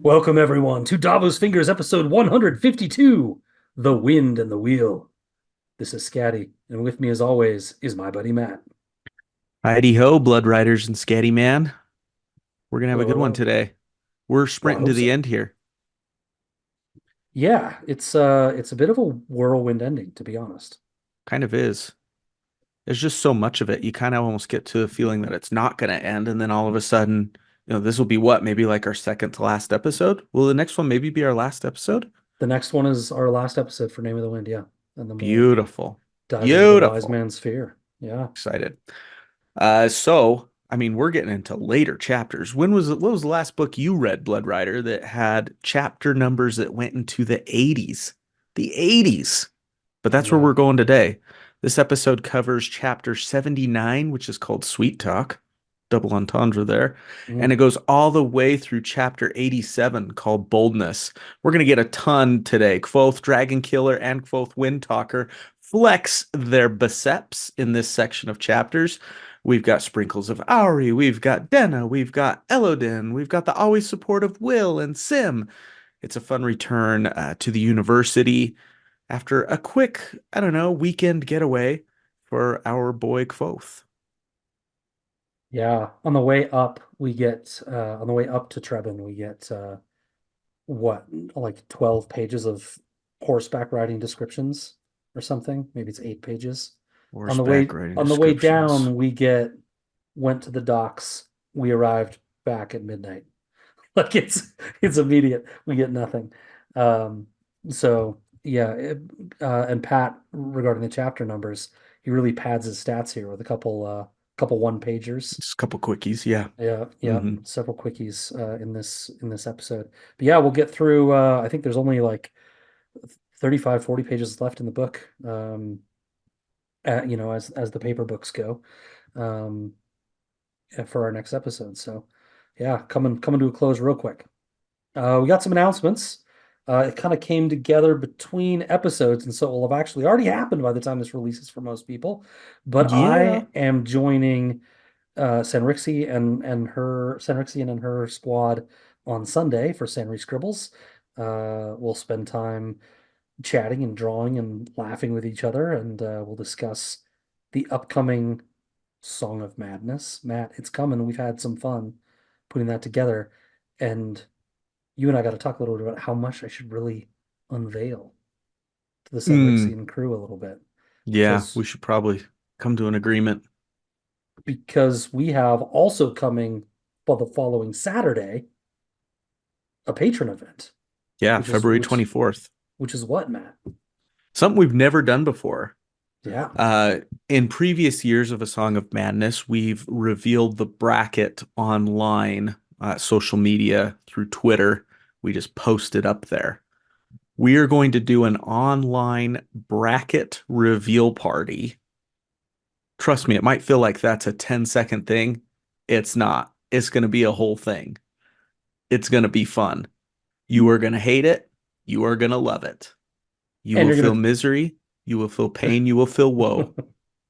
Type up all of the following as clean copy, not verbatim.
Welcome, everyone, to Davos Fingers, episode 152, The Wind and the Wheel. This is Scatty, and with me, as always, is my buddy Matt. Heidi ho, Blood Riders and Scatty Man. We're gonna have a Hello, good one hello. today. We're Well, I sprinting to hope the so. end here. Yeah, it's a bit of a whirlwind ending, to be honest. Kind of is. There's just so much of it. You kind of almost get to the feeling that it's not gonna end, and then all of a sudden, this will be what, maybe like our second to last episode? Will the next one maybe be our last episode? The next one is our last episode for Name of the Wind, yeah. And then we'll Beautiful. dive into the Wise Beautiful. Man's Fear. Yeah. Excited. I mean, we're getting into later chapters. What was the last book you read, Blood Rider, that had chapter numbers that went into the 80s? The 80s. But that's where Yeah. we're going today. This episode covers chapter 79, which is called Sweet Talk. Double entendre there. And Mm. it goes all the way through chapter 87 called Boldness. We're going to get a ton today. Kvothe Dragon Killer and Kvothe Wind Talker flex their biceps in this section of chapters. We've got sprinkles of Auri, we've got Denna, we've got Elodin, we've got the always supportive Will and Sim. It's a fun return to the university after a quick, I don't know, weekend getaway for our boy Kvothe. Yeah. On the way up, on the way up to Trebon, we get what, like 12 pages of horseback riding descriptions or something. Maybe it's 8 pages. On the Horseback way riding on the way descriptions. down, we get went to the docks. We arrived back at midnight. Like it's immediate. We get nothing. Um, so yeah, and Pat, regarding the chapter numbers, he really pads his stats here with a couple one pagers. Just a couple quickies, yeah. Yeah, yeah, Hmm. several quickies in this episode. But yeah, we'll get through I think there's only like 35, 40 pages left in the book. As the paper books go. Um for our next episode. So yeah, coming to a close real quick. We got some announcements. It kind of came together between episodes, and so it will have actually already happened by the time this releases for most people. But Yeah. I am joining Sanrixian and her squad on Sunday for Sanri Scribbles. We'll spend time chatting and drawing and laughing with each other, and we'll discuss the upcoming Song of Madness. Matt, it's coming. We've had some fun putting that together, and you and I got to talk a little bit about how much I should really unveil to the Mm. Sanrixian crew a little bit Yeah, because we should probably come to an agreement. we have also coming for the following Saturday a patron event, Yeah, which is February which 24th. which is what, Matt? Something we've never done before. Yeah. Uh, in previous years of A Song of Madness, we've revealed the bracket online, social media, through Twitter. We just post it up there. We are going to do an online bracket reveal party. Trust me, it might feel like that's a 10-second thing. It's not. It's going to be a whole thing. It's going to be fun. You are going to hate it. You are going to love it. You And will you're feel gonna misery. You will feel pain. You will feel woe.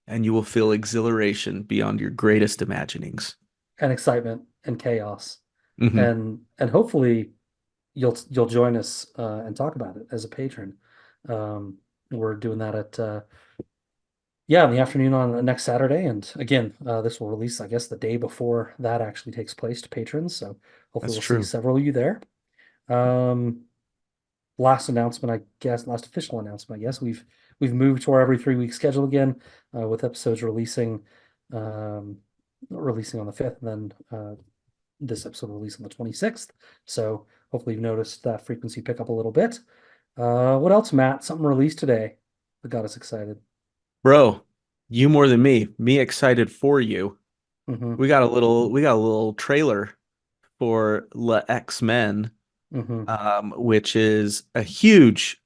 And you will feel exhilaration beyond your greatest imaginings. and excitement and chaos. Hmm. And hopefully you'll join us and talk about it as a patron. We're doing that at yeah, in the afternoon on next Saturday. And again, this will release, I guess, the day before that actually takes place to patrons. So hopefully That's we'll see true. several of you there. Um, last announcement, I guess, last official announcement, I guess, we've moved to our every 3 week schedule again, with episodes um, releasing on the 5th, and then this episode will release on the 26th. So hopefully you've noticed that frequency pick up a little bit. What else, Matt? Something released today that got us excited. Bro, you more than me. Me excited for you. Hmm. We got a little trailer for Le X-Men, Hmm. which is a huge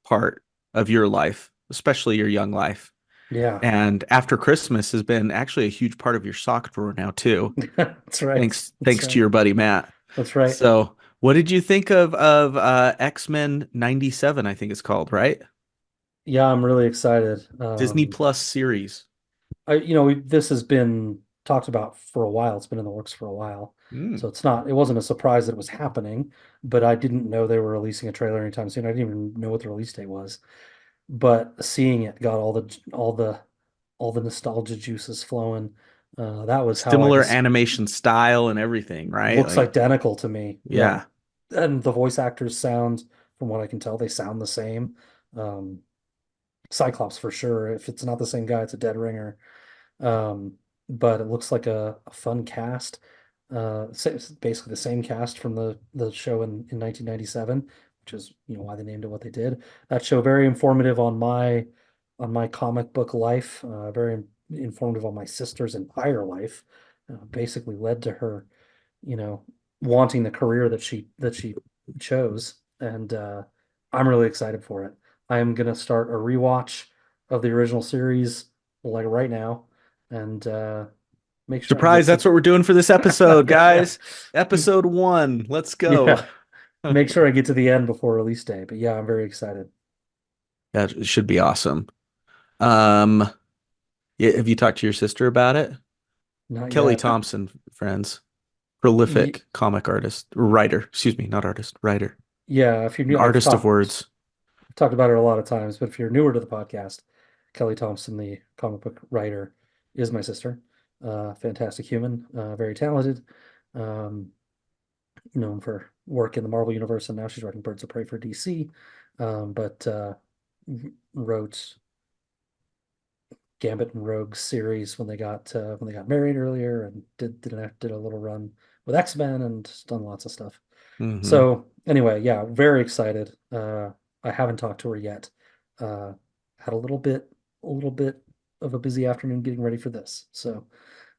part of your life, especially your young life. Yeah, And after Christmas has been actually a huge part of your sock drawer now too. that's right. Thanks, That's thanks to right. your buddy Matt. That's right. So, what did you think of X-Men 97, I think it's called, right? Yeah, I'm really excited. Disney Plus series. This has been talked about for a while. It's been in the works for a while. Mm. So it wasn't a surprise that it was happening, but I didn't know they were releasing a trailer anytime soon. I didn't even know what the release date was. But seeing it got all the nostalgia juices flowing. That was how I Similar just animation style and everything, right? looks Like, identical to me. Yeah. yeah. And the voice actors sound, from what I can tell, they sound the same. Um, Cyclops for sure. If it's not the same guy, it's a dead ringer. Um, but it looks like a fun cast. It's basically the same cast from the show in 1997, which is why they named it what they did. That show very informative on my comic book life. Very informative on my sister's entire life. Basically led to her, you know, wanting the career that she chose, and I'm really excited for it. I am gonna start a rewatch of the original series like right now, and make sure I Surprise, get that's to what we're doing for this episode, yeah, guys. Episode 1. Let's go. yeah, make sure I get to the end before release day. But yeah, I'm very excited. That should be awesome. Um, yeah, have you talked to your sister about it? Not Kelly yet. Thompson, friends, Y- prolific comic artist, writer, excuse me, not artist, writer, yeah, if you're an new, I've artist of talked words. talked about her a lot of times, but if you're newer to the podcast, Kelly Thompson, the comic book writer, is my sister. Fantastic human, very talented. Um, Known for work in the Marvel universe, and now she's writing Birds of Prey for DC. But wrote Gambit and Rogue series when they got married earlier, and did a little run with X-Men and done lots of stuff. Hmm. So anyway, yeah, very excited. I haven't talked to her yet. Uh, had a little bit of a busy afternoon getting ready for this. So,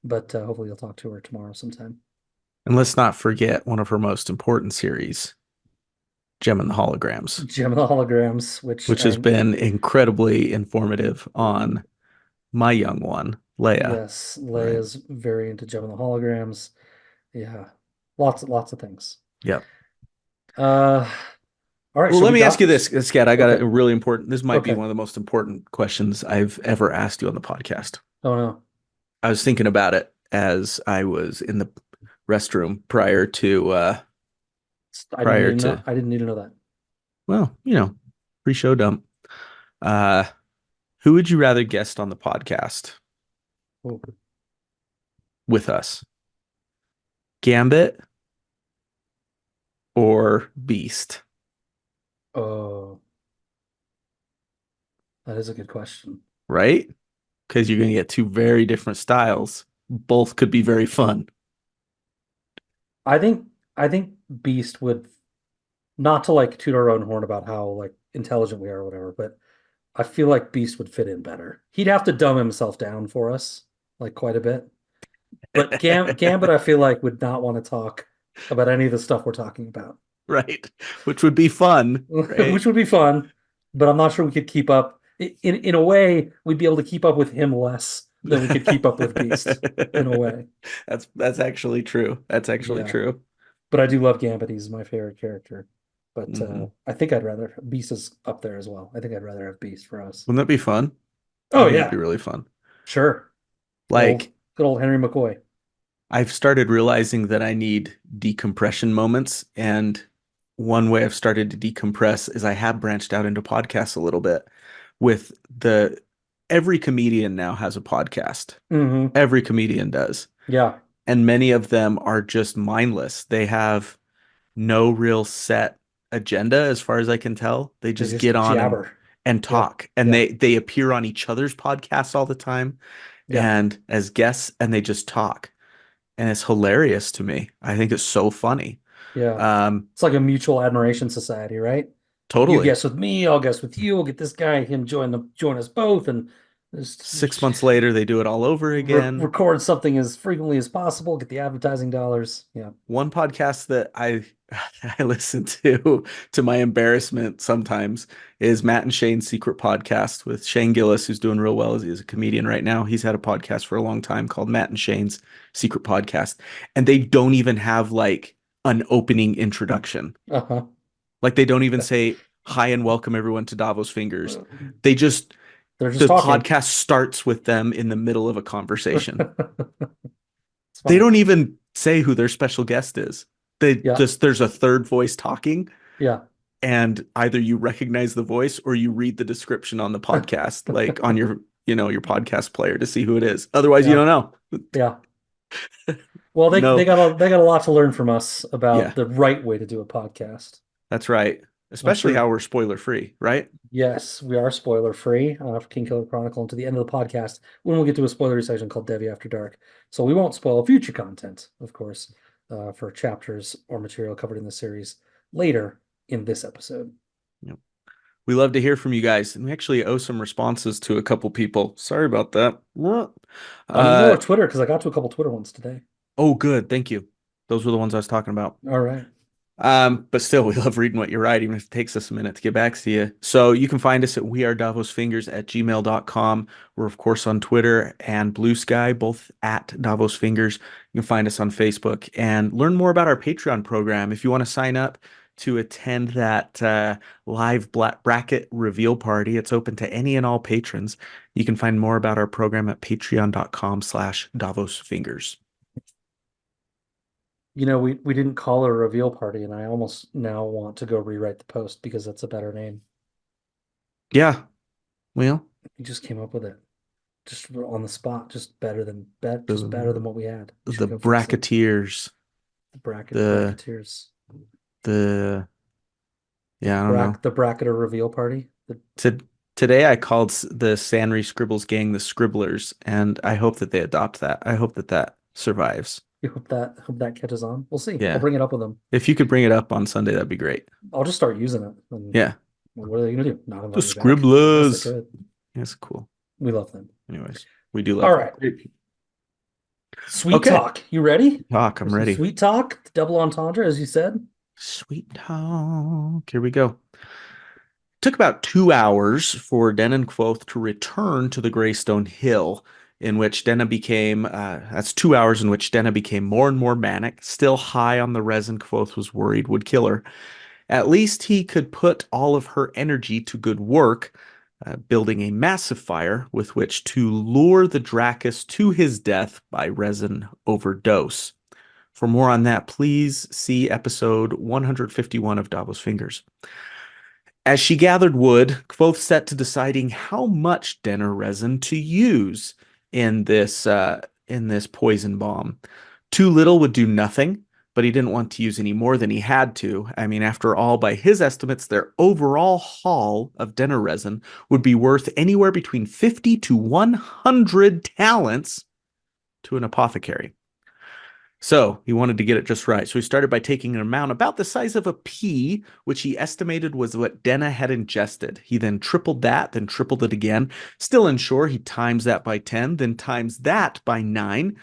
but hopefully I'll talk to her tomorrow sometime. And let's not forget one of her most important series, Gem and the Holograms, Gem of the Holograms, which which has been incredibly informative on my young one, Leia, yes, right? Leia's very into Gem of the Holograms. Yeah, lots of things. Yep. Uh, all right, Well, shall let we me ask you dot? this, Scott. I got Okay, a really important, this might be okay. one of the most important questions I've ever asked you on the podcast. Oh no, I was thinking about it as I was in the restroom I didn't need prior to know. to, I didn't need to know that. well, pre-show dump. Uh, who would you rather guest on the podcast Oh, with us? Gambit or Beast, oh, that is a good question. right? Because you're going to get two very different styles. Both could be very fun. I think Beast would, not to like toot our own horn about how like intelligent we are or whatever, but I feel like Beast would fit in better. He'd have to dumb himself down for us like quite a bit. But Gambit, I feel like would not want to talk about any of the stuff we're talking about, Right? Which would be fun, right? which would be fun. But I'm not sure we could keep up. In a way, we'd be able to keep up with him less than we could keep up with Beast. In a way, That's actually true. That's actually yeah. true. But I do love Gambit. He's my favorite character. But Hmm. I think I'd rather Beast is up there as well. I think I'd rather have Beast for us. Wouldn't that be fun? I Oh think it'd be yeah, really fun. sure. Good old Like, good old Henry McCoy. I've started realizing that I need decompression moments. And one way I've started to decompress is I have branched out into podcasts a little bit with every comedian now has a podcast. Hmm. Every comedian does. Yeah, And many of them are just mindless. They have no real set agenda as far as I can tell. They they just get just on and jabber. Yeah, talk. And yeah, they appear on each other's podcasts all the time yeah, and as guests and they just talk. And it's hilarious to me. I think it's so funny. yeah. Um, It's like a mutual admiration society, right? You totally. guess with me, I'll guess with you. We'll get this guy, him join us both, and Six just months later, they do it all over again. record something as frequently as possible, get the advertising dollars. Yeah. One podcast that I I listen to my embarrassment sometimes is Matt and Shane's Secret Podcast with Shane Gillis, who's doing real well as he's a comedian right now. He's had a podcast for a long time called Matt and Shane's Secret Podcast, and they don't even have like an opening introduction. Uh-huh. Like they don't even say hi and welcome everyone to Davos Fingers. They just They're just the talking. podcast starts with them in the middle of a conversation. It's They funny. don't even say who their special guest is. They Yeah. just there's a third voice talking, Yeah. and either you recognize the voice or you read the description on the podcast, like on your your podcast player to see who it is. Otherwise, you Yeah. don't know. Yeah. Well, they No, got a lot to learn from us about yeah, the right way to do a podcast. that's right. I'm Especially sure. how we're spoiler free, right? Yes, we are spoiler free for King Killer Chronicle until the end of the podcast when we'll get to a spoilery section called Devi After Dark. So we won't spoil future content, of course, for chapters or material covered in the series later in this episode. Yep. We love to hear from you guys, and we actually owe some responses to a couple people. Sorry about that. What? You can go Uh, to Twitter because I got to a couple Twitter ones today. oh, good. Thank you. Those were the ones I was talking about. All right. But still, we love reading what you write, even if it takes us a minute to get back to you. So you can find us at wearedavosfingers@gmail.com. We're, of course, on Twitter and Blue Sky, both at Davos Fingers. You can find us on Facebook and learn more about our Patreon program. If you want to sign up to attend that live bracket reveal party, it's open to any and all patrons. You can find more about our program at patreon.com/Davos Fingers. We didn't call it a reveal party, and I almost now want to go rewrite the post because that's a better name. Yeah, well, We just came up with it. Just on the spot, just better than just better the than what we had. We the should go fix it. bracketeers. The the bracketeers. the yeah, I don't know. The bracketer reveal party. To, today I called the Sanry Scribbles gang the Scribblers, and I hope that they adopt that. I hope that that survives. You hope that catches on. We'll see. I'll Yeah. bring it up with them. If you could bring it up on Sunday, that'd be great. I'll just start using it. And Yeah. what are they gonna do? Not The invite me back? I guess they Scribblers. could. That's cool. We love them. Anyways, we do All love them. right. Sweet Okay. talk. You ready? Talk. I'm For some ready. sweet talk, double entendre, as you said. Sweet talk. Here we go. Took about 2 hours for Denna and Kvothe to return to the Greystone Hill, in which Denna became, that's 2 hours in which Denna became more and more manic, still high on the resin Kvothe was worried would kill her. At least he could put all of her energy to good work, building a massive fire with which to lure the Draccus to his death by resin overdose. For more on that, please see episode 151 of Davos Fingers. As she gathered wood, Kvothe set to deciding how much Denner resin to use in this poison bomb. Too little would do nothing, but he didn't want to use any more than he had to. I mean, after all, by his estimates, their overall haul of Denner resin would be worth anywhere between 50 to 100 talents to an apothecary. So he wanted to get it just right. So he started by taking an amount about the size of a pea, which he estimated was what Denna had ingested. He then tripled that, then tripled it again. Still unsure, he times that by 10, then times that by 9.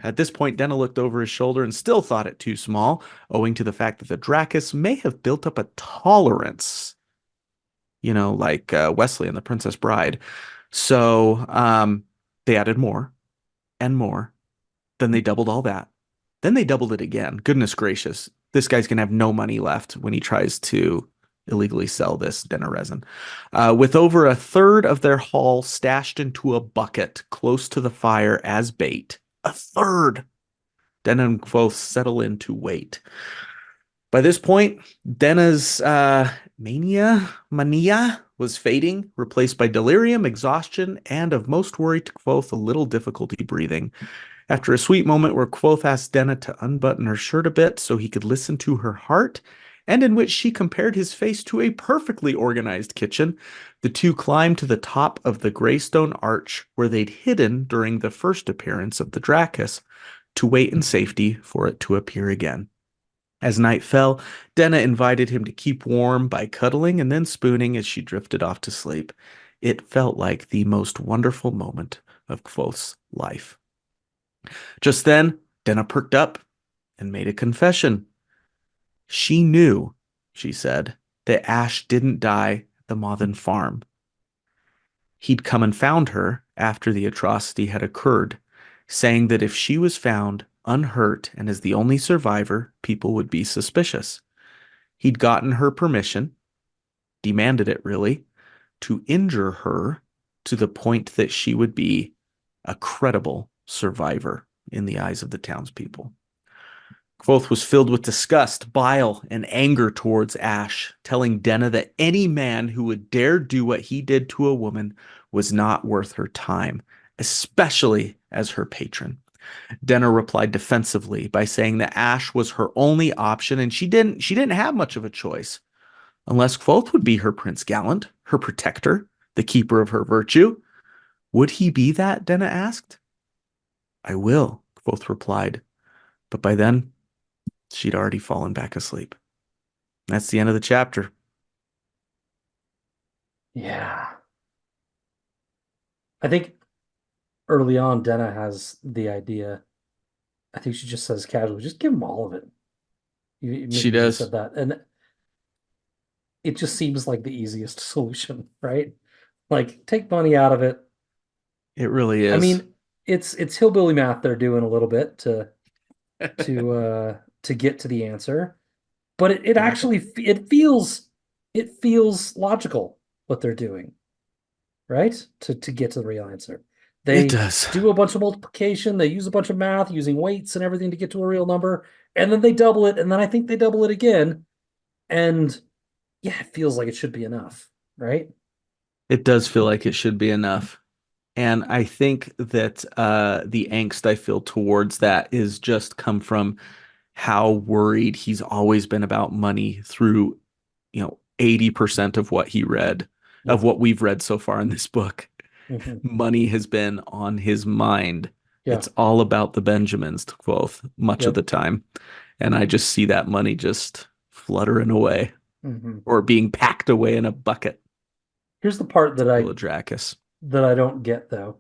At this point, Denna looked over his shoulder and still thought it too small, owing to the fact that the Draccus may have built up a tolerance, like Wesley and the Princess Bride. So they added more and more. Then they doubled all that. Then they doubled it again. Goodness gracious. This guy's going to have no money left when he tries to illegally sell this Denna resin. With over a third of their haul stashed into a bucket close to the fire as bait. A third. Denna and Kvothe settle in to wait. By this point, Denna's mania was fading, replaced by delirium, exhaustion, and of most worry to Kvothe, a little difficulty breathing. After a sweet moment where Kvothe asked Denna to unbutton her shirt a bit so he could listen to her heart, and in which she compared his face to a perfectly organized kitchen, the two climbed to the top of the Greystone Arch where they'd hidden during the first appearance of the Draccus, to wait in safety for it to appear again. As night fell, Denna invited him to keep warm by cuddling and then spooning as she drifted off to sleep. It felt like the most wonderful moment of Kvothe's life. Just then, Denna perked up and made a confession. She knew, she said, that Ash didn't die at the Mothen farm. He'd come and found her after the atrocity had occurred, saying that if she was found unhurt and as the only survivor, people would be suspicious. He'd gotten her permission, demanded it really, to injure her to the point that she would be a credible survivor in the eyes of the townspeople. Kvothe was filled with disgust, bile, and anger towards Ash, telling Denna that any man who would dare do what he did to a woman was not worth her time, especially as her patron. Denna replied defensively by saying that Ash was her only option and she didn't have much of a choice. Unless Kvothe would be her prince gallant, her protector, the keeper of her virtue. Would he be that? Denna asked. I will, Kvothe replied. But by then, she'd already fallen back asleep. That's the end of the chapter. Yeah. I think early on, Denna has the idea. I think she just says casually, just give him all of it. She Maybe even does. said that. And it just seems like the easiest solution, right? Like, take money out of it. It really I is. mean, it's hillbilly math they're doing a little bit to get to the answer, but it Yep. actually it feels logical what they're doing, right? To get to the real answer. It They does. do a bunch of multiplication, they use a bunch of math using weights and everything to get to a real number, and then they double it, and then I think they double it again, and yeah, it feels like it should be enough, right? It does feel like it should be enough. And I think that the angst I feel towards that is just come from how worried he's always been about money through, 80% of what he read, of Yeah. what we've read so far in this book. Hmm. Money has been on his mind. Yeah. It's all about the Benjamins, to quote, much of Yep. the time. And I just see that money just fluttering away Hmm. or being packed away in a bucket Here's the part that full I of Draccus. that I don't get though,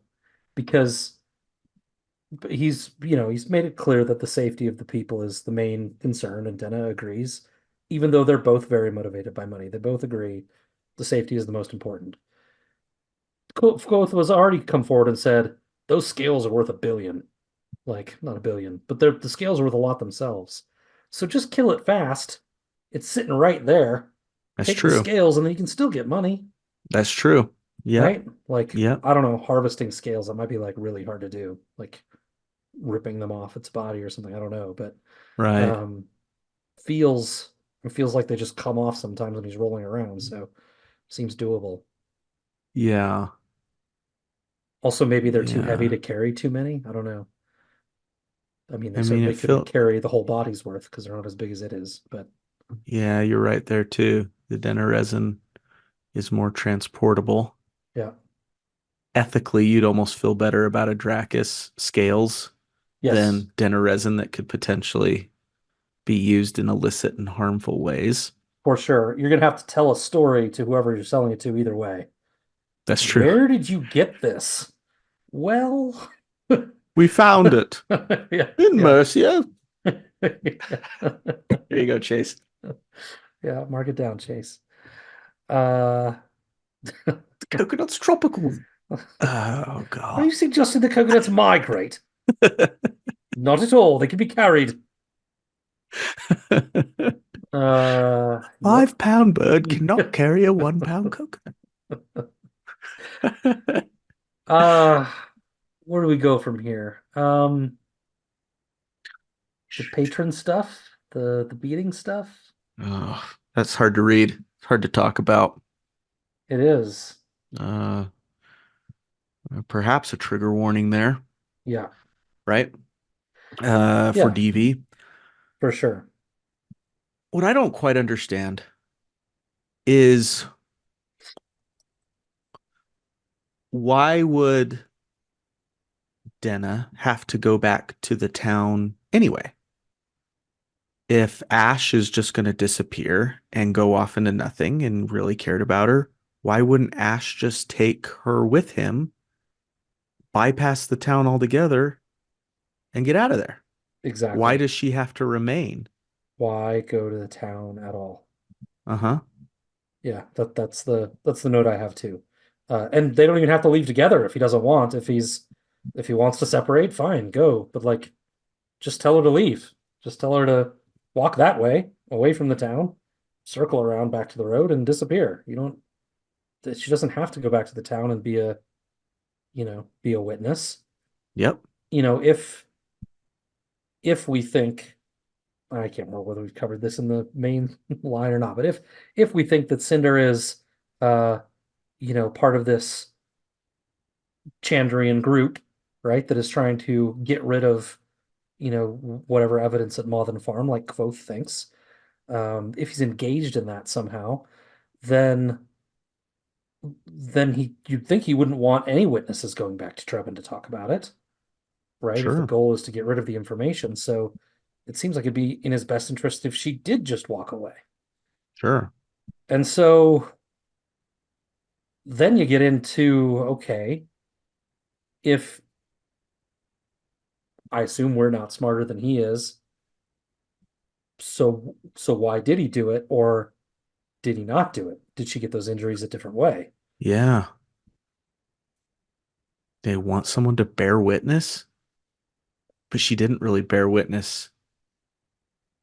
because he's made it clear that the safety of the people is the main concern, and Denna agrees, even though they're both very motivated by money. They both agree the safety is the most important. Kvothe was already come forward and said those scales are worth 1 billion. Like, not 1 billion, but the scales are worth a lot themselves. So just kill it fast. It's sitting right there. That's Take the true. scales and then you can still get money, That's true. Yep. right? Like, Yep. I don't know, harvesting scales, that might be like really hard to do. Like ripping them off its body or something. I don't know, but Right. um feels it feels like they just come off sometimes when he's rolling around, so seems doable. Yeah. Also, maybe they're too heavy Yeah. to carry too many. I don't know. I mean, they I mean, certainly it couldn't felt, carry the whole body's worth because they're not as big as it is, but yeah, you're right there too. The Denna resin is more transportable. yeah. Ethically, you'd almost feel better about a Draccus scales Yes, than Denna resin that could potentially be used in illicit and harmful ways. for sure. You're gonna have to tell a story to whoever you're selling it to either way. That's true. Where did you get this? Well, We found it yeah, in yeah. Mercia. Here you go, Chase. Yeah, mark it down, Chase. Uh, Coconut's tropical. Are Oh, you God. suggesting the coconuts migrate? Not at all. They can be carried. Yep. 5 pound bird cannot carry a 1 pound coconut. Uh, where do we go from here? The patron stuff, the beating stuff. Oh, that's hard to read. It's hard to talk about. It is. Uh, Perhaps a trigger warning there, Yeah. right? For Yeah, DV. for sure. What I don't quite understand is why would Denna have to go back to the town anyway? If Ash is just going to disappear and go off into nothing and really cared about her, why wouldn't Ash just take her with him, bypass the town altogether, and get out of there? Why Exactly. does she have to remain? Why go to the town at all? Uh-huh. Yeah, that's the note I have too. And they don't even have to leave together if he doesn't want. If he wants to separate, fine, go. But like, just tell her to leave. Just tell her to walk that way, away from the town, circle around back to the road and disappear. You don't, she doesn't have to go back to the town and be a witness. Yep. If if we think, I can't remember whether we've covered this in the main line or not, but if we think that Cinder is uh part of this Chandrian group, right, that is trying to get rid of, whatever evidence at Mothen Farm, like Kvothe thinks, if he's engaged in that somehow, then you'd think he wouldn't want any witnesses going back to Trebon to talk about it, right? If the Sure. goal is to get rid of the information. So it seems like it'd be in his best interest if she did just walk away. Sure. And so then you get into, okay, if I assume we're not smarter than he is, so why did he do it, or did he not do it? Did she get those injuries a different way? Yeah. They want someone to bear witness, but she didn't really bear witness,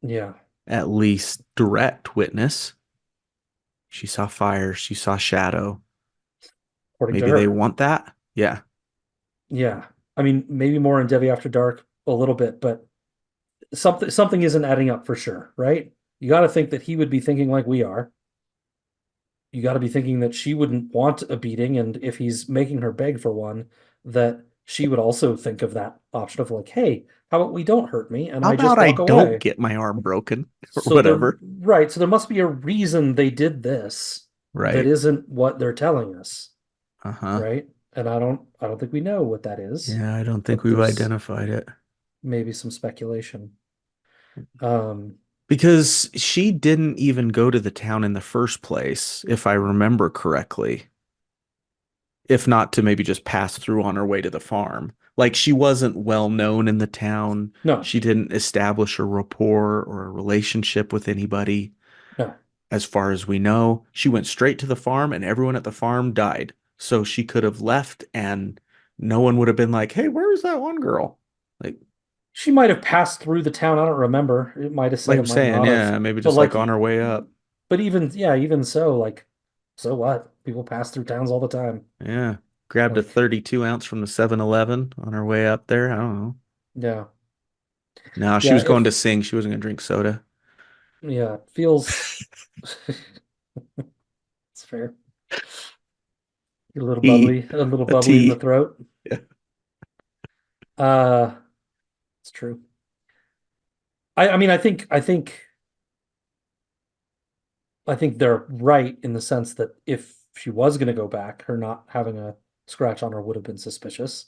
Yeah, at least direct witness. She saw fire, she saw shadow. according to Maybe they her. want that. Yeah. Yeah. I mean, maybe more in Devi After Dark a little bit, but something isn't adding up for sure, right? You got to think that he would be thinking like we are. You got to be thinking that she wouldn't want a beating, and if he's making her beg for one, that she would also think of that option of like, hey, how about we don't hurt me and How I just about I walk don't away? get my arm broken or So there, whatever? right, so there must be a reason they did this that Right. isn't what they're telling us, Uh-huh. right? And I don't think we know what that is, Yeah, I don't think but we've there's identified it. maybe some speculation. Um, Because she didn't even go to the town in the first place, if I remember correctly. If not to maybe just pass through on her way to the farm. Like she wasn't well known in the town. no, She didn't establish a rapport or a relationship with anybody. no, As far as we know, she went straight to the farm and everyone at the farm died. So she could have left and no one would have been like, "Hey, where is that one girl?" Like she might have passed through the town. I don't remember. It might have said, like it I'm might saying, not have. yeah, maybe But just like like, on her way up. but even yeah, even so, like, so what? People pass through towns all the time. Yeah. Grabbed a Like, 32 ounce from the 7-Eleven on her way up there. I don't know. yeah, No, she yeah. was going If to sing. She wasn't going to drink soda. yeah, feels it's fair. You're Tea. a little A bubbly in the tea. throat. Yeah. Uh, it's true. I mean, I think they're right in the sense that if she was going to go back, her not having a scratch on her would have been suspicious.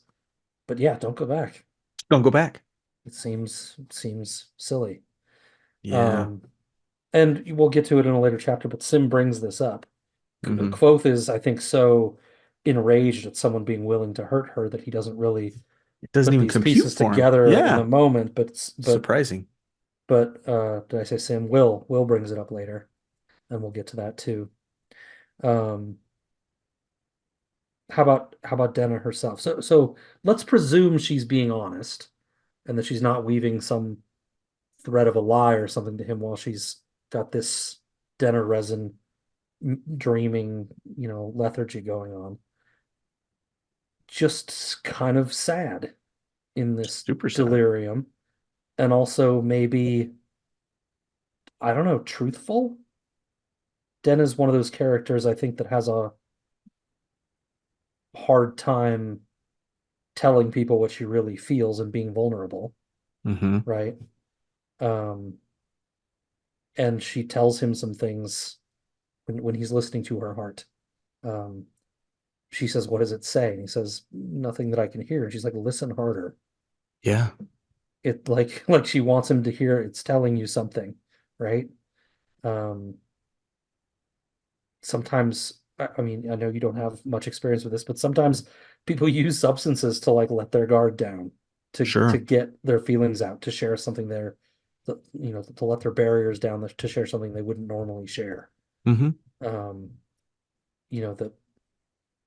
But yeah, don't go back. Don't go back. It seems silly. Yeah. Um, and we'll get to it in a later chapter, but Sim brings this up. Hmm. Kvothe is, I think, so enraged at someone being willing to hurt her that he doesn't really It doesn't put even these compute pieces for him. together in the Yeah. moment. Surprising. Did I say Sim? Will brings it up later, and we'll get to that too. Um, how about Denna herself? So let's presume she's being honest and that she's not weaving some thread of a lie or something to him while she's got this Denna resin dreaming, lethargy going on. Just kind of sad in this Super sad. delirium, and also maybe, I don't know, truthful. Denna's one of those characters I think that has a hard time telling people what she really feels and being vulnerable, Hmm. right? Um, and she tells him some things when he's listening to her heart. Um, she says, "What does it say?" And he says, "Nothing that I can hear." And she's like, "Listen harder." Yeah. It like she wants him to hear it's telling you something, right? Um, sometimes I mean, I know you don't have much experience with this, but sometimes people use substances to like let their guard down, to Sure. get their feelings out, to share something to let their barriers down, to share something they wouldn't normally share. Hmm. Um,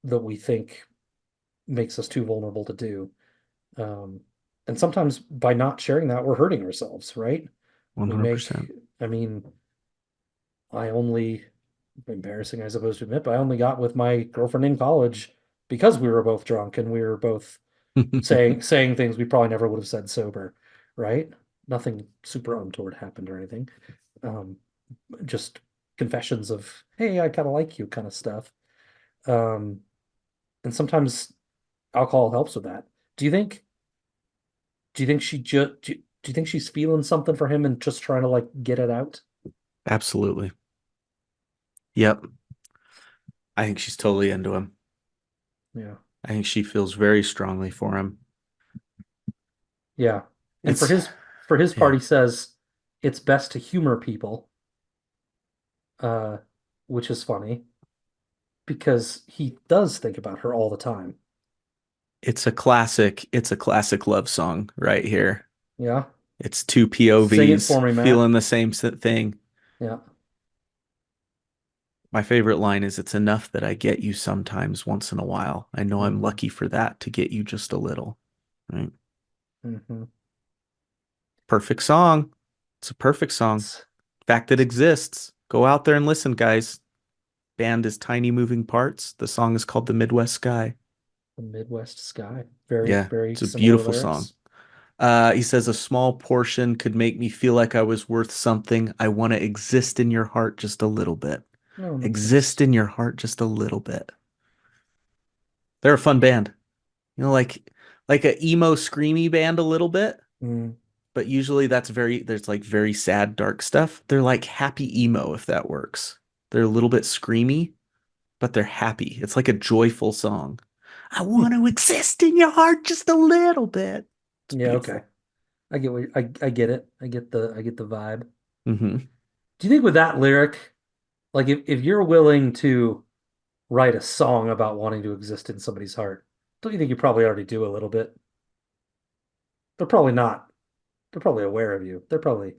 that we think makes us too vulnerable to do. Um, and sometimes by not sharing that, we're hurting ourselves, right? We make, 100%. I mean, I only, embarrassing, I suppose to admit, but I only got with my girlfriend in college because we were both drunk and we were both saying things we probably never would have said sober, right? Nothing super untoward happened or anything. Um, just confessions of, hey, I kind of like you kind of stuff. Um, and sometimes alcohol helps with that. Do you think do you think she just do you think she's feeling something for him and just trying to like get it out? Absolutely. Yep. I think she's totally into him. Yeah. I think she feels very strongly for him. Yeah. And It's for his part, yeah, he says it's best to humor people, uh, which is funny because he does think about her all the time. it's a classic love song right here. Yeah. It's two Sing it POVs for me, Matt. feeling the same thing. Yeah. My favorite line is it's enough that I get you sometimes once in a while. I know I'm Hmm. lucky for that to get you just a little. Right? Hmm. Perfect song. It's a perfect song. It's Fact that exists. Go out there and listen, guys. Band is Tiny Moving Parts. The song is called The Midwest Sky. the Midwest sky. Very, Yeah, very it's a similar beautiful song. lyrics. He says a small portion could make me feel like I was worth something. I want to exist in your heart just a little bit. Oh, Exist nice. in your heart just a little bit. They're a fun band. Like a emo screamy band a little bit, Mm. but usually there's like very sad dark stuff. They're like happy emo if that works. They're a little bit screamy, but they're happy. It's like a joyful song. I want to exist in your heart just a little bit. It's Yeah, okay. beautiful. I get it. I get the vibe. Hmm. Do you think with that lyric, like if you're willing to write a song about wanting to exist in somebody's heart, don't you think you probably already do a little bit? They're probably not. They're probably aware of you. There's And probably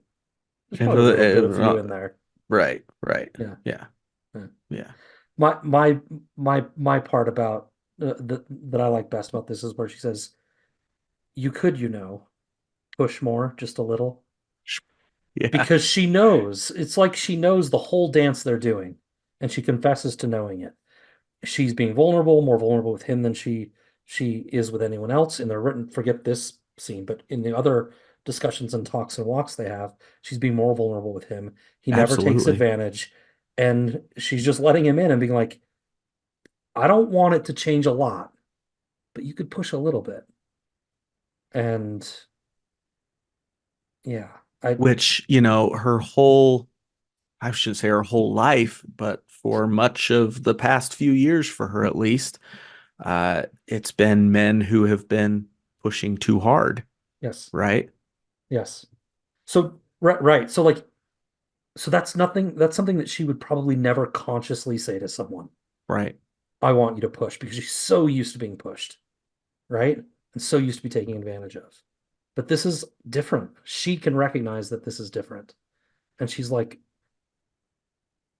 a little bit of you in there. right, right. Yeah. Yeah, Yeah. yeah. My part about that I like best about this is where she says, "You could, push more, just a little." Yeah, Because she knows. It's like she knows the whole dance they're doing, and she confesses to knowing it. She's being vulnerable, more vulnerable with him than she is with anyone else. In the written, forget this scene, but in the other discussions and talks and walks they have, she's being more vulnerable with him. He never takes absolutely. advantage, and she's just letting him in and being like, I don't want it to change a lot, but you could push a little bit. And yeah, I Which, I shouldn't say her whole life, but for much of the past few years for her at least, it's been men who have been pushing too hard, yes, right? yes. So right. So like that's something that she would probably never consciously say to someone. Right. I want you to push because she's so used to being pushed, right? And so used to be taken advantage of. But this is different. She can recognize that this is different. And she's like,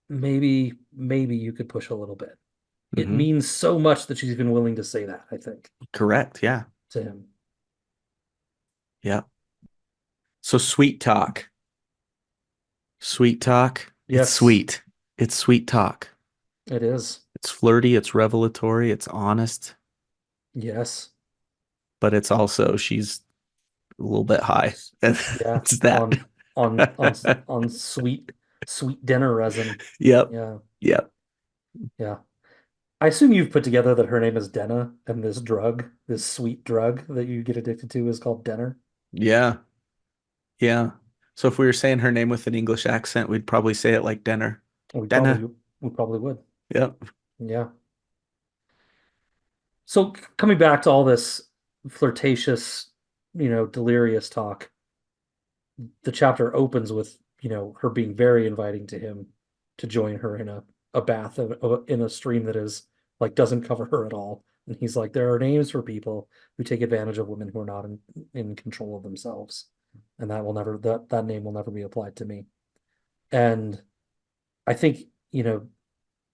maybe you could push a little bit. It Hmm. means so much that she's even willing to say that, I think, Correct. Yeah. to him. Yeah. So sweet talk. Sweet talk. It's Yes, sweet. It's sweet talk. it is. It's flirty, it's revelatory, it's honest, Yes. but it's also she's a little bit high. And Yeah. it's that. On sweet dinner resin. Yep. Yeah. Yep. Yeah. I assume you've put together that her name is Denna, and this drug, this sweet drug that you get addicted to is called Denner. Yeah. Yeah. So if we were saying her name with an English accent, we'd probably say it like Denner. We Denna. probably we probably would. Yep. Yeah. So coming back to all this flirtatious, delirious talk, the chapter opens with, her being very inviting to him to join her in a bath in a stream that is like doesn't cover her at all. And he's like, there are names for people who take advantage of women who are not in control of themselves. And that name will never be applied to me. And I think,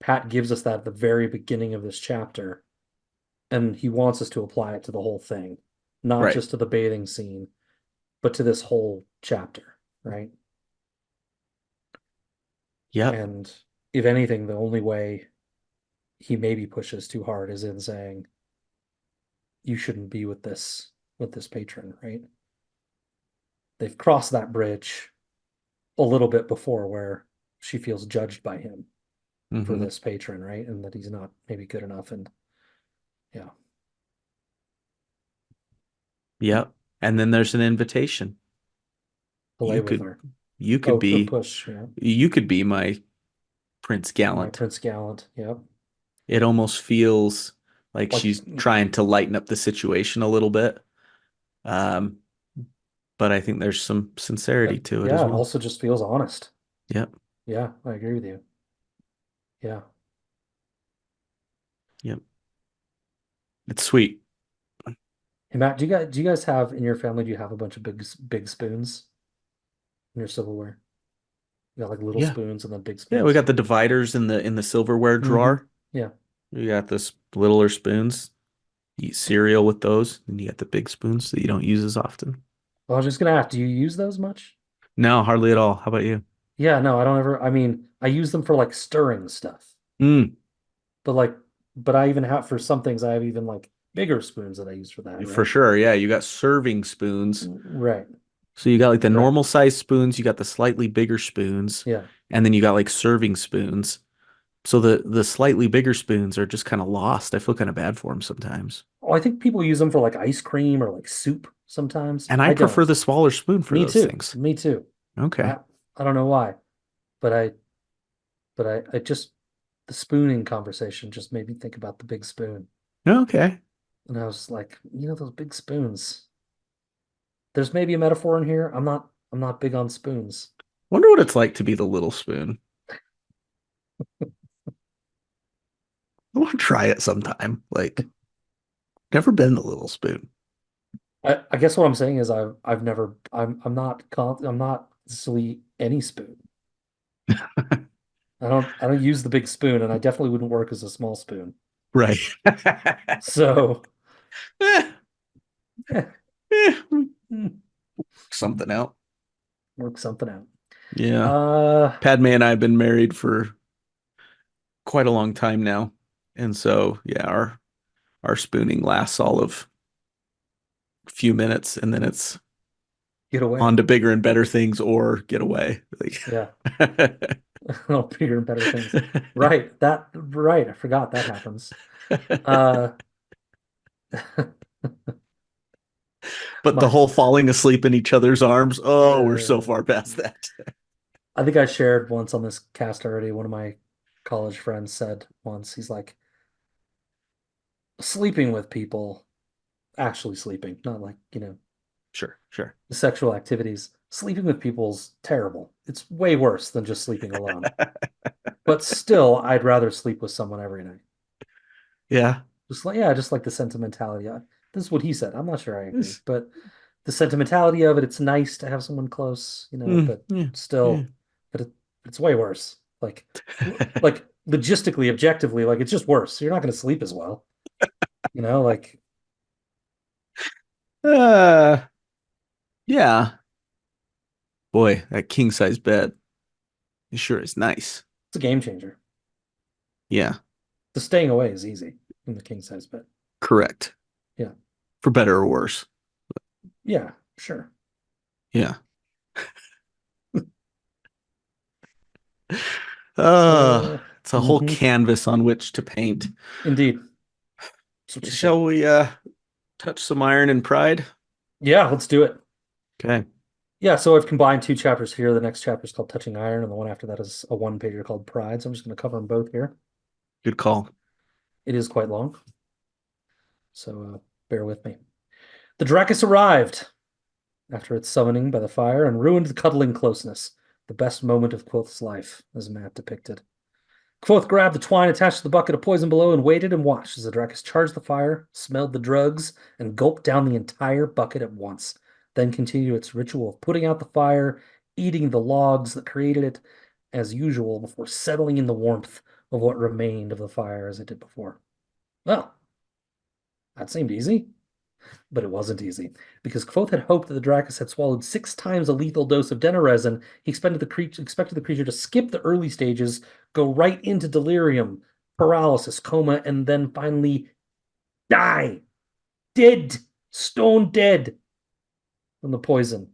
Pat gives us that at the very beginning of this chapter, and he wants us to apply it to the whole thing, not Right. just to the bathing scene, but to this whole chapter, right? Yep. And if anything, the only way he maybe pushes too hard is in saying, you shouldn't be with this patron, right? they've crossed that bridge a little bit before where she feels judged by him for Hmm. this patron, right? And that he's not maybe good enough. And yeah, Yep. And then there's an invitation. play You with could her. you could Oh, the be push, yeah. you could be my Prince My Gallant. Prince Gallant. Yep. It almost feels like Like, she's trying to lighten up the situation a little bit. Um, but I think there's some sincerity to it as yeah, it well. also just feels honest. Yep. Yeah, I agree with you. Yeah. Yep. It's sweet. Hey Matt, do you guys have in your family, do you have a bunch of big spoons in your silverware? You got like little Yeah. spoons and then big Yeah, we spoons. got the dividers in the silverware Mm-hmm. drawer. Yeah. You got this littler spoons. You eat cereal with those, and you got the big spoons that you don't use as often. Well, I was just gonna ask, do you use those much? No, hardly at all. How about you? Yeah, no, I don't ever. I mean, I use them for like stirring stuff, Mm, but like, but I even have for some things, I have even like bigger spoons that I use for that, for right? sure. Yeah, you got serving spoons. Right, So you got like the right. normal size spoons, you got the slightly bigger spoons, Yeah. and then you got like serving spoons. So the slightly bigger spoons are just kind of lost. I feel kind of bad for them sometimes. Oh, I think people use them for like ice cream or like soup sometimes. And I I prefer don't. the smaller spoon for Me those too. things. Me too. Okay. I don't know why, but I just the spooning conversation just made me think about the big spoon. Okay. And I was like, those big spoons. There's maybe a metaphor in here. I'm not big on spoons. Wonder what it's like to be the little spoon. I want to try it sometime. Like, never been the little spoon. I guess what I'm saying is I've never I'm not silly any spoon. I don't use the big spoon, and I definitely wouldn't work as a small spoon. Right. So Eh, eh, eh, mm, something out. work something out. Yeah. Uh Padme and I have been married for quite a long time now. And so, yeah, our spooning lasts all of a few minutes and then it's get away. on to bigger and better things or get away. Yeah. Like Oh, bigger and better things. Right. Right. I forgot that happens. Uh But the my whole falling asleep in each other's arms, oh, we're so uh far past that. I think I shared once on this cast already. One of my college friends said once, he's like, sleeping with people, actually sleeping, not like, Sure, sure. the sexual activities. Sleeping with people's terrible. It's way worse than just sleeping alone. But still, I'd rather sleep with someone every night. Yeah. Just like, yeah, just like the sentimentality. This is what he said. I'm not sure I agree, but the sentimentality of it, it's nice to have someone close, but Yeah, yeah. still, it's way worse. Like logistically, objectively, like it's just worse. You're not going to sleep as well, like Uh, yeah. Boy, that king size bed. It sure is nice. it's a game changer. Yeah, The staying away is easy in the king size bed. correct. Yeah. For better or worse. Yeah, sure. Yeah. It's a whole Mhm. canvas on which to paint. Indeed. That's what she said. Shall we touch some iron and pride? Yeah, let's do it. Okay, Yeah, so I've combined two chapters here. The next chapter is called Touching Iron, and the one after that is a one-pager called Pride. So I'm just going to cover them both here. good call. It is quite long, so bear with me. The Draccus arrived after its summoning by the fire and ruined the cuddling closeness, the best moment of Quoth's life, as Matt depicted. Kvothe grabbed the twine attached to the bucket of poison below and waited and watched as the Draccus charged the fire, smelled the drugs, and gulped down the entire bucket at once. Then continued its ritual of putting out the fire, eating the logs that created it, as usual, before settling in the warmth of what remained of the fire as it did before. Well, that seemed easy. But it wasn't easy, because Kvothe had hoped that the Draccus had swallowed 6 times a lethal dose of Denna resin. He expected the creature to skip the early stages, go right into delirium, paralysis, coma, and then finally die. Dead. Stone dead from the poison.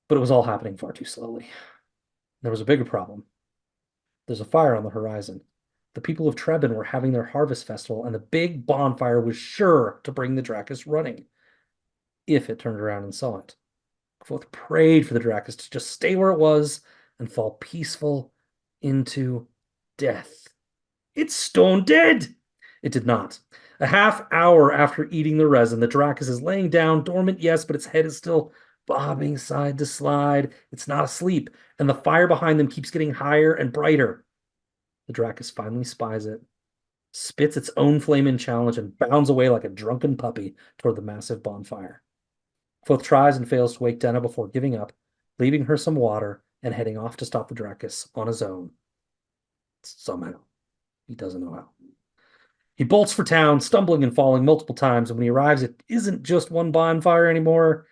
But it was all happening far too slowly. There was a bigger problem. There's a fire on the horizon. The people of Trebon were having their harvest festival, and the big bonfire was sure to bring the Draccus running, if it turned around and saw it. Kvothe prayed for the Draccus to just stay where it was and fall peaceful into death. It's stone dead! It did not. A half hour after eating the resin, the Draccus is laying down, dormant, yes, but its head is still bobbing side to side. It's not asleep, and the fire behind them keeps getting higher and brighter. The Draccus finally spies it, spits its own flame in challenge, and bounds away like a drunken puppy toward the massive bonfire. Kvothe tries and fails to wake Denna before giving up, leaving her some water and heading off to stop the Draccus on his own. Somehow. He doesn't know how. He bolts for town, stumbling and falling multiple times, and when he arrives, it isn't just one bonfire anymore.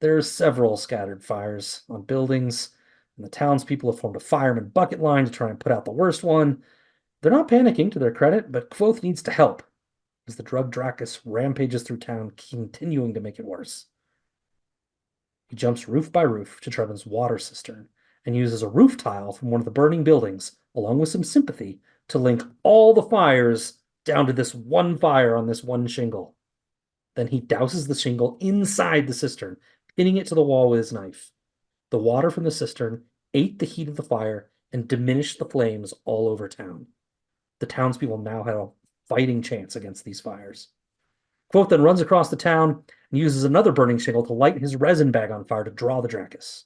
There's several scattered fires on buildings, and the townspeople have formed a fireman bucket line to try and put out the worst one. They're not panicking, to their credit, but Kvothe needs to help as the drug Draccus rampages through town, continuing to make it worse. He jumps roof by roof to Trebon's water cistern and uses a roof tile from one of the burning buildings, along with some sympathy, to link all the fires down to this one fire on this one shingle. Then he douses the shingle inside the cistern, pinning it to the wall with his knife. The water from the cistern ate the heat of the fire and diminished the flames all over town. The townspeople now had a fighting chance against these fires. Kvothe then runs across the town and uses another burning shingle to light his resin bag on fire to draw the Draccus.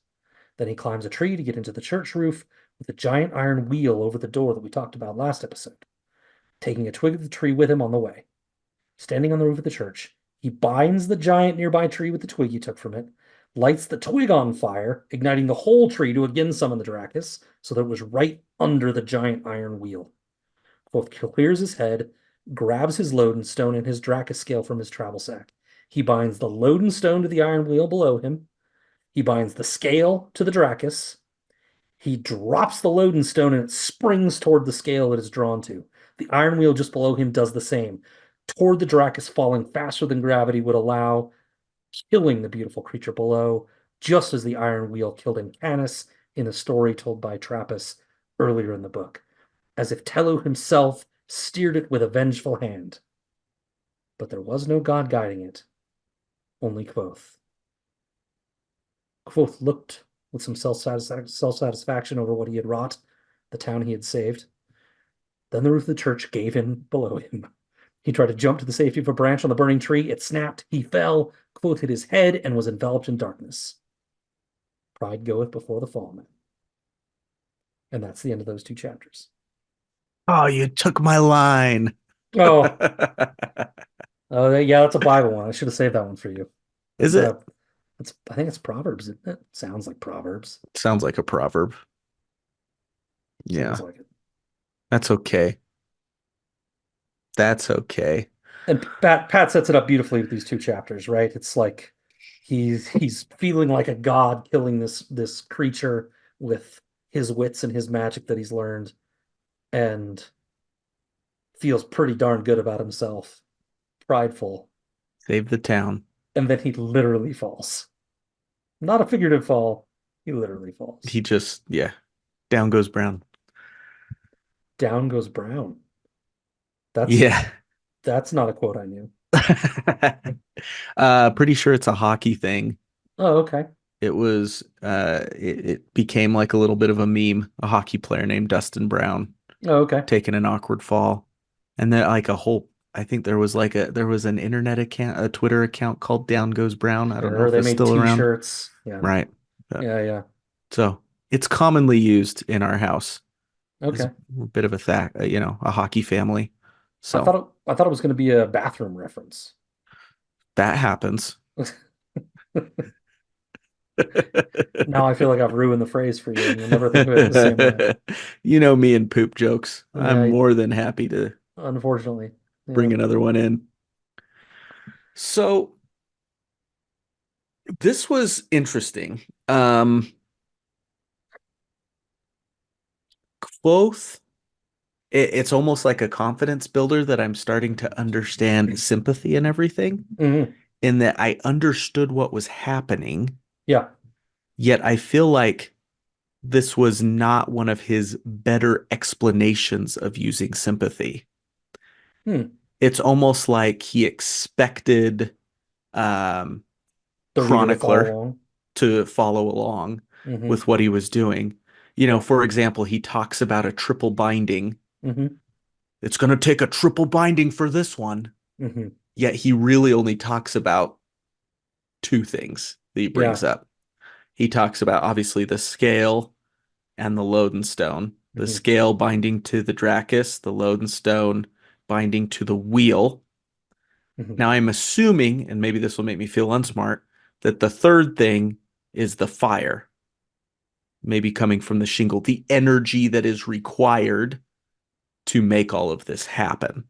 Then he climbs a tree to get into the church roof with a giant iron wheel over the door that we talked about last episode, taking a twig of the tree with him on the way. Standing on the roof of the church, he binds the giant nearby tree with the twig he took from it, lights the twig on fire, igniting the whole tree to again summon the Draccus, so that it was right under the giant iron wheel. Kvothe clears his head, grabs his loden stone and his Draccus scale from his travel sack. He binds the loden stone to the iron wheel below him. He binds the scale to the Draccus. He drops the loden stone and it springs toward the scale it is drawn to. The iron wheel just below him does the same, toward the Draccus, falling faster than gravity would allow, killing the beautiful creature below, just as the iron wheel killed Incanus in a story told by Trappus earlier in the book, as if Tellu himself steered it with a vengeful hand. But there was no god guiding it, only Kvothe. Kvothe looked with some self-satisfaction over what he had wrought, the town he had saved. Then the roof of the church gave in below him. He tried to jump to the safety of a branch on the burning tree. It snapped. He fell. Kvothe hit his head and was enveloped in darkness. Pride goeth before the fall, man. And that's the end of those two chapters. Oh, you took my line. Oh, oh yeah, that's a Bible one. I should have saved that one for you. Is That's it? I think it's Proverbs, isn't it? Sounds like Proverbs. Sounds like a proverb. Sounds Yeah, like it. that's okay. That's okay. And Pat sets it up beautifully with these two chapters, right? It's like he's feeling like a god killing this creature with his wits and his magic that he's learned, and feels pretty darn good about himself, prideful, Save the town. and then he literally falls. Not a figurative fall, he literally falls. He just, yeah, down goes Brown. Down goes Brown. That's Yeah. that's not a quote I knew. Pretty sure it's a hockey thing. Oh, okay. It became like a little bit of a meme, a hockey player named Dustin Brown Oh, okay. taking an awkward fall. And then like a whole I think there was an internet account, a Twitter account called Down Goes Brown. I don't know Sure, if they it's made still around. t-shirts. Yeah. Right. Uh, Yeah, yeah. so it's commonly used in our house as Okay. a bit of a hockey family. So I thought it was going to be a bathroom reference. that happens. Now I feel like I've ruined the phrase for you, and you'll never think of it the same way. You know me and poop jokes. I'm Yeah, more than happy to unfortunately. Yeah. bring another one in. So this was interesting. Both, it's almost like a confidence builder that I'm starting to understand sympathy and everything, Hmm. in that I understood what was happening, Yeah. Yet I feel like this was not one of his better explanations of using sympathy. Hmm. It's almost like he expected um, The reader to follow Chronicler along. to follow along Mm-hmm. with what he was doing. Yeah. For example, he talks about a triple binding. Mm-hmm. It's going to take a triple binding for this one. Mm-hmm. Yet he really only talks about two things that he Yeah. brings up. He talks about obviously the scale and the Lodenstone. The Mm-hmm. scale binding to the Draccus, the Lodenstone binding to the wheel. Mm-hmm. Now I'm assuming, and maybe this will make me feel unsmart, that the third thing is the fire, maybe coming from the shingle, the energy that is required to make all of this happen.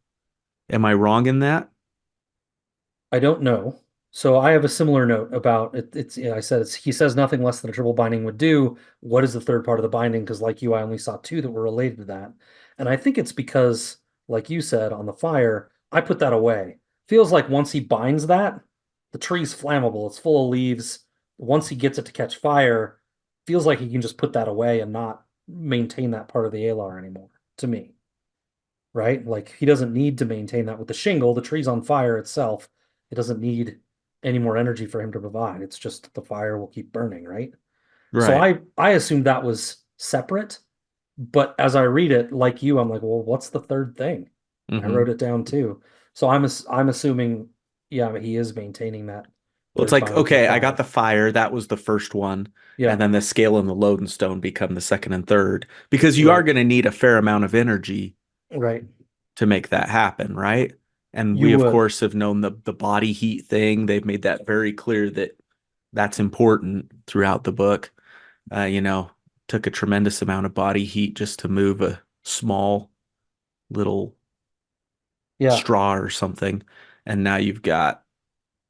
Am I wrong in that? I don't know. So I have a similar note about it. It's yeah, I said he says nothing less than a triple binding would do. What is the third part of the binding? Because like you, I only saw two that were related to that. And I think it's because, like you said, on the fire, I put that away. Feels like once he binds that, the tree's flammable. It's full of leaves. Once he gets it to catch fire, feels like he can just put that away and not maintain that part of the Alar anymore, to me. Right? Like he doesn't need to maintain that with the shingle. The tree's on fire itself. It doesn't need any more energy for him to provide. It's just the fire will keep burning, right? So Right. I assumed that was separate, but as I read it, like you, I'm like, well, what's the third thing? I Mm-hmm. wrote it down too. So I'm assuming, yeah, he is maintaining that Well, it's third like, binding through okay, I got fire. the fire. That was the first one. And Yeah, then the scale and the Lodenstone become the second and third because you are right, going to need a fair amount of energy right. to make that happen, right? And You we, of would, course, have known the body heat thing. They've made that very clear that that's important throughout the book. Uh, you know, Took a tremendous amount of body heat just to move a small little yeah, straw or something. And now you've got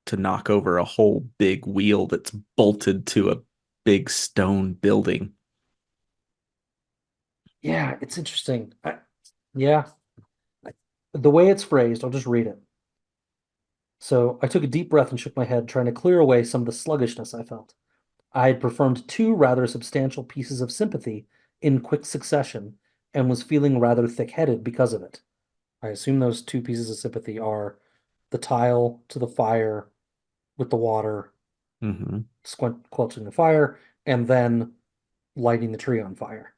to knock over a whole big wheel that's bolted to a big stone building. yeah. It's interesting. Yeah, the way it's phrased, I'll just read it. So I took a deep breath and shook my head, trying to clear away some of the sluggishness I felt. I had performed two rather substantial pieces of sympathy in quick succession and was feeling rather thick-headed because of it. I assume those two pieces of sympathy are the tile to the fire with the water, Mm-hmm. squelching the fire, and then lighting the tree on fire.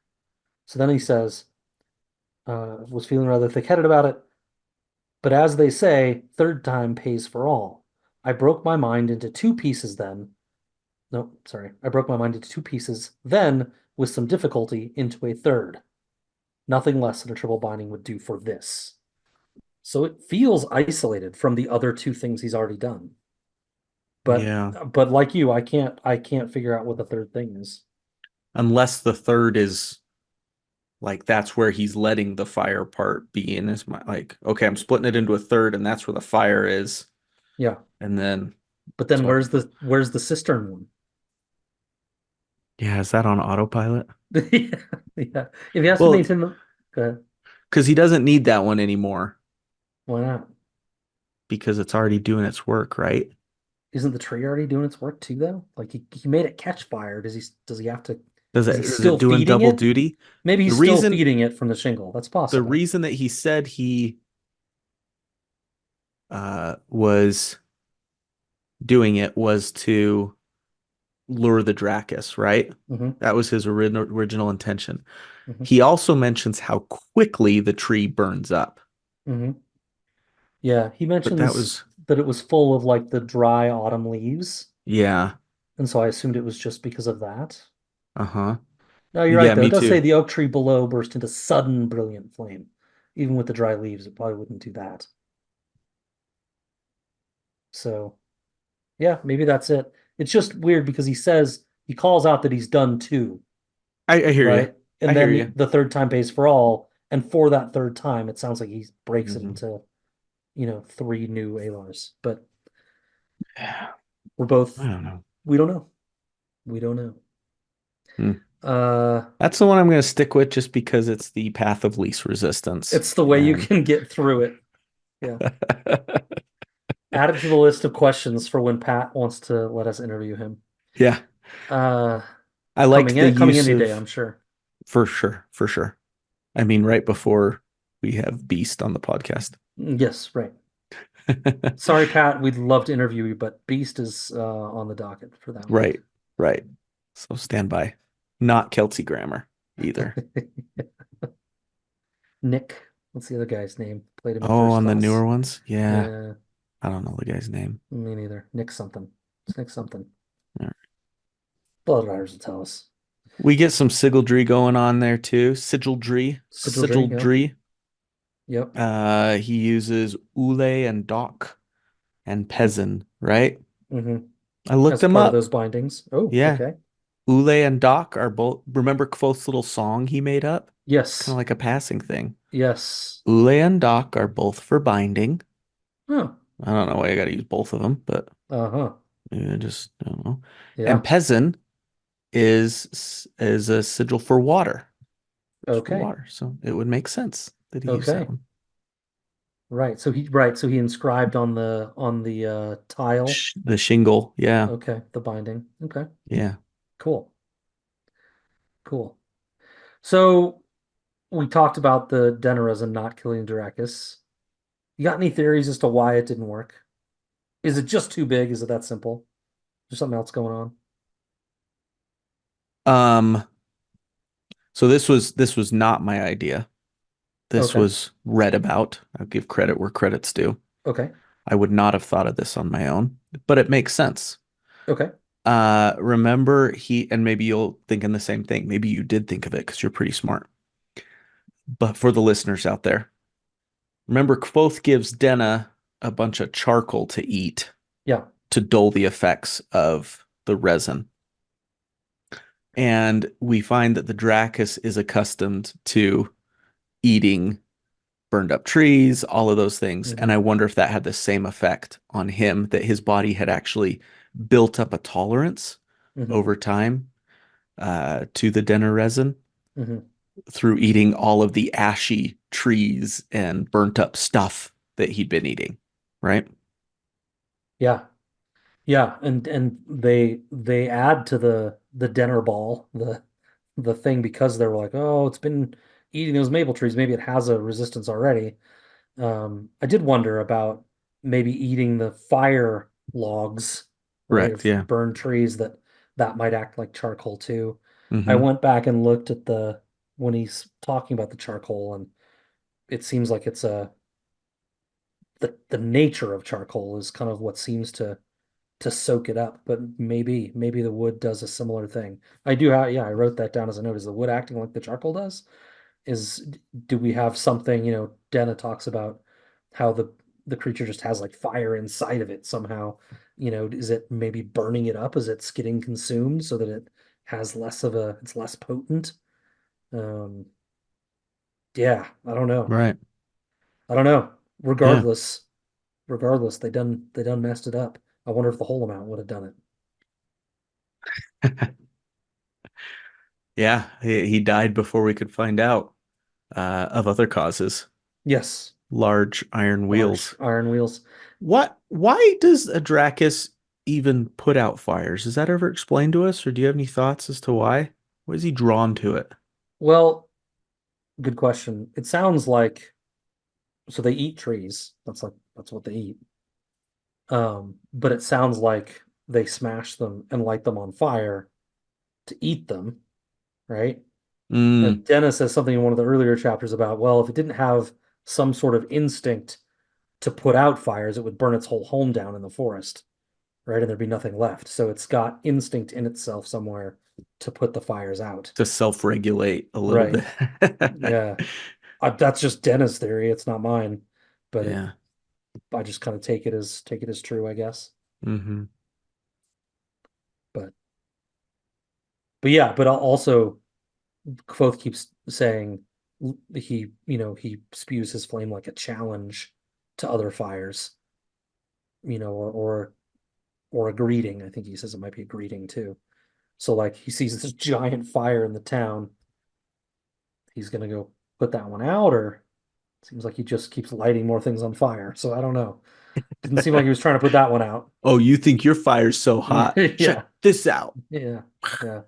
So then he says, was feeling rather thick-headed about it, but as they say, third time pays for all. I broke my mind into two pieces then. No, sorry. I broke my mind into two pieces, then, with some difficulty, into a third. Nothing less than a triple binding would do for this. So it feels isolated from the other two things he's already done. But Yeah. but like you, I can't figure out what the third thing is. Unless the third is like that's where he's letting the fire part be in his mind. Like, okay, I'm splitting it into a third, and that's where the fire is. Yeah. And then, But then so where's the cistern one? yeah, is that on autopilot? Yeah. Yeah. If he has to Well, maintain the go ahead. because he doesn't need that one anymore Why not? because it's already doing its work, right? Isn't the tree already doing its work too though? Like he made it catch fire. Does he have to Does is it he is it still doing feeding double it? duty? Maybe The he's still reason feeding it from the shingle. That's the possible. reason that he said he was doing it was to lure the Draccus, right? Hmm. That was his original intention. Hmm. He also mentions how quickly the tree burns up. Hmm. Yeah, he But that mentions was, that it was full of like the dry autumn leaves, yeah, and so I assumed it was just because of that. uh-huh. No, you're right Yeah, though. It me does say too. the oak tree below burst into sudden brilliant flame. Even with the dry leaves, it probably wouldn't do that. So, yeah, maybe that's it. It's just weird because he calls out that he's done two, I hear you. right? I And hear then you. the third time pays for all, and for that third time, it sounds like he breaks it Hmm. into, three new Alars. But Yeah, we're both I don't know. we don't know. We don't know. Hmm. Uh, That's the one I'm going to stick with just because it's the path of least resistance. it's the way you And can get through it. Yeah. Add it to the list of questions for when Pat wants to let us interview him. yeah, Uh, I like the coming use any day, of I'm sure. for sure, for sure. I mean, right before we have Beast on the podcast. Yes, right. Sorry, Pat, we'd love to interview you, but Beast is on the docket for that one. Right, right. So stand by. Not Kelsey Grammer either. Nick, what's the other guy's name? Played him in Oh, First on the Class. newer ones? Yeah. Yeah, I don't know the guy's name. me neither. Nick something. It's Nick something. Yeah. Blood Riders will tell us. We get some sigildry going on there too. Sigildry. Sigildry, yep. Sigildry. Yep. He uses Ule and Doc and Pezin, right? Mm-hmm. I looked As them part of up. those bindings. Oh, Yeah. okay. Ule and Doc are both, remember Kvothe's little song he made up? Kind of Yes. like a passing thing. Yes. Ule and Doc are both for binding. Oh. I don't know why I got to use both of them, but Uh-huh. I don't know. And Yeah. Pezin is a sigil for water. It's for Okay. water, so it would make sense that he used that Okay. one. Right. So he inscribed on the tile. The shingle, yeah, Okay, the binding. Okay. yeah. Cool. Cool. So we talked about the Denna and not killing Draccus. You got any theories as to why it didn't work? Is it just too big? Is it that simple? There's something else going on? Um, so this was not my idea. This Okay. was read about. I'll give credit where credit's due. Okay. I would not have thought of this on my own, but it makes sense. Okay. Remember and maybe you'll think in the same thing. Maybe you did think of it because you're pretty smart. But for the listeners out there, remember Kvothe gives Denna a bunch of charcoal to eat Yeah. to dull the effects of the resin. And we find that the Draccus is accustomed to eating burned up trees, all of those things. And Mm-hmm. I wonder if that had the same effect on him, that his body had actually built up a tolerance Mm-hmm. over time to the Denner resin Mm-hmm. through eating all of the ashy trees and burnt up stuff that he'd been eating, right? Yeah. Yeah. And they add to the dinner ball, the thing because they were like, oh, it's been eating those maple trees. Maybe it has a resistance already. I did wonder about maybe eating the fire logs, right, Correct. of Yeah. burned trees that might act like charcoal too. I Hmm. went back and looked at the when he's talking about the charcoal, and it seems like it's the nature of charcoal is kind of what seems to soak it up, but maybe the wood does a similar thing. I do have, yeah, I wrote that down as a note. Is the wood acting like the charcoal does? Is do we have something, Denna talks about how the creature just has like fire inside of it somehow. Is it maybe burning it up as it's getting consumed so that it has it's less potent? Um, yeah, I don't know. Right. I don't know. Yeah. Regardless, they done messed it up. I wonder if the whole amount would have done it. Yeah. He died before we could find out of other causes. Yes, Large iron large wheels. iron wheels. Why does a Draccus even put out fires? Is that ever explained to us, or do you have any thoughts as to why? Why is he drawn to it? Well, good question. It sounds like so they eat trees. That's what they eat. But it sounds like they smash them and light them on fire to eat them, right? Mm, And Dennis says something in one of the earlier chapters about, well, if it didn't have some sort of instinct to put out fires, it would burn its whole home down in the forest, right? And there'd be nothing left. So it's got instinct in itself somewhere to put the fires out. to self-regulate a little Right. bit. Yeah. That's just Dennis' theory. It's not mine, but Yeah. I just kind of take it as true, I guess. Hmm. But yeah, but also Kvothe keeps saying he spews his flame like a challenge to other fires, or a greeting. I think he says it might be a greeting too. So like he sees this giant fire in the town, he's gonna go put that one out, or Seems like he just keeps lighting more things on fire. So I don't know. Didn't seem like he was trying to put that one out. Oh, you think your fire's so hot? Yeah, Check this out. yeah, yeah.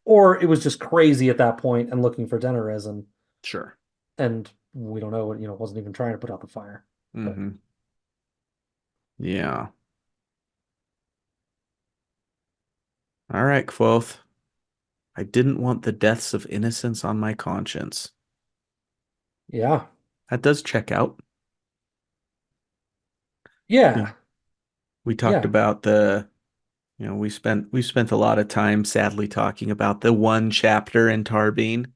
Or it was just crazy at that point and looking for dinner resin, Sure. and we don't know what wasn't even trying to put out the fire. But Hmm. Yeah. All right, Kvothe. I didn't want the deaths of innocents on my conscience. yeah, That does check out. yeah, We we talked yeah. about we spent a lot of time sadly talking about the one chapter in Tarbine,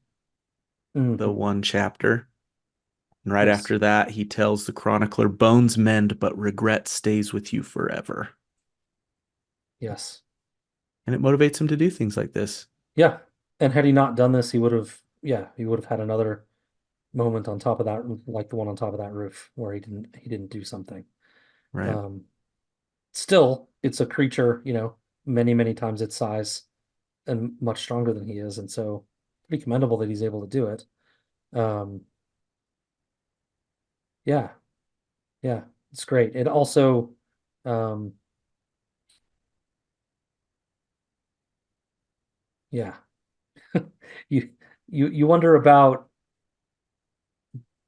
the Hmm. one chapter. And right Yes, after that, he tells the chronicler, "Bones mend, but regret stays with you forever." yes, And it motivates him to do things like this. yeah. And had he not done this, he would have had another moment on top of that, like the one on top of that roof, where he didn't do something. Right. Um, Still, it's a creature, many, many times its size and much stronger than he is, and so pretty commendable that he's able to do it. Um, yeah, yeah, it's great. It also, um, yeah, you you wonder about,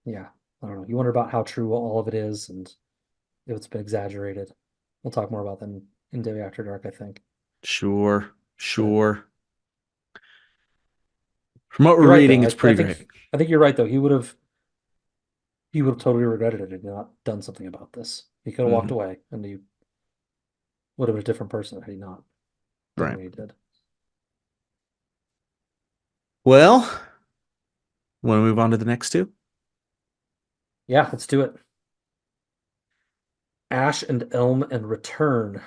yeah, I don't know, you wonder about how true all of it is and if it's been exaggerated. We'll talk more about that in Day After Dark, I think. Sure. But Sure. From what we're you're right, though. reading, I, it's I pretty great. think I think you're right, though. He would have totally regretted it had he not done something about this. He could have walked Hmm. away, and he would have been a different person had he not done Right. what he did. Well, want to move on to the next two? Yeah, let's do it. Ash and Elm and Return.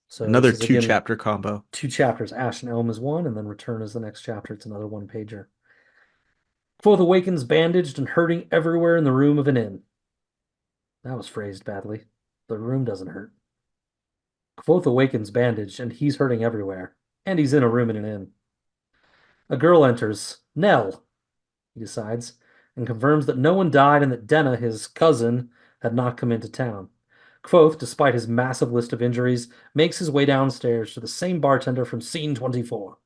So Another this is two again chapter combo. two chapters. Ash and Elm is one, and then Return is the next chapter. It's another one pager. Kvothe awakens bandaged and hurting everywhere in the room of an inn. That was phrased badly. The room doesn't hurt. Kvothe awakens bandaged, and he's hurting everywhere. And he's in a room in an inn. A girl enters. Nell, he decides, and confirms that no one died and that Denna, his cousin, had not come into town. Kvothe, despite his massive list of injuries, makes his way downstairs to the same bartender from scene 24.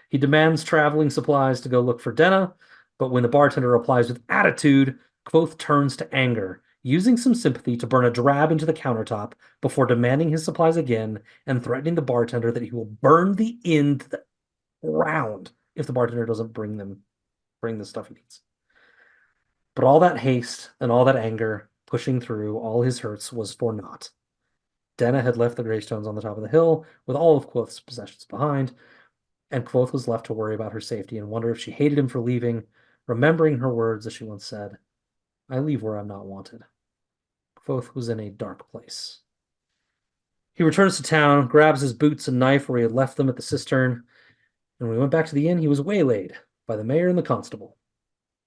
He demands traveling supplies to go look for Denna, but when the bartender replies with attitude, Kvothe turns to anger, using some sympathy to burn a drab into the countertop before demanding his supplies again and threatening the bartender that he will burn the inn to the ground if the bartender doesn't bring the stuff he needs. But all that haste and all that anger, pushing through all his hurts, was for naught. Denna had left the Greystones on the top of the hill with all of Kvothe's possessions behind, and Kvothe was left to worry about her safety and wonder if she hated him for leaving, remembering her words as she once said, "I leave where I'm not wanted." Kvothe was in a dark place. He returns to town, grabs his boots and knife where he had left them at the cistern, and when he went back to the inn, he was waylaid by the mayor and the constable.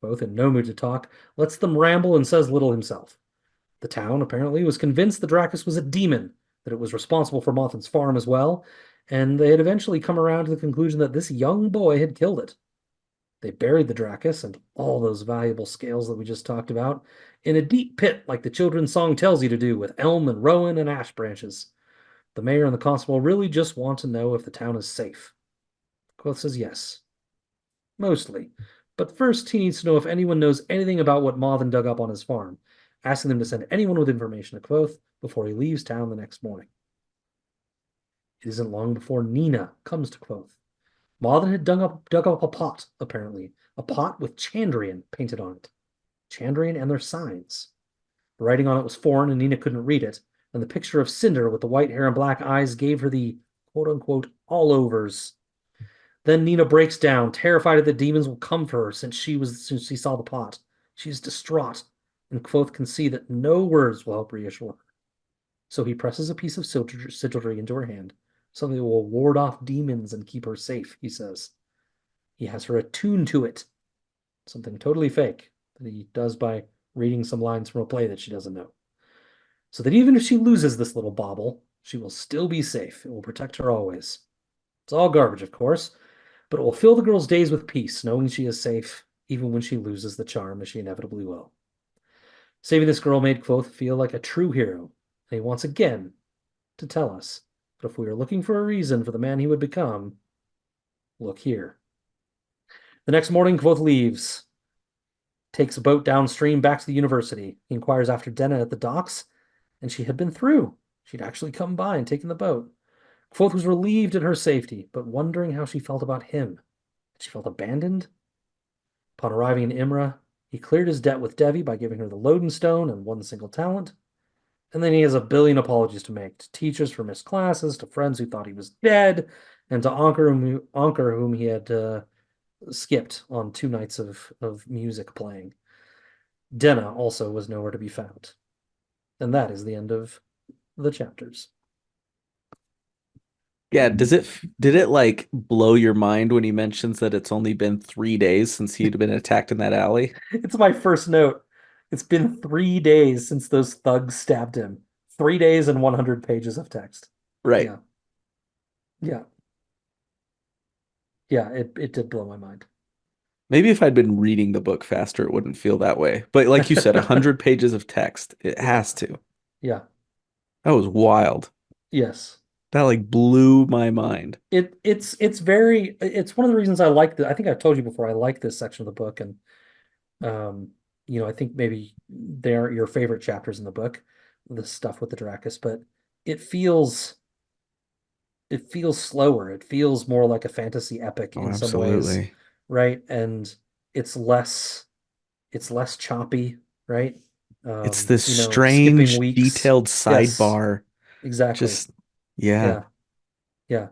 Both in no mood to talk, lets them ramble and says little himself. The town, apparently, was convinced the Draccus was a demon, that it was responsible for Mothin's farm as well, and they had eventually come around to the conclusion that this young boy had killed it. They buried the Draccus and all those valuable scales that we just talked about in a deep pit like the children's song tells you to do, with elm and rowan and ash branches. The mayor and the constable really just want to know if the town is safe. Quoth says yes, mostly. But first, he needs to know if anyone knows anything about what Mothin dug up on his farm, asking them to send anyone with information to Kvothe before he leaves town the next morning. It isn't long before Nina comes to Kvothe. Mothin had dug up a pot, apparently, a pot with Chandrian painted on it. Chandrian and their signs. The writing on it was foreign and Nina couldn't read it, and the picture of Cinder with the white hair and black eyes gave her the quote unquote all overs. Then Nina breaks down, terrified that the demons will come for her since she saw the pot. She is distraught, and Kvothe can see that no words will help reassure her. So he presses a piece of sigildry into her hand, something that will ward off demons and keep her safe, he says. He has her attuned to it, something totally fake that he does by reading some lines from a play that she doesn't know. So that even if she loses this little bauble, she will still be safe. It will protect her always. It's all garbage, of course, but it will fill the girl's days with peace, knowing she is safe even when she loses the charm, as she inevitably will. Saving this girl made Kvothe feel like a true hero, and he wants again to tell us that if we are looking for a reason for the man he would become, look here. The next morning, Kvothe leaves, takes a boat downstream back to the university. He inquires after Denna at the docks, and she had been through. She'd actually come by and taken the boat. Kvothe was relieved at her safety, but wondering how she felt about him. She felt abandoned. Upon arriving in Imra, he cleared his debt with Devi by giving her the Loden Stone and one single talent. And then he has a billion apologies to make to teachers for missed classes, to friends who thought he was dead, and to Ankur, whom he had skipped on 2 nights of music playing. Denna also was nowhere to be found. And that is the end of the chapters. Yeah, did it like blow your mind when he mentions that it's only been 3 days since he'd been attacked in that alley? It's my first note. It's been 3 days since those thugs stabbed him. 3 days and 100 pages of text. Right. Yeah. Yeah. Yeah. It did blow my mind. Maybe if I'd been reading the book faster, it wouldn't feel that way. But like you said, 100 pages of text, it Yeah. has to. Yeah. That was wild. Yes. That like blew my mind. It's one of the reasons I like I think I've told you before I like this section of the book, and um I think maybe they're your favorite chapters in the book, the stuff with the Draccus, but it feels it feels slower. It feels more like a fantasy epic Oh, in some ways, absolutely. right? And it's less it's less choppy, right? It's this Skipping strange, weeks. detailed Yes, sidebar. exactly. Just, yeah. Yeah. Yeah. And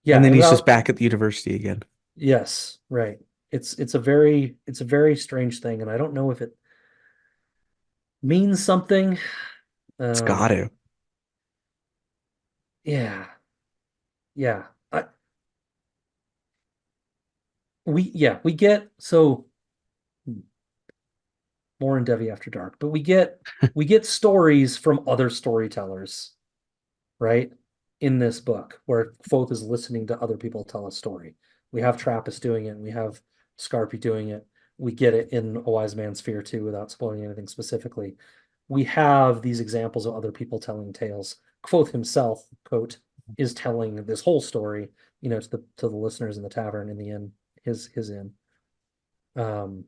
Yeah, then and he's just without back at the university again. yes, right. It's a very strange thing, and I don't know if it means something. It's got Um, to. yeah, yeah. We get so more in Devi After Dark, but we get stories from other storytellers, right? In this book, where Foth is listening to other people tell a story. We have Trappist doing it, and we have Scarpy doing it. We get it in A Wise Man's Fear too, without spoiling anything specifically. We have these examples of other people telling tales. Kvothe himself, quote, is telling this whole story, to the listeners in the tavern in the inn, his inn. Um,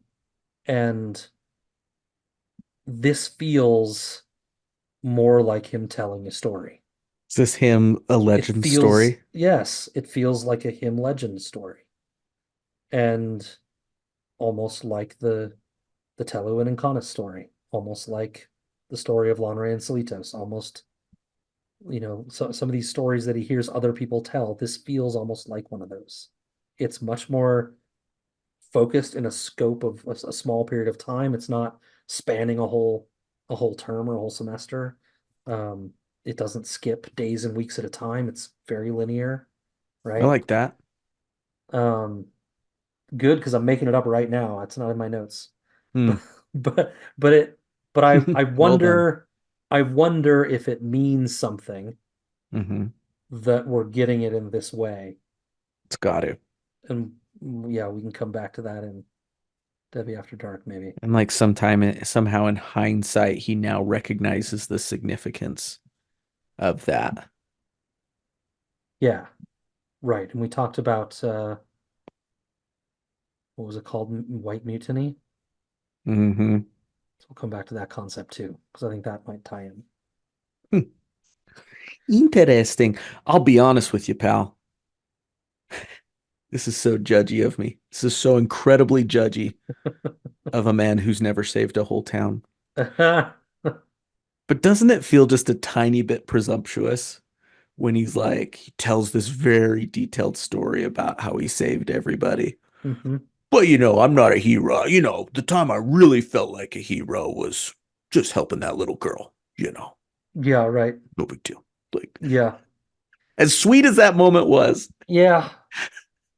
and this feels more like him telling a story. Is this him a It legend feels, story? yes, it feels like a him legend story. And almost like the Telu and Incarnus story, almost like the story of Lanre and Salitos, almost, some of these stories that he hears other people tell, this feels almost like one of those. It's much more focused in a scope of a small period of time. It's not spanning a whole term or a whole semester. Um, it doesn't skip days and weeks at a time. It's very linear, I right? like that. Um, good because I'm making it up right now. It's not in my notes. Hmm. But but it but I Well done. wonder if it means something Hmm. that we're getting it in this way. It's got to. And yeah, we can come back to that in Debbie After Dark, maybe. And like somehow in hindsight, he now recognizes the significance of that. Yeah, right. And we talked about what was it called? White Mutiny. Hmm. So we'll come back to that concept too, because I think that might tie in. Interesting. I'll be honest with you, pal. This is so judgy of me. This is so incredibly judgy of a man who's never saved a whole town. But doesn't it feel just a tiny bit presumptuous when he tells this very detailed story about how he saved everybody? Hmm. But I'm not a hero. The time I really felt like a hero was just helping that little girl. Yeah, right. No big deal. Like, Yeah. as sweet as that moment was, Yeah.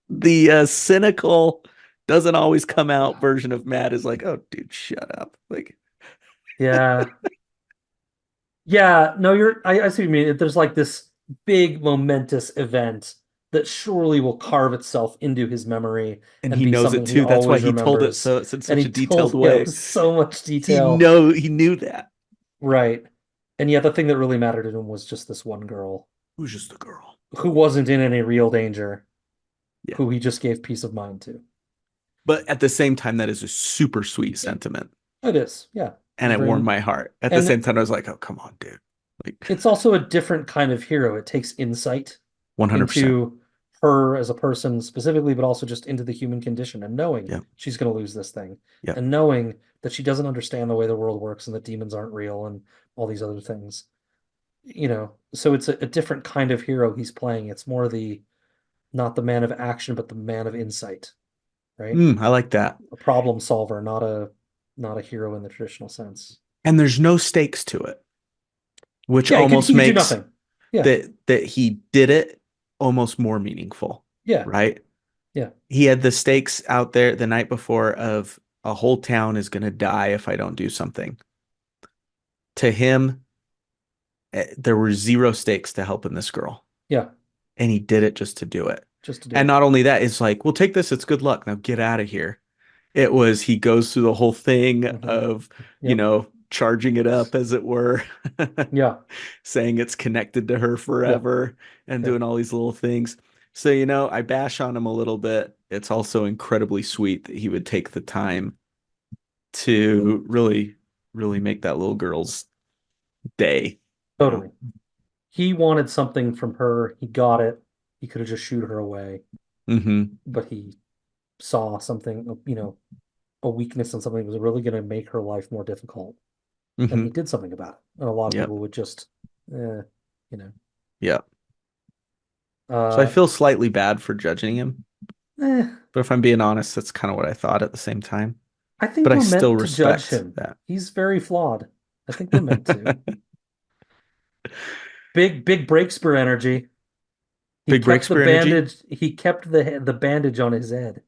the cynical, doesn't always come out version of Matt is like, oh, dude, shut up. Like, Yeah. Yeah, no, I see what you mean. There's like this big momentous event, that surely will carve itself into his memory And and he be knows it something he too. That's why always he told it remembers. so it's in And such he a detailed told yeah, way. with so much He detail. know he knew that. Right. And yet the thing that really mattered to him was just this one girl Who's just a girl. who wasn't in any real danger, Yeah. who he just gave peace of mind to. But at the same time, that is a super sweet sentiment. It is, yeah. And It's it warmed very, my heart. At the and same time, I was like, oh, come on, dude. Like it's also a different kind of hero. It takes insight 100%. into her as a person specifically, but also just into the human condition and knowing Yeah. she's going to lose this thing Yeah. and knowing that she doesn't understand the way the world works and that demons aren't real and all these other things. So it's a different kind of hero he's playing. It's more the not the man of action, but the man of insight, right? I like that. A problem solver, not a hero in the traditional sense. And there's no stakes to it, which Yeah, almost he could do makes nothing. Yeah, that he did it almost more meaningful, yeah, right? yeah, He had the stakes out there the night before of a whole town is going to die if I don't do something. To him, there were zero stakes to helping this girl, yeah. and he did it just to do it. Just to do And it. not only that, it's like, well, take this, it's good luck. Now get out of here. It was he goes through the whole thing Hmm. of, Yep. charging it up as it were, Yeah. saying it's connected to her Yeah. forever and Yeah. doing all these little things. So, I bash on him a little bit. It's also incredibly sweet that he would take the time to really, really make that little girl's day, you know. Totally. He wanted something from her. He got it. He could have just shooed her away, Mm-hmm. but he saw something, a weakness in something that was really going to make her life more difficult. And he Mm-hmm. did something about it. And a lot of Yep. people would just, eh, you know, Yep. So I uh, feel slightly bad for judging him, eh, but if I'm being honest, that's kind of what I thought at the same time. I think But I we're still meant to judge respect him. that. He's very flawed. I think we're meant to. Big Breakspear energy. He Big kept the Breakspear energy. bandage. He kept the bandage on his head.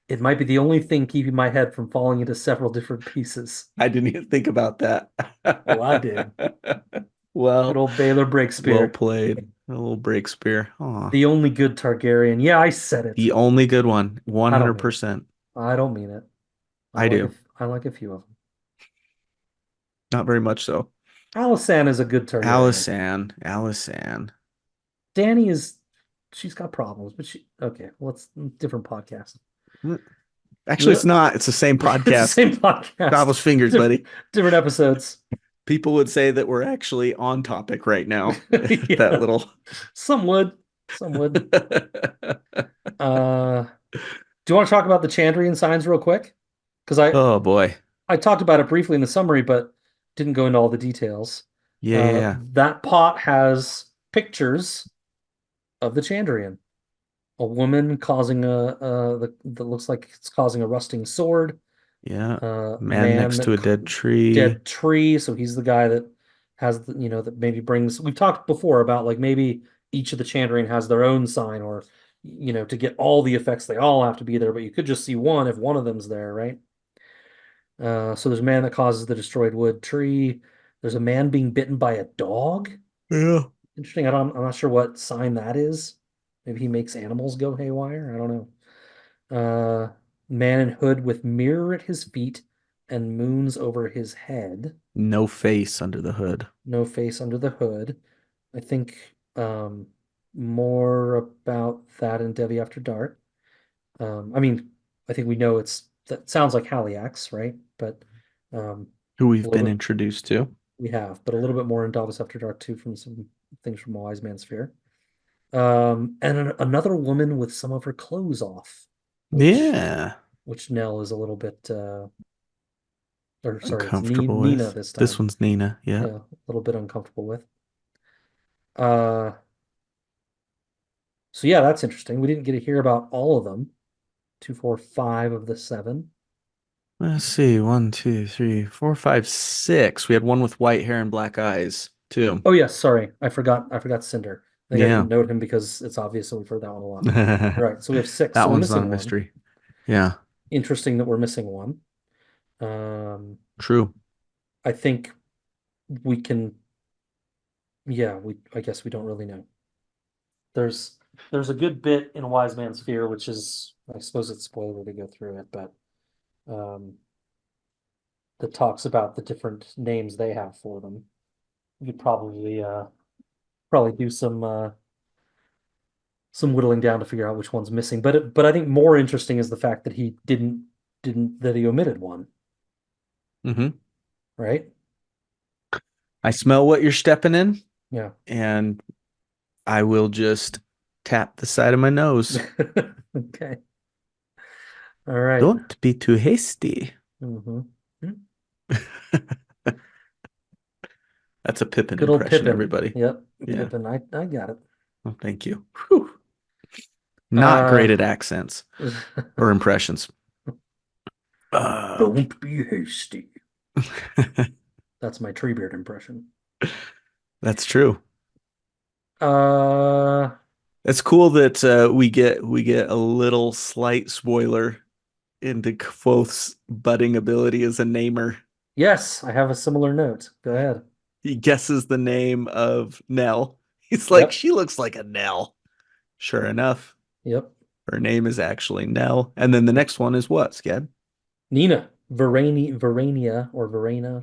It might be the only thing keeping my head from falling into several different pieces. I didn't even think about that. Oh, I did. Good Well, old Baylor well Breakspear. played. A little Breakspear. Aw. The only good Targaryen. Yeah, I said it. The only good one. I don't mean it. 100%. I don't mean it. I do. I like a few of them. Not very much so. Alysanne is a good Targaryen. Alisan. Dany is she's got problems, but she okay, well it's a different podcast. Actually, it's The not. It's the same it's the podcast. same podcast. Davos Fingers, Different, buddy. different episodes. People would say that we're actually on topic right now. That Yeah. little. Some would. Some would. Uh do you want to talk about the Chandrian signs real quick? Because Oh boy. I talked about it briefly in the summary, but didn't go into all the details. Yeah, yeah, yeah. That pot has pictures of the Chandrian. A woman causing that looks like it's causing a rusting sword. Yeah. Man Man next to a dead tree. dead tree. So he's the guy that has that maybe brings. We've talked before about like maybe each of the Chandrian has their own sign, or to get all the effects, they all have to be there. But you could just see one if one of them's there, right? So there's a man that causes the destroyed wood tree. There's a man being bitten by a dog. Yeah. Interesting. I'm not sure what sign that is. Maybe he makes animals go haywire. I don't know. Man in hood with mirror at his feet and moons over his head. No face under the hood. No face under the hood. I think more about that in Devi After Dark. I mean, I think we know that sounds like Haliax, right? But Who a we've little been bit introduced to. we have, but a little bit more in Davos After Dark too from some things from Wise Man's Fear. And another woman with some of her clothes off, which Yeah. Nell is a little bit, or sorry, it's Uncomfortable Nina with. this This time. one's Nina. Yeah. Yeah, a little bit uncomfortable with. Uh, so yeah, that's interesting. We didn't get to hear about all of them. Two, four, five of the seven. Let's see. One, two, three, four, five, six. We had one with white hair and black eyes, too. Oh yes, sorry, I forgot Cinder. I think I Yeah. didn't note him because it's obvious, and we've heard that one a lot. That Right, so we have six. So we're one's not a missing one. mystery. Yeah. Interesting that we're missing one. Um, True. I think we can. Yeah, I guess we don't really know. There's there's a good bit in Wise Man's Fear, which is, I suppose it's spoiler to go through it, but um, that talks about the different names they have for them. You could probably do some whittling down to figure out which one's missing. But I think more interesting is the fact that he didn't that he omitted one, Hmm. right? I smell what you're stepping in, Yeah. and I will just tap the side of my nose. Okay. All right. Don't be too hasty. Mm-hmm. That's a Pippin Good old impression, Pippin. everybody. Yep. Yeah. Pippin. I got it. Oh, thank you. Whew. Not Uh great at accents or impressions. Okay. don't be hasty. That's my Treebeard impression. That's true. Uh It's cool that we get a little slight spoiler into Kvothe's budding ability as a namer. yes, I have a similar note. Go ahead. He guesses the name of Nell. He's like, Yep. she looks like a Nell. Sure enough, Yep. her name is actually Nell. And then the next one is what, Scad? Nina. Verania or Verena.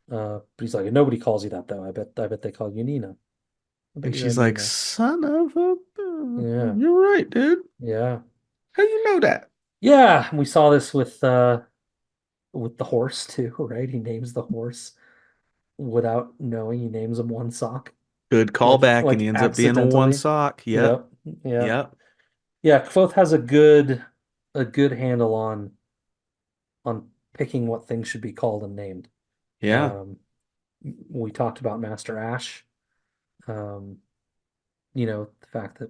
But he's like, nobody calls you that though. I bet they call you Nina. I bet And you're a she's like, Nina. son of a. Yeah. You're right, dude. Yeah. How you know that? Yeah. We saw this with the horse too, right? He names the horse without knowing he names him one sock. Good Like callback, and he like ends up being one accidentally. sock. Yep. Yep. Yeah. Yep. Yeah, Kvothe has a good handle on picking what things should be called and named. Yeah. Um, we talked about Master Ash. Um, the fact that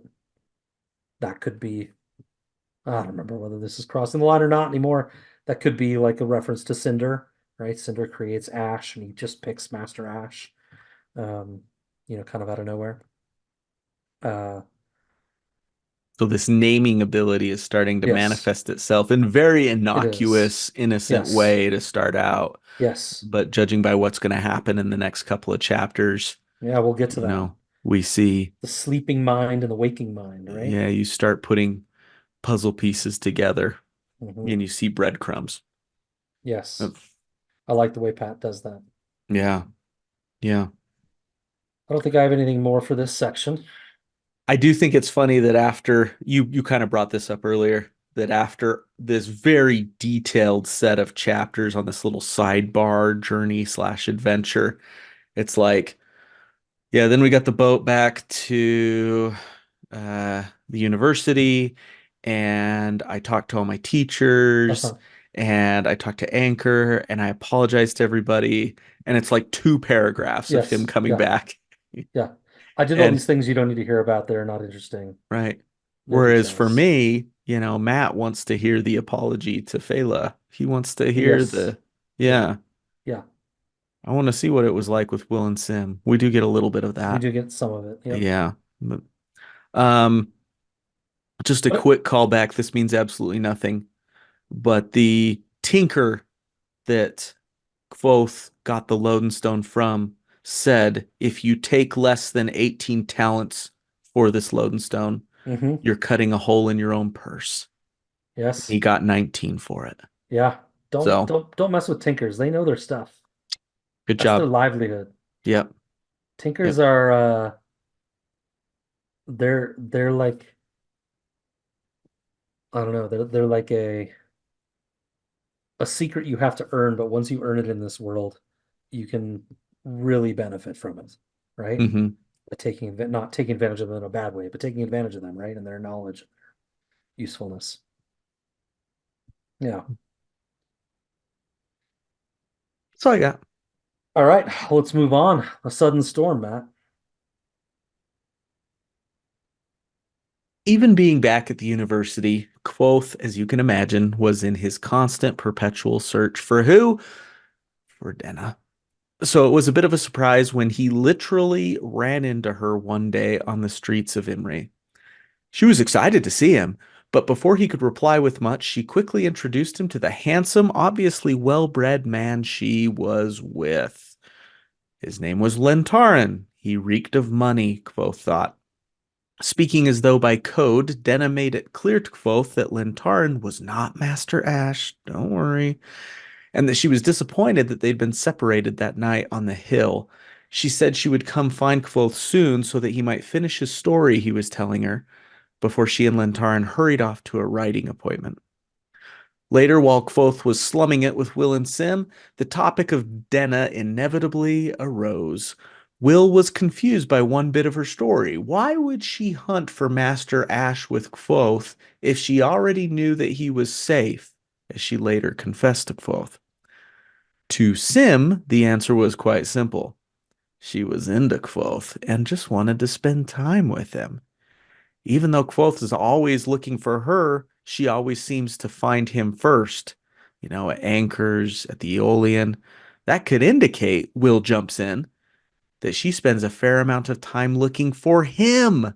that could be, I don't remember whether this is crossing the line or not anymore. That could be like a reference to Cinder, right? Cinder creates Ash and he just picks Master Ash, um, kind of out of nowhere. Uh, So this naming ability is starting to yes, manifest itself in very it is. innocuous, innocent Yes, way to start out. yes. But judging by what's going to happen in the next couple of chapters, Yeah, we'll get to you that. know, we see, The sleeping mind and the waking mind, right? yeah, you start putting puzzle pieces together Hmm. and you see breadcrumbs. Yes. Of- I like the way Pat does that. Yeah. Yeah. I don't think I have anything more for this section. I do think it's funny that after you kind of brought this up earlier, that after this very detailed set of chapters on this little sidebar journey slash adventure, it's like, yeah, then we got the boat back to the university, and I talked to all my teachers, Uh-huh. and I talked to Anchor, and I apologized to everybody, and it's like 2 paragraphs of him Yes. coming Yeah. back. Yeah. I did all And these things you don't need to hear about. They're not interesting. right. No Whereas for details. me, Matt wants to hear the apology to Fela. He wants to hear Yes. the, Yeah. yeah, Yeah. I want to see what it was like with Will and Sim. We do get a little bit of We that. do get some of it. Yep. Yeah. But, um, just a But quick callback. This means absolutely nothing. But the tinker that Kvothe got the Lodenstone from said, if you take less than 18 talents for this Lodenstone, hmm you're cutting a hole in your own purse. He yes. got 19 for it. Yeah. Don't So don't don't mess with tinkers. They know their stuff. good That's their job. livelihood. Yep. Tinkers Yep. are they're like, I don't know, they're like a secret you have to earn, but once you earn it in this world, you can really benefit from it, right? Hmm. By not taking advantage of them in a bad way, but taking advantage of them, right? And their knowledge, usefulness. Yeah. So I got. All right, let's move on. A sudden storm, Matt. Even being back at the university, Kvothe, as you can imagine, was in his constant perpetual search for who? For Denna. So it was a bit of a surprise when he literally ran into her one day on the streets of Imre. She was excited to see him, but before he could reply with much, she quickly introduced him to the handsome, obviously well-bred man she was with. His name was Lentarin. He reeked of money, Kvothe thought. Speaking as though by code, Denna made it clear to Kvothe that Lintarn was not Master Ash, don't worry, and that she was disappointed that they'd been separated that night on the hill. She said she would come find Kvothe soon so that he might finish his story he was telling her before she and Lintarn hurried off to a writing appointment. Later, while Kvothe was slumming it with Will and Sim, the topic of Denna inevitably arose. Will was confused by one bit of her story. Why would she hunt for Master Ash with Kvothe if she already knew that he was safe, as she later confessed to Kvothe? To Sim, the answer was quite simple. She was into Kvothe and just wanted to spend time with him. Even though Kvothe is always looking for her, she always seems to find him first. At Anchors, at the Aeolian. That could indicate, Will jumps in, that she spends a fair amount of time looking for him.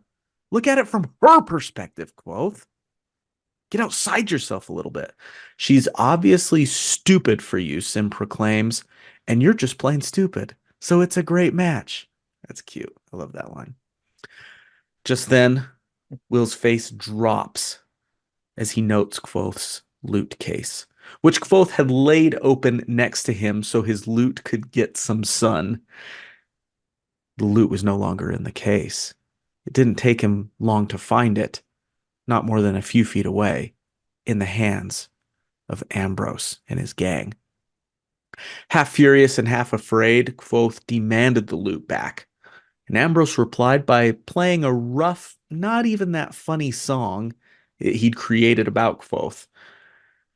Look at it from her perspective, Kvothe. Get outside yourself a little bit. She's obviously stupid for you, Sim proclaims, and you're just plain stupid. So it's a great match. That's cute. I love that line. Just then, Will's face drops as he notes Kvothe's loot case, which Kvothe had laid open next to him so his loot could get some sun. The loot was no longer in the case. It didn't take him long to find it, not more than a few feet away, in the hands of Ambrose and his gang. Half furious and half afraid, Kvothe demanded the loot back, and Ambrose replied by playing a rough, not even that funny song he'd created about Kvothe,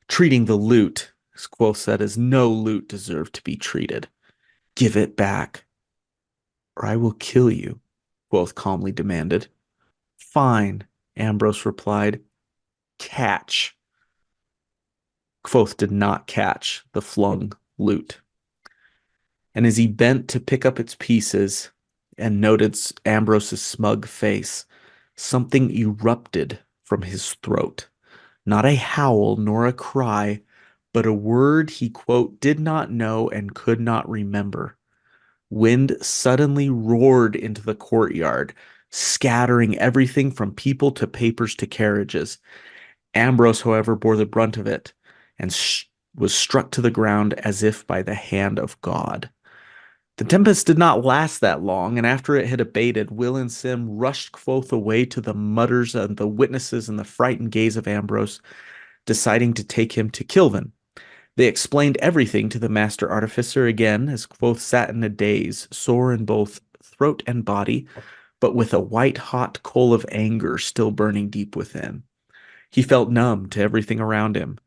treating the loot, as Kvothe said, as no loot deserved to be treated. Give it back, or I will kill you, Kvothe calmly demanded. Fine, Ambrose replied. Catch. Kvothe did not catch the flung loot. And as he bent to pick up its pieces and noted Ambrose's smug face, something erupted from his throat. Not a howl nor a cry, but a word he, quote, did not know and could not remember. Wind suddenly roared into the courtyard, scattering everything from people to papers to carriages. Ambrose, however, bore the brunt of it and was struck to the ground as if by the hand of God. The tempest did not last that long, and after it had abated, Will and Sim rushed Kvothe away to the mutters and the witnesses and the frightened gaze of Ambrose, deciding to take him to Kilvin. They explained everything to the Master Artificer again as Kvothe sat in a daze, sore in both throat and body, but with a white-hot coal of anger still burning deep within. He felt numb to everything around him.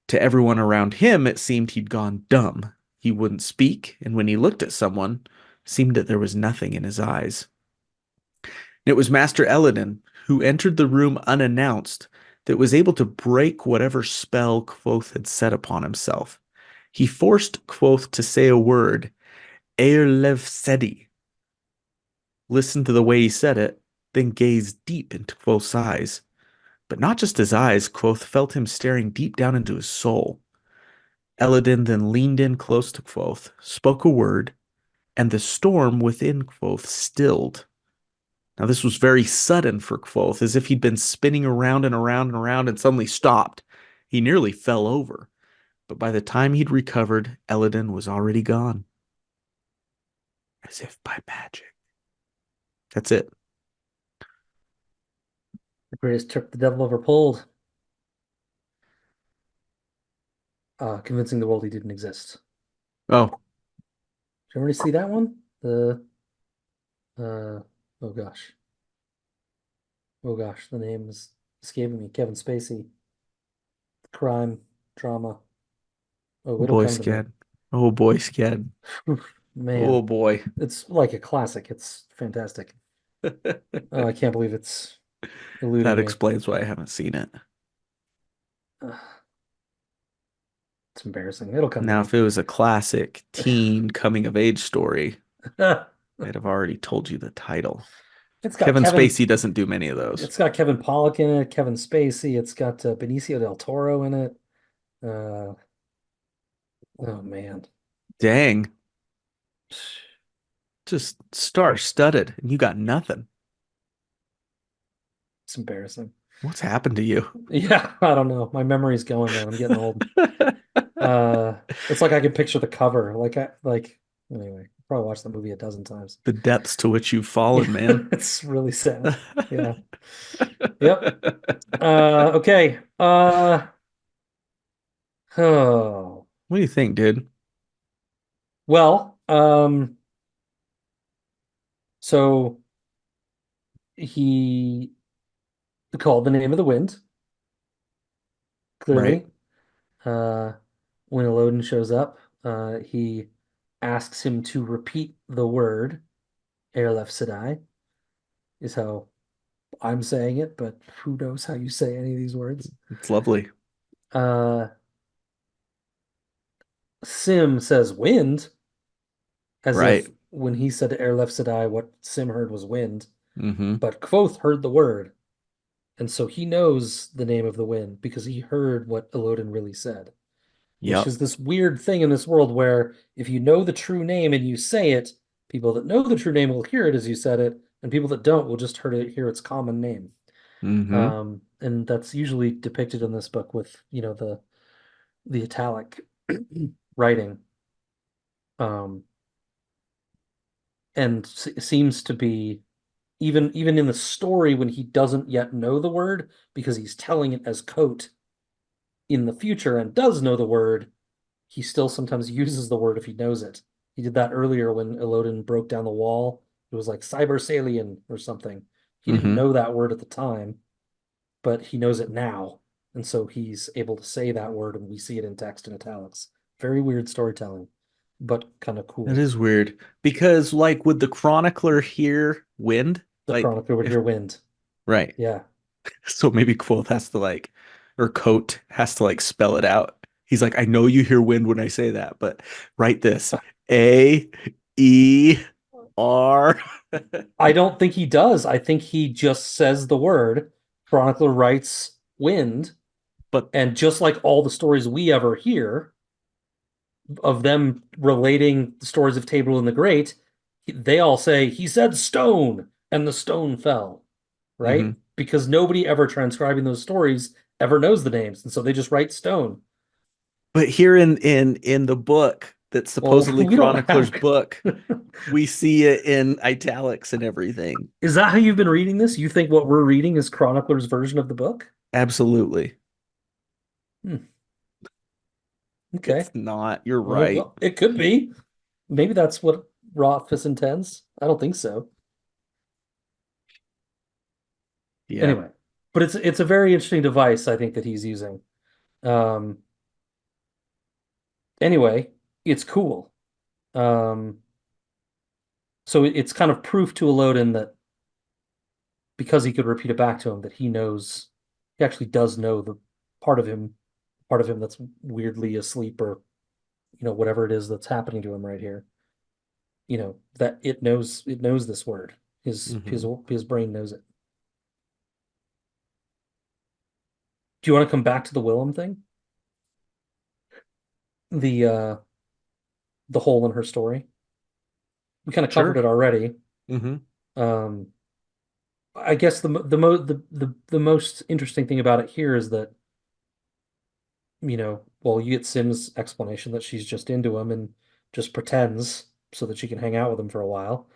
To everyone around him, it seemed he'd gone dumb. He wouldn't speak, and when he looked at someone, it seemed that there was nothing in his eyes. It was Master Eladin, who entered the room unannounced, that was able to break whatever spell Kvothe had set upon himself. He forced Kvothe to say a word, Eirlev Sedi. Listened to the way he said it, then gazed deep into Kvothe's eyes. But not just his eyes, Kvothe felt him staring deep down into his soul. Eladin then leaned in close to Kvothe, spoke a word, and the storm within Kvothe stilled. Now, this was very sudden for Kvothe, as if he'd been spinning around and around and around and suddenly stopped. He nearly fell over, but by the time he'd recovered, Eladin was already gone. As if by magic. That's it. The greatest trick the devil ever pulled. Convincing the world he didn't exist. Oh, Did you already see that one? Oh gosh. Oh gosh, the name is escaping me. Kevin Spacey. Crime, drama. Oh, it'll boy, come to me. Sked. Oh, boy, Sked. Man, Oh, boy. it's like a classic. It's fantastic. Oh, I can't believe it's eluding That me. explains why I haven't seen it. Ugh, it's embarrassing. It'll come to Now, me. if it was a classic teen coming of age story, I'd have already told you the title. It's got Kevin Kevin. Spacey doesn't do many of those. It's got Kevin Pollak in it. Kevin Spacey. It's got Benicio del Toro in it. Uh, oh man. Dang, just star-studded, and you got nothing. It's embarrassing. What's happened to you? Yeah, I don't know. My memory's going, man. I'm getting old. Uh, it's like I can picture the cover. Anyway, probably watched the movie a dozen times. The depths to which you've Yeah, fallen, man. it's really sad. Yeah. What Yep. Okay. Oh. do you think, dude? Well, so he called the name of the wind, Right. clearly. Uh, when Elodin shows up, he asks him to repeat the word Erlef Sedai, is how I'm saying it, but who knows how you say any of these words. It's lovely. Uh, Sim says wind, as Right. if when he said to Erlef Sedai, what Sim heard was wind, Mm-hmm. but Kvothe heard the word, and so he knows the name of the wind because he heard what Elodin really said, which Yep. is this weird thing in this world where if you know the true name and you say it, people that know the true name will hear it as you said it, and people that don't will just hear its common name. Mm-hmm. And that's usually depicted in this book with, the italic writing. Um, and seems to be even in the story when he doesn't yet know the word because he's telling it as coat in the future and does know the word, he still sometimes uses the word if he knows it. He did that earlier when Elodin broke down the wall. It was like cyber salient or something. He didn't Mm-hmm. know that word at the time, but he knows it now. And so he's able to say that word and we see it in text in italics. Very weird storytelling, but kind of That cool. is weird because, like, would the chronicler hear wind? The Like, chronicler would if hear wind. right. Yeah. So maybe Quoth has to like, or Coat has to like spell it out. He's like, I know you hear wind when I say that, but write this A-E-R. I don't think he does. I think he just says the word. Chronicler writes wind, But and just like all the stories we ever hear of them relating the stories of Table and the Great, they all say he said stone and the stone fell, right? mhm. Because nobody ever transcribing those stories ever knows the names, and so they just write stone. But here in the book that's Well, supposedly we don't Chronicler's have. book, we see it in italics and everything. Is that how you've been reading this? You think what we're reading is Chronicler's version of the book? Absolutely. Hmm, okay. It's not. You're Well, right. it could be. Maybe that's what Rothfuss intends. I don't think so. Yeah. Anyway, but it's a very interesting device, I think, that he's using. Um, anyway, it's cool. Um, so it's kind of proof to Elodin that because he could repeat it back to him, that he knows, he actually does know the part of him, part of him that's weirdly asleep or, whatever it is that's happening to him right here. That it knows this word. His his Hmm. his brain knows it. Do you want to come back to the Willem thing? The hole in her story. We kind of covered Sure. it already. Hmm. Um, I guess the most interesting thing about it here is that, well, you get Sim's explanation that she's just into him and just pretends so that she can hang out with him for a while.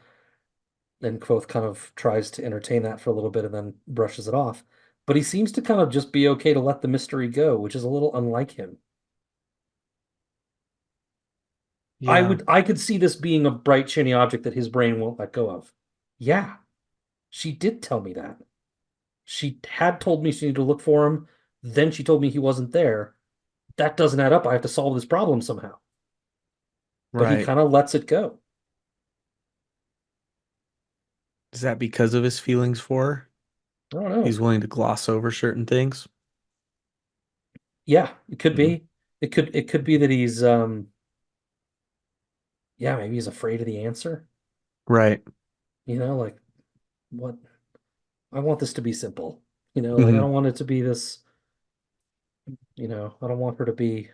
And Kvothe kind of tries to entertain that for a little bit and then brushes it off. But he seems to kind of just be okay to let the mystery go, which is a little unlike him. Yeah. I could see this being a bright, shiny object that his brain won't let go of. Yeah, she did tell me that. She had told me she needed to look for him. Then she told me he wasn't there. That doesn't add up. I have to solve this problem somehow. But he Right. kind of lets it go. Is that because of his feelings for her? I don't know. He's willing to gloss over certain things. Yeah, it could Hmm. be. It could be that he's yeah, maybe he's afraid of the answer. Right. Like what I want this to be simple. Like I Hmm. don't want it to be this, I don't want her to be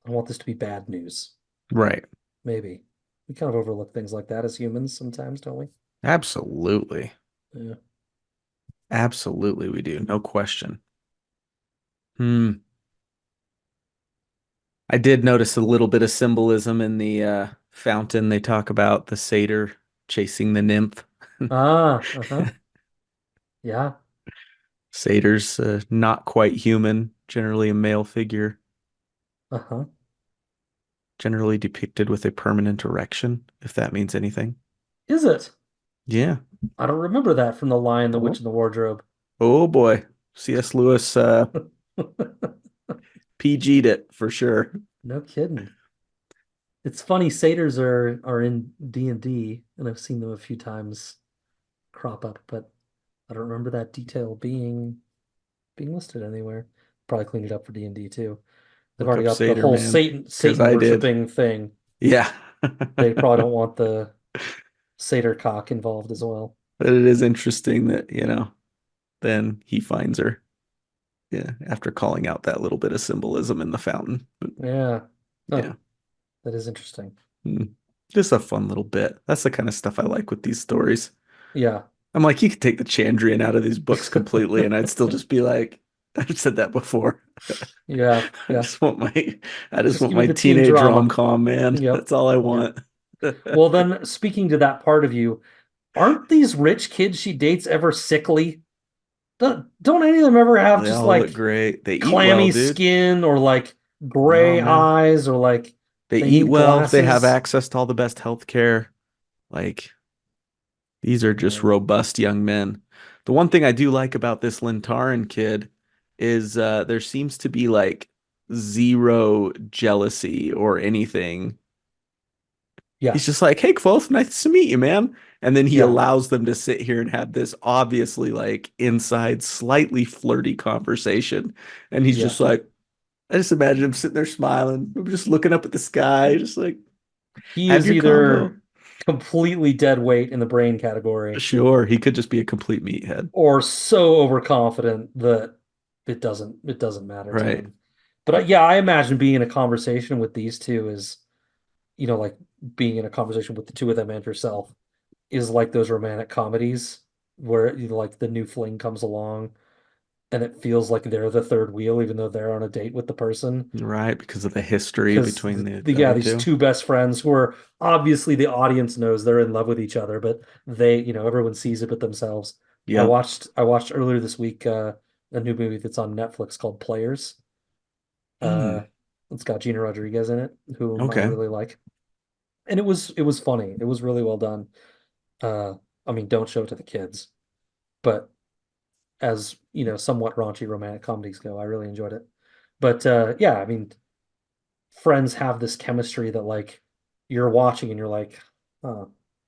I want this to be bad news. Right. Maybe. We kind of overlook things like that as humans sometimes, don't we? Absolutely. Yeah. Absolutely, we do. No question. Hmm. I did notice a little bit of symbolism in the fountain. They talk about the satyr chasing the nymph. Ah, uh-huh. Yeah, Satyr's not quite human, generally a male figure, uh-huh. generally depicted with a permanent erection, if that means anything. Is it? Yeah. I don't remember that from The Lion, the Witch, Oh, and the Wardrobe. oh boy. C.S. Lewis PG'd it for sure. No kidding. It's funny, satyrs are in D&D, and I've seen them a few times crop up, but I don't remember that detail being listed anywhere. Probably cleaned it up for D&D too. They've Look already up got the satyr, whole man, because Satan I did. worshiping thing. Yeah. They probably don't want the satyr cock involved as well. But it is interesting that, then he finds her. Yeah, after calling out that little bit of symbolism in the fountain. But Yeah. Huh. yeah. That is interesting. Hmm. Just a fun little bit. That's the kind of stuff I like with these stories. Yeah. I'm like, you could take the Chandrian out of these books completely, and I'd still just be like, I've said that before. Yeah. I Yeah. just want my I just Just want give me my the teen teenage drama. rom-com, man. Yep. That's all I Yeah. want. Well, then, speaking to that part of you, aren't these rich kids she dates ever sickly? Don't any of them ever have They just all look like great. They eat well, clammy dude. skin or like No, gray man. eyes or like They they eat need well. They have glasses? access to all the best health care. Like, these are just Man. robust young men. The one thing I do like about this Lintaran kid is there seems to be like zero jealousy or anything. Yeah. He's just like, "Hey, Kvothe, nice to meet you, man." And then he Yeah. allows them to sit here and have this obviously like inside, slightly flirty conversation. And he's Yeah. just like, I just imagine him sitting there smiling, just looking up at the sky, just like, He have is your either convo. completely dead weight in the brain category Sure, he could just be a complete meathead. or so overconfident that it doesn't matter to Right. him. But yeah, I imagine being in a conversation with these two is, like being in a conversation with the two of them and yourself is like those romantic comedies where like the new fling comes along and it feels like they're the third wheel even though they're on a date with the person. Right, because of the history Because between the yeah, other these two. two best friends who are obviously the audience knows they're in love with each other, but everyone sees it but themselves. I Yep. watched I watched earlier this week a new movie that's on Netflix called Players. Uh Mm, it's got Gina Rodriguez in it, whom I okay. really like. And it was funny. It was really well done. Uh I mean, don't show it to the kids, but as, somewhat raunchy romantic comedies go, I really enjoyed it. But yeah, I mean, friends have this chemistry that like you're watching and you're like, huh.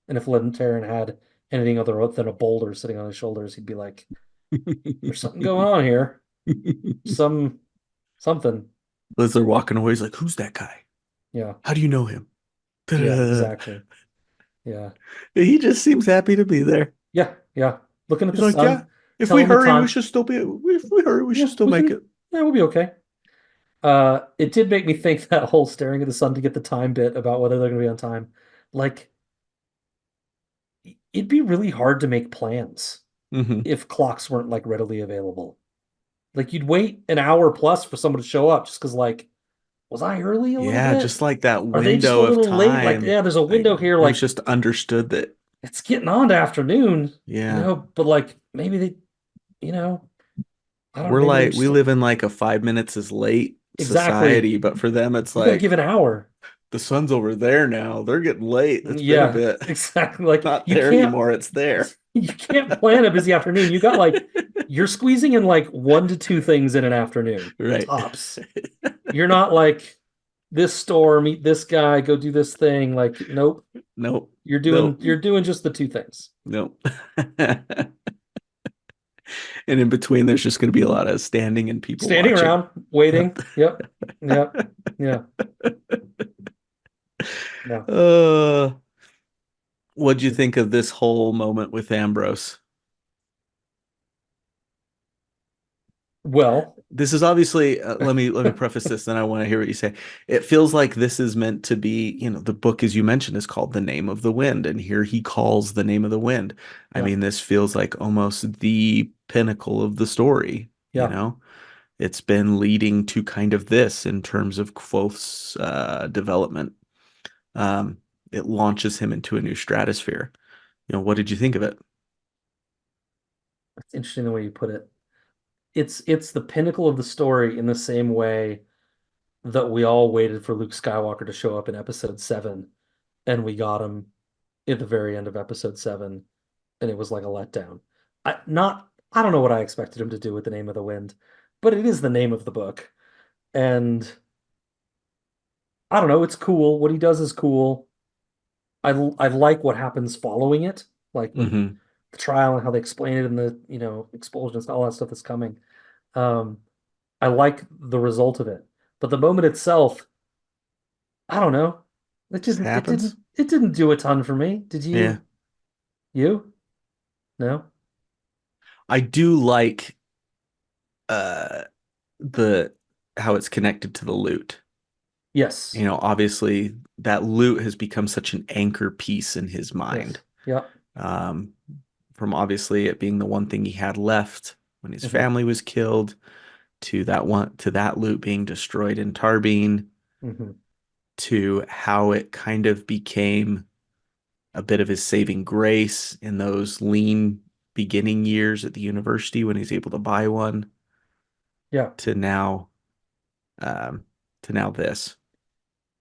And if Lynn Tarrant had anything other than a boulder sitting on his shoulders, he'd be like, "There's something going on here. Some something." As they're walking away, he's like, "Who's that guy? Yeah, How do you know him?" yeah, Ta-da. exactly. Yeah, He just seems happy to be there. yeah, yeah. Looking at He's the like, "Yeah, sun, if we telling the hurry, we time. should still be. If we hurry, we Yeah, should still we make can. it." Yeah, we'll be okay. It did make me think that whole staring at the sun to get the time bit about whether they're going to be on time. Like, it'd be really hard to make plans Hmm. if clocks weren't like readily available. Like you'd wait an hour plus for someone to show up just because like, was I early a little Yeah, bit? just like that Are they just a window of little late? Like, time. yeah, there's a Like window here, it was like just understood that, it's getting on to afternoon, yeah, but like maybe they, you know, I don't know, we're maybe they're like we just live in like a 5 minutes is late exactly. society, but for them it's We got to give like an hour. the sun's over there now. They're getting late. It's been a Yeah, bit. exactly. Like Not you there can't anymore. It's there. you can't plan a busy afternoon. You got like you're squeezing in like one to two things in an afternoon, Right. tops. You're not like this store, meet this guy, go do this thing. Like, nope. Nope. You're doing Nope. you're doing just the two things. Nope. And in between, there's just going to be a lot of standing and people Standing watching. around, Yep. waiting. Yep. Yep. Yeah. No. Uh, what'd you think of this whole moment with Ambrose? Well, This is obviously let me preface this, then I want to hear what you say. It feels like this is meant to be, the book, as you mentioned, is called The Name of the Wind, and here he calls the name of the wind. I yeah, mean, this feels like almost the pinnacle of the story, you yeah. know? It's been leading to kind of this in terms of Kvothe's development. Um, it launches him into a new stratosphere. What did you think of it? It's interesting the way you put it. It's the pinnacle of the story in the same way that we all waited for Luke Skywalker to show up in episode 7 and we got him at the very end of episode 7 and it was like a letdown. I don't know what I expected him to do with the name of the wind, but it is the name of the book. And I don't know, it's cool. What he does is cool. I like what happens following it, like when Hmm. the trial and how they explain it and the, expulsions, all that stuff that's coming. Um, I like the result of it. But the moment itself, I don't know. It Just didn't it happens. didn't it didn't do a ton for me. Did Yeah. you? No? I do like uh the how it's connected to the loot. Yes. Obviously that loot has become such an anchor piece in his mind. Yes. Yeah. Um, from obviously it being the one thing he had left when his Hmm. family was killed, to that loot being destroyed in Tarbine, Hmm. to how it kind of became a bit of his saving grace in those lean beginning years at the university when he's able to buy one, Yeah. to now um, to now this.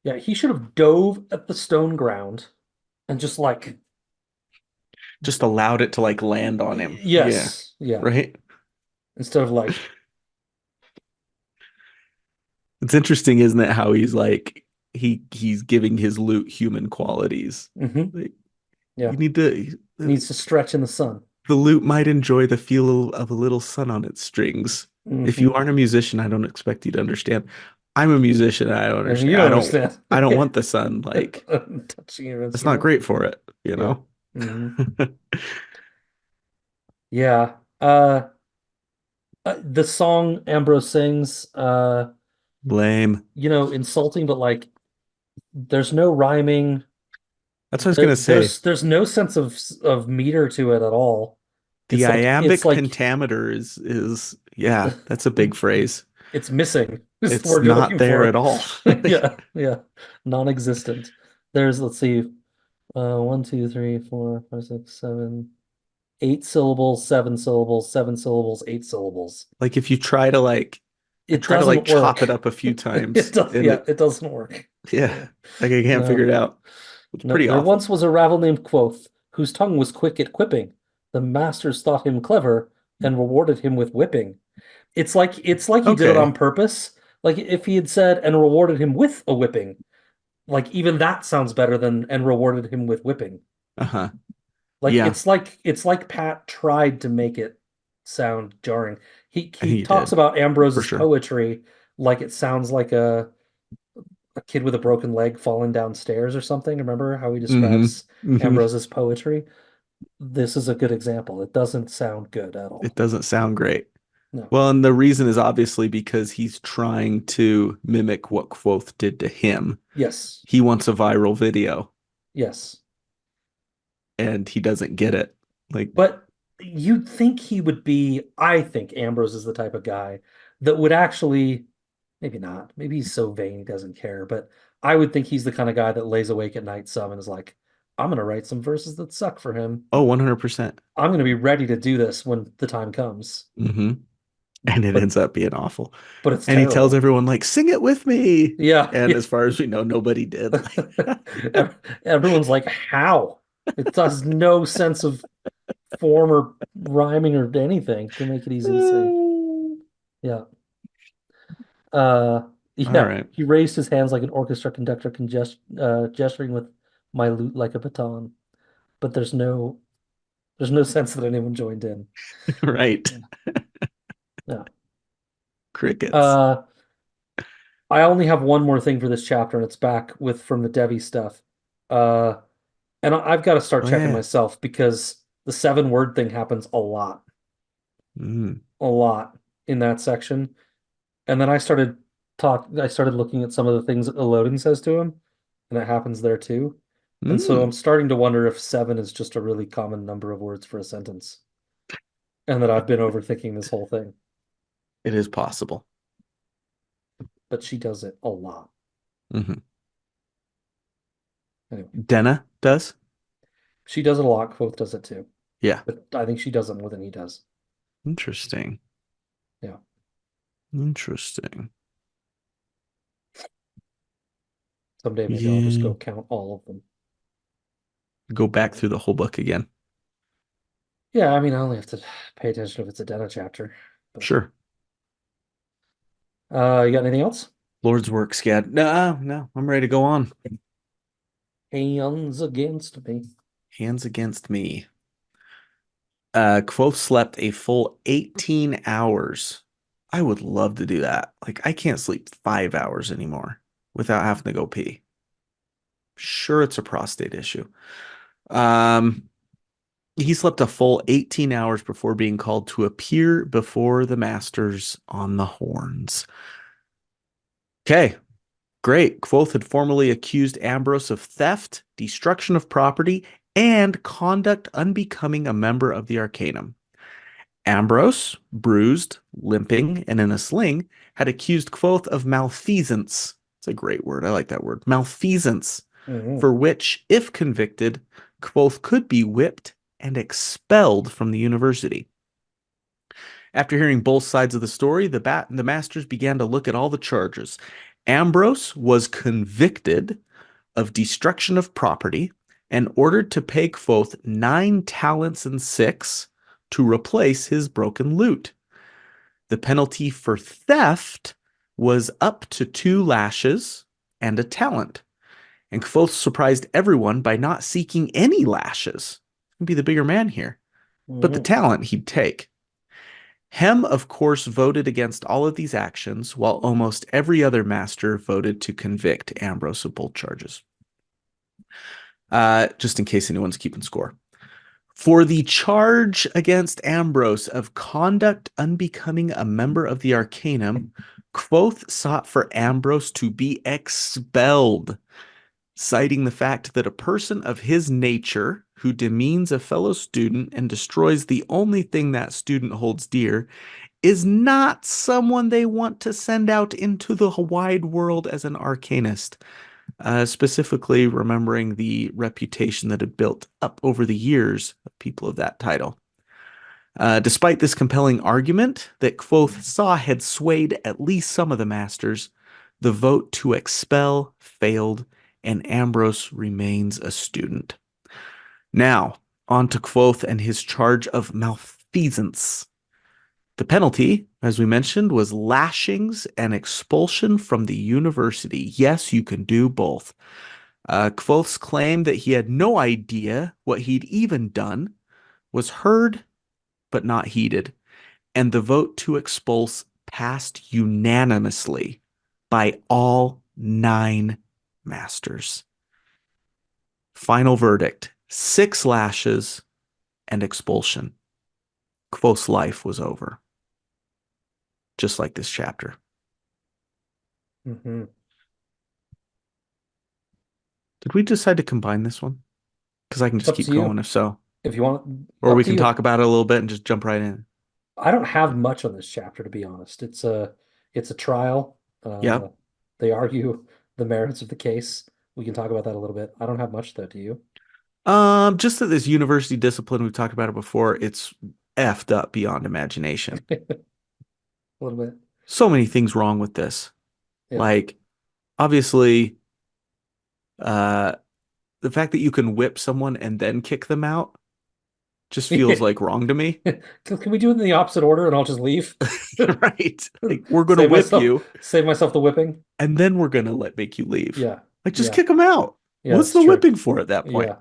Yeah. He should have dove at the stone ground and just like Just allowed it to like land on him. Yeah. yes. Yeah. Right. Instead of like It's interesting, isn't it, how he's like he's giving his loot human qualities. hmm. Like Yeah. you need to Needs to stretch in the sun. the loot might enjoy the feel of a little sun on its strings. If you Hmm. aren't a musician, I don't expect you to understand. I'm a musician, I don't And you understand. don't understand. I don't want the sun. Like Touching your it's not instrument. great for it, you Yeah. know? Hmm. Yeah. The song Ambrose sings, Lame. insulting, but like there's no rhyming. That's what I was gonna say. There's no sense of meter to it at all. The It's iambic like pentameter is yeah, that's a big phrase. it's missing is the It's word you're not looking there at for. all. Yeah, yeah. Non-existent. There's let's see, 8 syllables, 7 syllables, 7 syllables, 8 syllables. Like if you try to like I It try to like doesn't chop it work. up a few It times does, and yeah, it doesn't work. yeah, Yeah. like I can't figure No. it out. It's No, pretty there awful. once was a rabble named Kvothe, whose tongue was quick at quipping. The masters thought him clever and rewarded him with whipping. It's like he did it on Okay. purpose. Like if he had said and rewarded him with a whipping, like even that sounds better than and rewarded him with whipping. Uh-huh. Like Yeah, it's like Pat tried to make it sound jarring. He he talks did about for Ambrose's sure. poetry like it sounds like a kid with a broken leg falling downstairs or something. Remember how he Hmm. describes Hmm. Ambrose's poetry? This is a good example. It doesn't sound good at It all. doesn't sound great. No. Well, and the reason is obviously because he's trying to mimic what Kvothe did to him. Yes. He wants a viral video Yes. and he doesn't get it. Like, But you'd think he would be, I think Ambrose is the type of guy that would actually, maybe not, maybe he's so vain he doesn't care, but I would think he's the kind of guy that lays awake at night some and is like, I'm going to write some verses that suck for him. oh, 100%. I'm going to be ready to do this when the time comes. Hmm. And it But ends up being awful. but it's And he tells terrible. everyone like, "Sing it with me." Yeah, And yeah. as far as we know, nobody did. Everyone's like, how? It does no sense of form or rhyming or anything to make it easy to sing. Yeah. Uh, All yeah. right. He raised his hands like an orchestra conductor gesturing with my lute like a baton. But there's no sense that anyone joined in. Right. Yeah. Yeah. Crickets. Uh, I only have one more thing for this chapter, and it's back with from the Devi stuff. Uh, and I've got to start Oh checking yeah. myself because the 7 word thing happens a lot. Mm. A lot. in that section. And then I started looking at some of the things that Elodin says to him, and it happens there too. And so I'm Mm, starting to wonder if seven is just a really common number of words for a sentence, and that I've been overthinking this whole thing. it is possible. But she does it a lot. Hmm. Anyway, Denna does? she does it a lot. Kvothe does it too, Yeah. but I think she does it more than he does. Interesting. Yeah. Interesting. Someday maybe I'll just Yeah. go count all of them. Go back through the whole book again. Yeah, I mean, I only have to pay attention if it's a Denna chapter. But Sure. you got anything else? Lord's work, Scad. No, no, I'm ready to go on. Hands against me. Hands against me. Kvothe slept a full 18 hours. I would love to do that. Like, I can't sleep 5 hours anymore without having to go pee. Sure, it's a prostate issue. Um, he slept a full 18 hours before being called to appear before the masters on the horns. Okay, great. Kvothe had formally accused Ambrose of theft, destruction of property, and conduct unbecoming a member of the Arcanum. Ambrose, bruised, limping, and in a sling, had accused Kvothe of malfeasance. It's a great word. I like that word. Malfeasance, Hmm. for which, if convicted, Kvothe could be whipped and expelled from the university. After hearing both sides of the story, the masters began to look at all the charges. Ambrose was convicted of destruction of property and ordered to pay Kvothe 9 talents and 6 to replace his broken lute. The penalty for theft was up to 2 lashes and a talent. And Kvothe surprised everyone by not seeking any lashes. He'd be the bigger man here. But the Hmm. talent he'd take. Hem, of course, voted against all of these actions, while almost every other master voted to convict Ambrose of both charges. Just in case anyone's keeping score. For the charge against Ambrose of conduct unbecoming a member of the Arcanum, Kvothe sought for Ambrose to be expelled, citing the fact that a person of his nature who demeans a fellow student and destroys the only thing that student holds dear is not someone they want to send out into the wide world as an arcanist. Specifically remembering the reputation that had built up over the years of people of that title. Despite this compelling argument that Kvothe saw had swayed at least some of the masters, the vote to expel failed, and Ambrose remains a student. Now, on to Kvothe and his charge of malfeasance. The penalty, as we mentioned, was lashings and expulsion from the university. Yes, you can do both. Kvothe's claim that he had no idea what he'd even done was heard but not heeded, and the vote to expulse passed unanimously by all 9 masters. Final verdict: 6 lashes and expulsion. Kvothe's life was over, just like this chapter. Hmm. Did we decide to combine this one? Because I can It's just up keep to going you. if so. If you want, Or up we to can you. talk about it a little bit and just jump right in. I don't have much on this chapter, to be honest. It's a trial. Yeah. They argue the merits of the case. We can talk about that a little bit. I don't have much though, do you? Just that this university discipline, we've talked about it before, it's effed up beyond imagination. A little bit. So many things wrong with this. Yeah. Like, obviously, uh, the fact that you can whip someone and then kick them out just feels like wrong to me. Can we do it in the opposite order and I'll just leave? Right? Like, we're gonna whip you Save myself the whipping. and then we're gonna make you leave. Yeah. Like, just Yeah. kick them out. Yeah, What's that's the true. whipping for at that point? Yeah,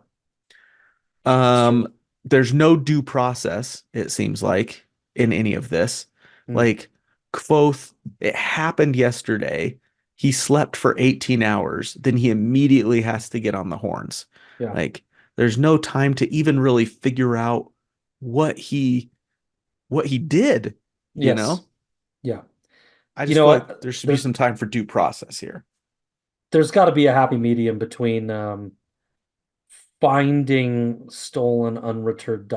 that's Um, true. there's no due process, it seems like, in any of this. Mm, Like, Kvothe, it happened yesterday. He slept for 18 hours, then he immediately has to get on the horns. yeah. Like, there's no time to even really figure out what he what he did, you Yes. know? Yeah. I You just know feel like what? there should be some time for due process here. There's got to be a happy medium between finding stolen unreturned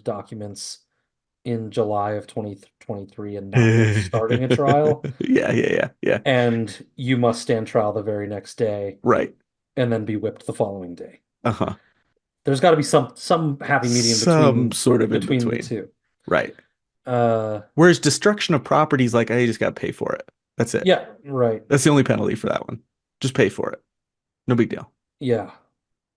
documents in July of 2023 and not yet starting a trial, Yeah. and you must stand trial the very next day Right. and then be whipped the following day. Uh-huh. There's got to be some happy medium Some sort of in between the between. two. Right. Uh, Whereas destruction of property is like, I just got to pay for it. That's it. yeah, right. That's the only penalty for that one. Just pay for it. No big deal. Yeah.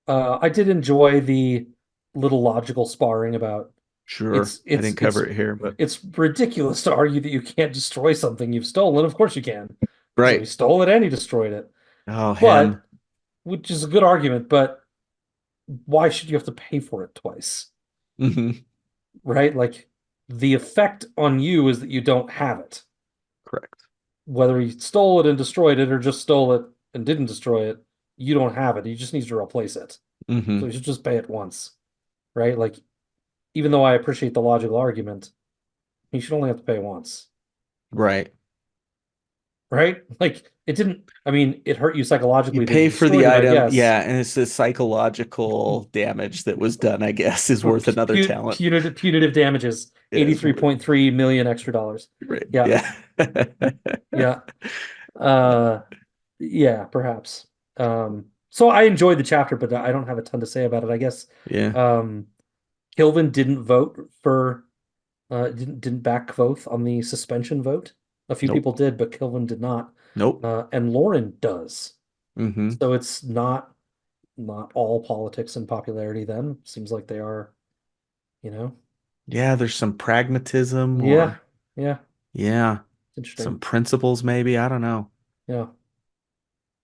I did enjoy the little logical sparring about Sure. it's I it's didn't cover it's it here, but it's ridiculous to argue that you can't destroy something you've stolen. Of course you can. So he right. stole it and he destroyed it. Oh, him. But which is a good argument, but why should you have to pay for it twice? Hmm. Right? Like the effect on you is that you don't have it. Correct. Whether he stole it and destroyed it or just stole it and didn't destroy it, you don't have it. He just needs to replace it. So Hmm. you should just pay it once. Right? Like even though I appreciate the logical argument, he should only have to pay once. Right. Right? Like it didn't, I mean, it hurt you You psychologically that he pay for the destroyed it, I item. guess. Yeah. And it's the psychological damage that was done, I guess, is worth another talent. Punitive damages, Yeah. It's worth. 83.3 million extra dollars. Right. Yeah. Yeah. Yeah. Uh yeah, perhaps. So I enjoyed the chapter, but I don't have a ton to say about it. I guess Yeah. um Kilvin didn't vote for didn't back Kvothe on the suspension vote. A few people Nope. did, but Kilvin did not. Nope. And Lauren does. Hmm. So it's not all politics and popularity then. Seems like they are, you know. Yeah. There's some pragmatism Yeah, or, yeah, yeah, it's some interesting. principles, maybe. I don't know. Yeah,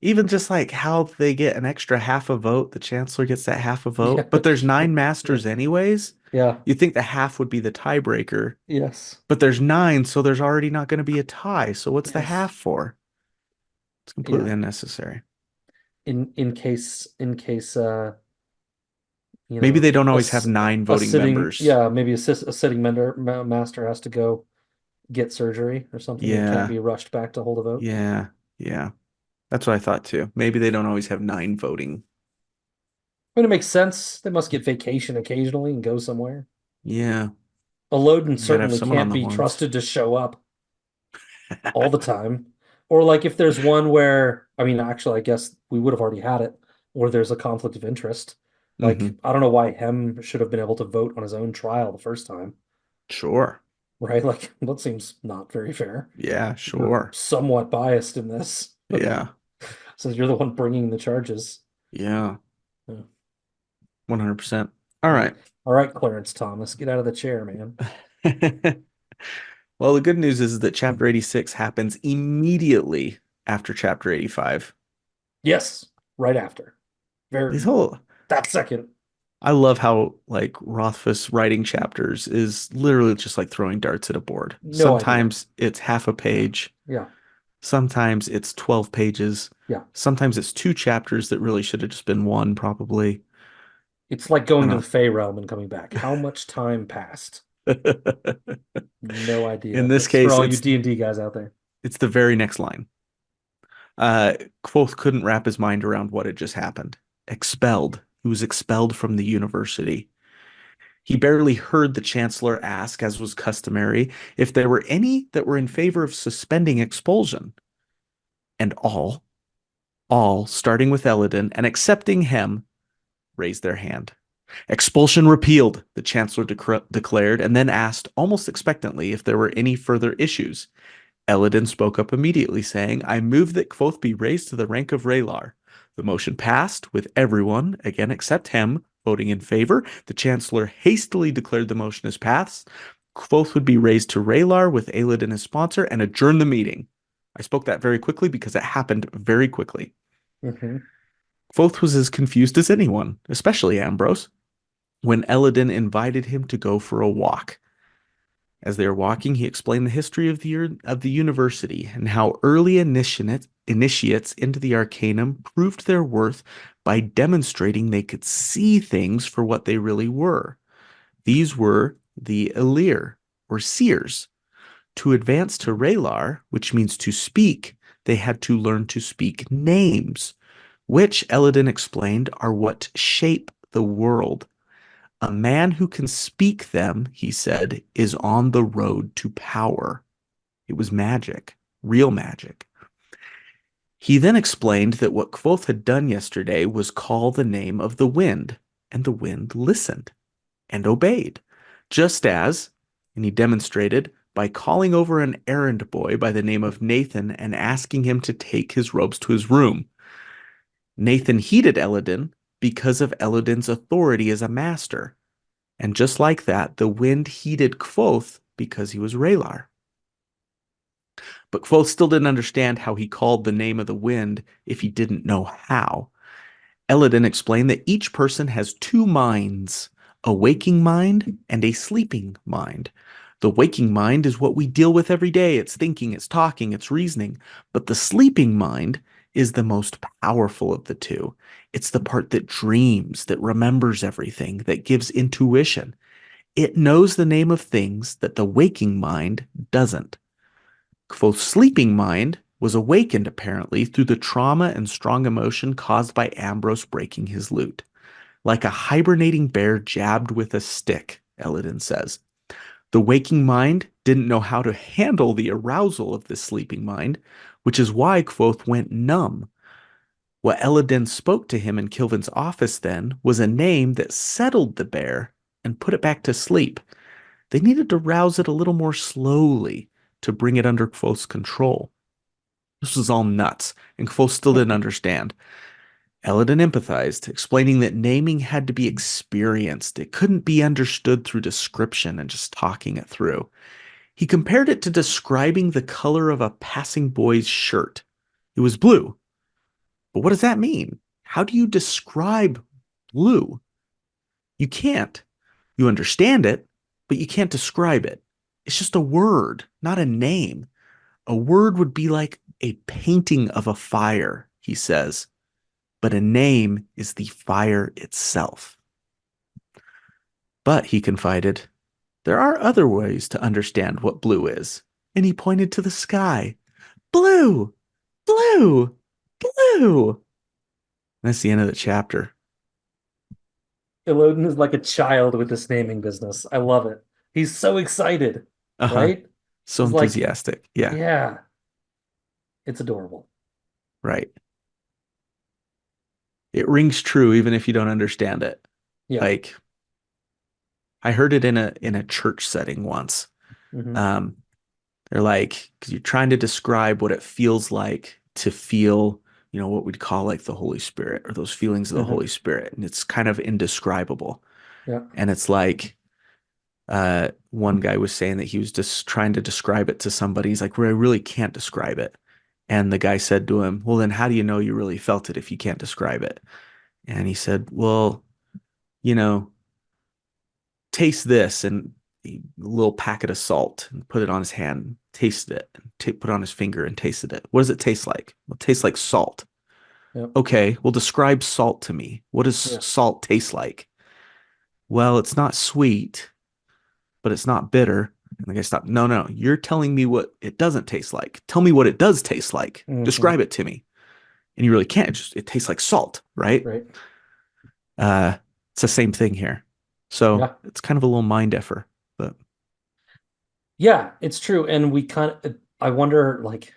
Even just like how they get an extra half a vote, the chancellor gets that half a yeah, vote, but there's nine yeah, masters anyways. yeah, You'd think the half would be the tiebreaker, yes, but there's nine, so there's already not going to be a tie. So what's the yes, half for? It's yeah. completely unnecessary. In case Maybe they don't always have nine a voting sitting members. yeah maybe a sitting master has to go get surgery or something and can't Yeah, be rushed back to hold a vote. yeah, yeah. That's what I thought too. Maybe they don't always have nine voting. I mean, it makes sense. They must get vacation occasionally and go somewhere. Yeah, A Loden you gotta have certainly someone on can't the be horns. trusted to show up all the time. Or like if there's one where, I mean, actually, I guess we would have already had it, where there's a conflict of interest. Like, Hmm. I don't know why Hem should have been able to vote on his own trial the first time, Sure. right? Like, that seems not very fair. Yeah, You're sure. somewhat biased in this, Yeah, since you're the one bringing the charges. yeah. Yeah. 100%. All All right. right, Clarence Thomas, get out of the chair, man. Well, the good news is that chapter 86 happens immediately after chapter 85. Yes, right after. These Very whole that second. I love how like Rothfuss writing chapters is literally just like throwing darts at a board. No idea. Sometimes it's half a page, Yeah, sometimes it's 12 pages, yeah. sometimes it's two chapters that really should have just been one, probably. It's like I going to the don't Fey realm and coming back. How much time passed? know. No In idea. this That's for case, all you D&D guys out there. it's the very next line. Kvothe couldn't wrap his mind around what had just happened. Expelled. He was expelled from the university. He barely heard the chancellor ask, as was customary, if there were any that were in favor of suspending expulsion. And all, starting with Elodin and accepting him, raised their hand. Expulsion repealed, the chancellor declared, and then asked, almost expectantly, if there were any further issues. Elodin spoke up immediately, saying, I move that Kvothe be raised to the rank of Raylar. The motion passed, with everyone, again except him, voting in favor. The chancellor hastily declared the motion as passed. Kvothe would be raised to Raylar with Elodin as sponsor and adjourn the meeting. I spoke that very quickly because it happened very quickly. Hmm. Kvothe was as confused as anyone, especially Ambrose, when Elodin invited him to go for a walk. As they were walking, he explained the history of the university and how early initiates into the Arcanum proved their worth by demonstrating they could see things for what they really were. These were the Elir, or seers. To advance to Raylar, which means to speak, they had to learn to speak names, which Eladin explained are what shape the world. A man who can speak them, he said, is on the road to power. It was magic, real magic. He then explained that what Kvothe had done yesterday was call the name of the wind, and the wind listened and obeyed, just as, and he demonstrated by calling over an errand boy by the name of Nathan and asking him to take his robes to his room. Nathan heeded Eladin because of Eladin's authority as a master, and just like that, the wind heeded Kvothe because he was Raylar. But Kvothe still didn't understand how he called the name of the wind if he didn't know how. Eladin explained that each person has two minds, a waking mind and a sleeping mind. The waking mind is what we deal with every day. It's thinking, it's talking, it's reasoning. But the sleeping mind is the most powerful of the two. It's the part that dreams, that remembers everything, that gives intuition. It knows the name of things that the waking mind doesn't. Kvothe's sleeping mind was awakened apparently through the trauma and strong emotion caused by Ambrose breaking his lute. Like a hibernating bear jabbed with a stick, Eladin says. The waking mind didn't know how to handle the arousal of this sleeping mind, which is why Kvothe went numb. What Eladin spoke to him in Kilvin's office then was a name that settled the bear and put it back to sleep. They needed to rouse it a little more slowly to bring it under Kvothe's control. This was all nuts, and Kvothe still didn't understand. Eladin empathized, explaining that naming had to be experienced. It couldn't be understood through description and just talking it through. He compared it to describing the color of a passing boy's shirt. It was blue. But what does that mean? How do you describe blue? You can't. You understand it, but you can't describe it. It's just a word, not a name. A word would be like a painting of a fire, he says, but a name is the fire itself. But, he confided, there are other ways to understand what blue is. And he pointed to the sky. Blue! Blue! Blue! And that's the end of the chapter. Elodin is like a child with this naming business. I love it. He's so excited, Uh-huh. right? So He's like, enthusiastic. Yeah, yeah, it's adorable. right. It rings true even if you don't understand it. Yeah. Like, I heard it in a church setting once. Hmm. Um, they're like, because you're trying to describe what it feels like to feel, what we'd call like the Holy Spirit or those feelings of the Hmm. Holy Spirit. And it's kind of indescribable. Yeah. And it's like, one guy was saying that he was just trying to describe it to somebody. He's like, well, I really can't describe it. And the guy said to him, well, then how do you know you really felt it if you can't describe it? And he said, well, you know, taste this and a little packet of salt and put it on his hand, tasted it, and put it on his finger and tasted it. What does it taste like? Well, it tastes like salt. Yep. Okay, well, describe salt to me. What does Yeah. salt taste like? Well, it's not sweet, but it's not bitter. And the guy stopped. No, no, you're telling me what it doesn't taste like. Tell me what it does taste like. Hmm. Describe it to me. And you really can't. It tastes like salt, right? Right. Uh, it's the same thing here. So Yeah. it's kind of a little mind effer, but Yeah, it's true. And we kind of, I wonder, like,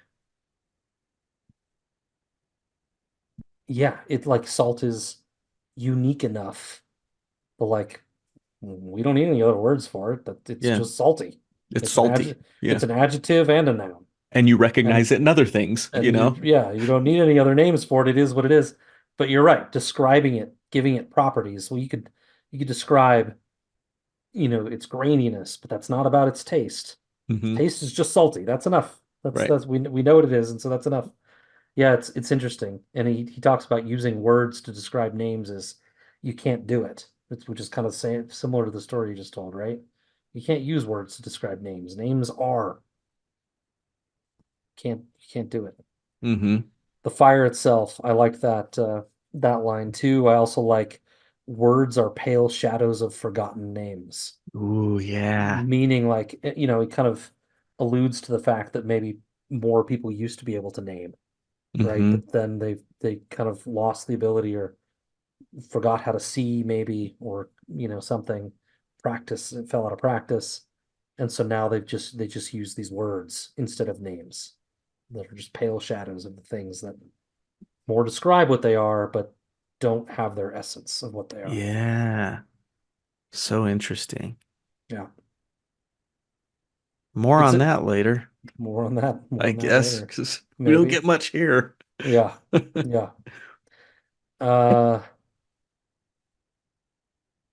yeah, it like salt is unique enough, but like, we don't need any other words for it. That it's yeah, just salty. it's It's an salty. adjective. Yeah. It's an adjective and a noun. And you recognize And it in other things, yeah, you don't need any other names for it. It is what it is. But you're right, describing it, giving it properties. Well, you could describe, its graininess, but that's not about its taste. Hmm. Taste is just salty. That's enough. Right. We know what it is, and so that's enough. Yeah, it's interesting. And he talks about using words to describe names as you can't do it. Which is kind of similar to the story you just told, right? You can't use words to describe names. Names are. You can't do it. Hmm. The fire itself, I liked that line too. I also like words are pale shadows of forgotten names. Ooh, yeah. Meaning like, it kind of alludes to the fact that maybe more people used to be able to name, right? Hmm. But then they kind of lost the ability or forgot how to see maybe, or something, practice, it fell out of practice. And so now they just use these words instead of names that are just pale shadows of the things that more describe what they are, but don't have their essence of what they are. Yeah. So interesting. Yeah. More It's on a, that later, more I on that guess, later. because we don't Maybe. get much here. Yeah. Yeah. Uh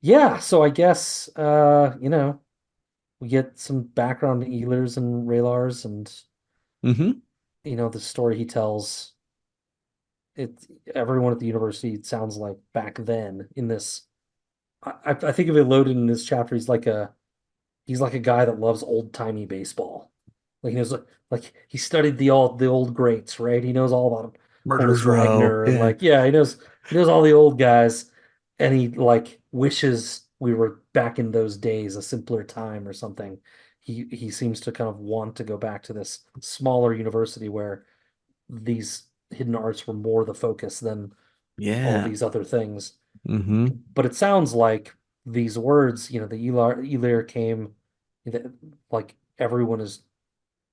yeah, so I guess we get some background to Ehlers and Raylars and Hmm. the story he tells. It Everyone at the university sounds like back then in this. I think of it loaded in this chapter. He's like a guy that loves old timey baseball. Like he knows, like he studied the old greats, right? He knows all about Honus Murder's Row. Wagner and Yeah. like yeah, he knows all the old guys, and he like wishes we were back in those days, a simpler time or something. He seems to kind of want to go back to this smaller university where these hidden arts were more the focus than all Yeah. these other things. Hmm. But it sounds like these words, the Elir came, that like everyone is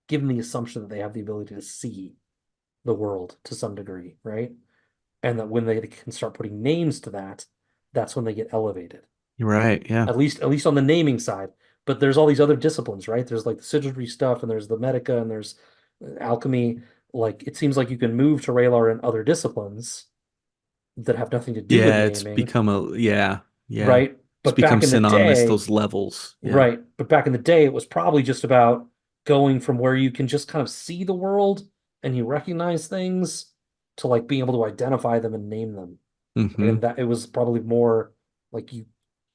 given the assumption that they have the ability to see the world to some degree, right? And that when they can start putting names to that, that's when they get elevated. You're Like right. Yeah. at least on the naming side. But there's all these other disciplines, right? There's like the sigilry stuff, and there's the medica, and there's alchemy. Like it seems like you can move to Raylar in other disciplines that have nothing to do with Yeah. It's naming, become a, yeah. Yeah. right? It's But become back in the synonymous, day, those levels. Yeah. right? But back in the day, it was probably just about going from where you can just kind of see the world and you recognize things to like being able to identify them and name them, right? Hmm. And that it was probably more like you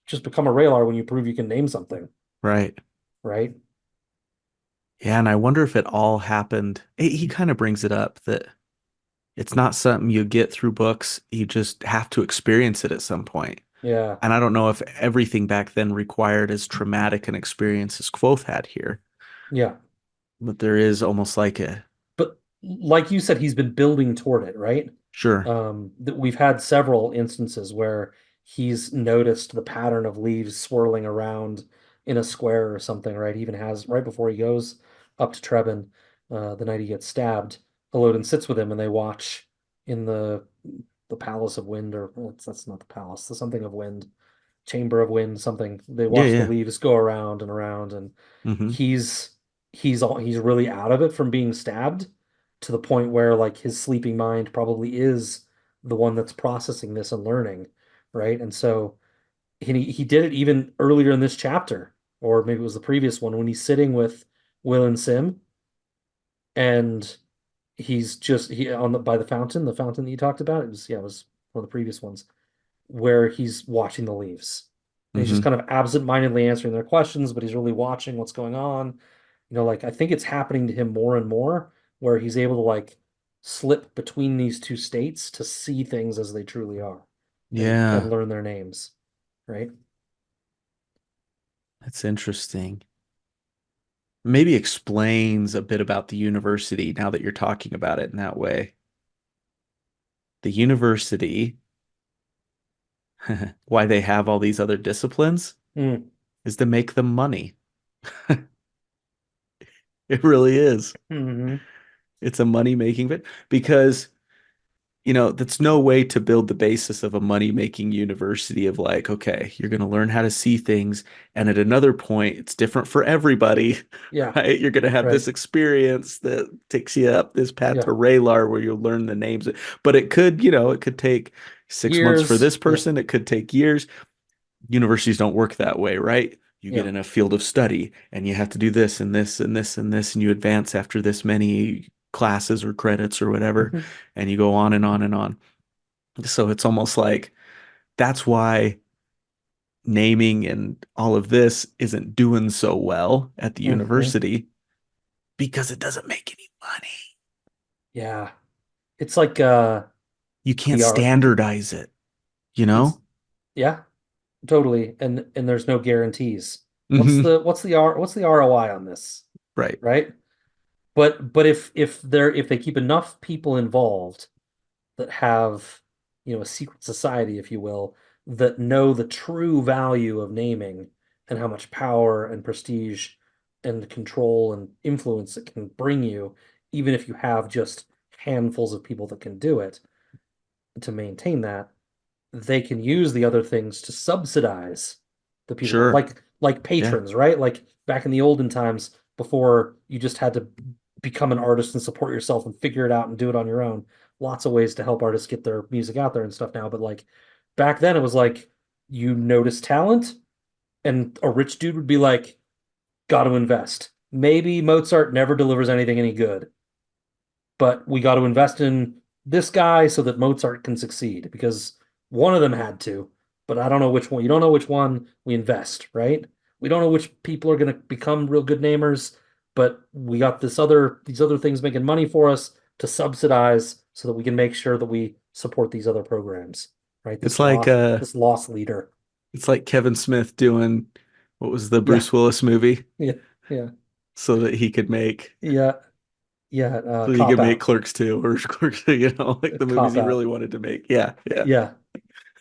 just become a Railar when you prove you can name something, Right. right? Yeah. And I wonder if it all happened. He kind of brings it up that it's not something you get through books. You just have to experience it at some point. Yeah, And I don't know if everything back then required as traumatic an experience as Kvothe had here, yeah. but there is almost like a, But like you said, he's been building toward it, right? sure. That we've had several instances where he's noticed the pattern of leaves swirling around in a square or something, right? He even has right before he goes up to Trebin, the night he gets stabbed, Elodin sits with him and they watch in the Palace of Wind, or that's not the palace, the something of wind, Chamber of Wind, something. They Yeah, watch the yeah. leaves go around and around, and Hmm. he's he's really out of it from being stabbed to the point where like his sleeping mind probably is the one that's processing this and learning, right? And so he did it even earlier in this chapter, or maybe it was the previous one, when he's sitting with Will and Sim, and he's just he on the by the fountain that you talked about. It was one of the previous ones where he's watching the leaves. And he's just Hmm. kind of absent-mindedly answering their questions, but he's really watching what's going on. Like I think it's happening to him more and more where he's able to like slip between these two states to see things as they truly are and Yeah, learn their names, right? that's interesting. Maybe explains a bit about the university now that you're talking about it in that way. The university, why they have all these other disciplines, Mm. is to make them money. It really is. Hmm. It's a money making bit because that's no way to build the basis of a money-making university of like, okay, you're going to learn how to see things. And at another point, it's different for everybody, Yeah, right? You're going to have right. this experience that takes you up this path to Yeah. Raylar where you'll learn the names. But it could take 6 months for Years. this Yeah. person. It could take years. Universities don't work that way, right? You get Yeah. in a field of study and you have to do this and this and this and this, and you advance after this many classes or credits or whatever, Hmm. and you go on and on and on. So it's almost like that's why naming and all of this isn't doing so well at the Hmm. university because it doesn't make any money. Yeah. It's like You can't the art. standardize it, you It's know? yeah, totally. And there's no guarantees. What's Hmm. the what's the ROI on this? Right. right? But if they keep enough people involved that have, a secret society, if you will, that know the true value of naming and how much power and prestige and control and influence it can bring you, even if you have just handfuls of people that can do it to maintain that, they can use the other things to subsidize the people that Sure. like Yeah. patrons, right? Like back in the olden times before you just had to become an artist and support yourself and figure it out and do it on your own. Lots of ways to help artists get their music out there and stuff now, but like back then it was like you notice talent and a rich dude would be like, got to invest. Maybe Mozart never delivers anything any good, but we got to invest in this guy so that Mozart can succeed because one of them had to, but I don't know which one. You don't know which one we invest, right? We don't know which people are going to become real good namers, but we got these other things making money for us to subsidize so that we can make sure that we support these other programs, right? It's like This lost leader. it's like Kevin Smith doing what was the Yeah, Bruce Willis movie yeah, yeah, so that he could make yeah, yeah. Cop out, Clerks 2 or Clerks, like the movies cop he out. really wanted to make. Yeah, yeah. Yeah,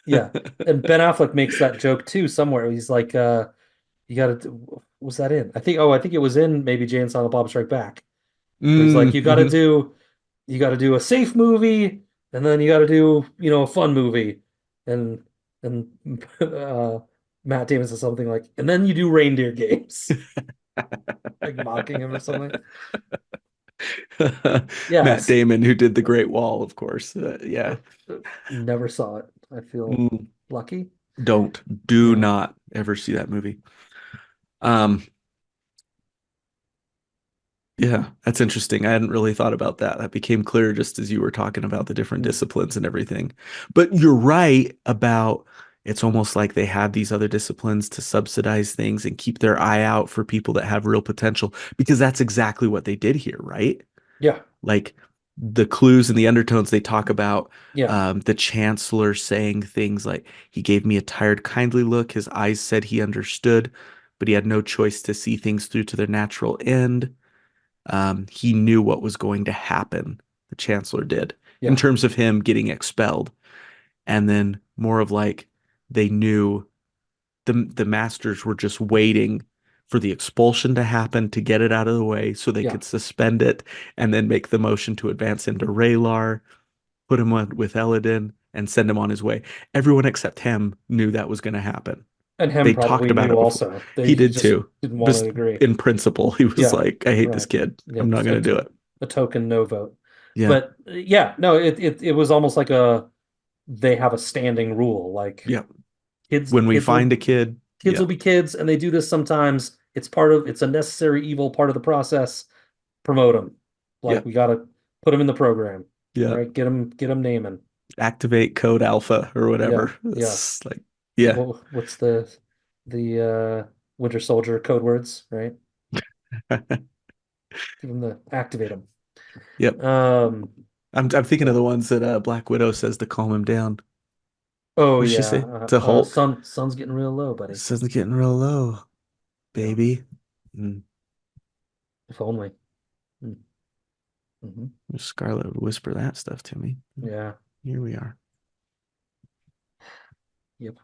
yeah. And Ben Affleck makes that joke too somewhere. He's like, you gotta was that in? I think it was in maybe Jay and Silent Bob Strike Back, where he's like, Mhm. you gotta do a safe movie, and then you gotta do, a fun movie. And uh Matt Damon says something like, and then you do reindeer games, like mocking him or something. Matt Yes. Damon, who did The Great Wall, of course. Uh, Yeah. Never saw it. I feel Mm, lucky. do Yeah. not ever see that movie. Um, yeah, that's interesting. I hadn't really thought about that. That became clear just as you were talking about the different Mm. disciplines and everything. But you're right about it's almost like they have these other disciplines to subsidize things and keep their eye out for people that have real potential because that's exactly what they did here, right? Yeah. Like the clues and the undertones they talk about Yeah. the chancellor saying things like he gave me a tired kindly look, his eyes said he understood, but he had no choice to see things through to their natural end. He knew what was going to happen, the chancellor did, in Yeah. terms of him getting expelled. And then more of like they knew the masters were just waiting for the expulsion to happen to get it out of the way so they Yeah. could suspend it and then make the motion to advance into Raylar, put him on with Eladin, and send him on his way. Everyone except him knew that was going to happen. And him They talked probably about knew it before. also. He He did just too. didn't want to Just agree. in principle, he was Yeah, like, I hate this right. kid. Yeah, I'm not just going to do it. a token no vote. Yeah. But yeah, no, it was almost like they have a standing rule. Like Yeah. When we find a kid, kids yeah. will be kids, and they do this sometimes. It's a necessary evil part of the process. Promote them. Yeah. Like we gotta put them in the program, Yeah. right? Get them naming. Activate code alpha or Yeah, whatever. yeah. It's like, yeah. What's the Winter Soldier code words, right? Give them the activate them. Yep. Um, I'm thinking of yeah. the ones that Black Widow says to calm him down. Oh What does she yeah. say? To Hulk? Sun's getting real low, buddy. Sun's getting real low, Yeah. baby. Mm. If only. Mm-hmm. Scarlet would whisper that stuff to me. Yeah. Here we are. Yep.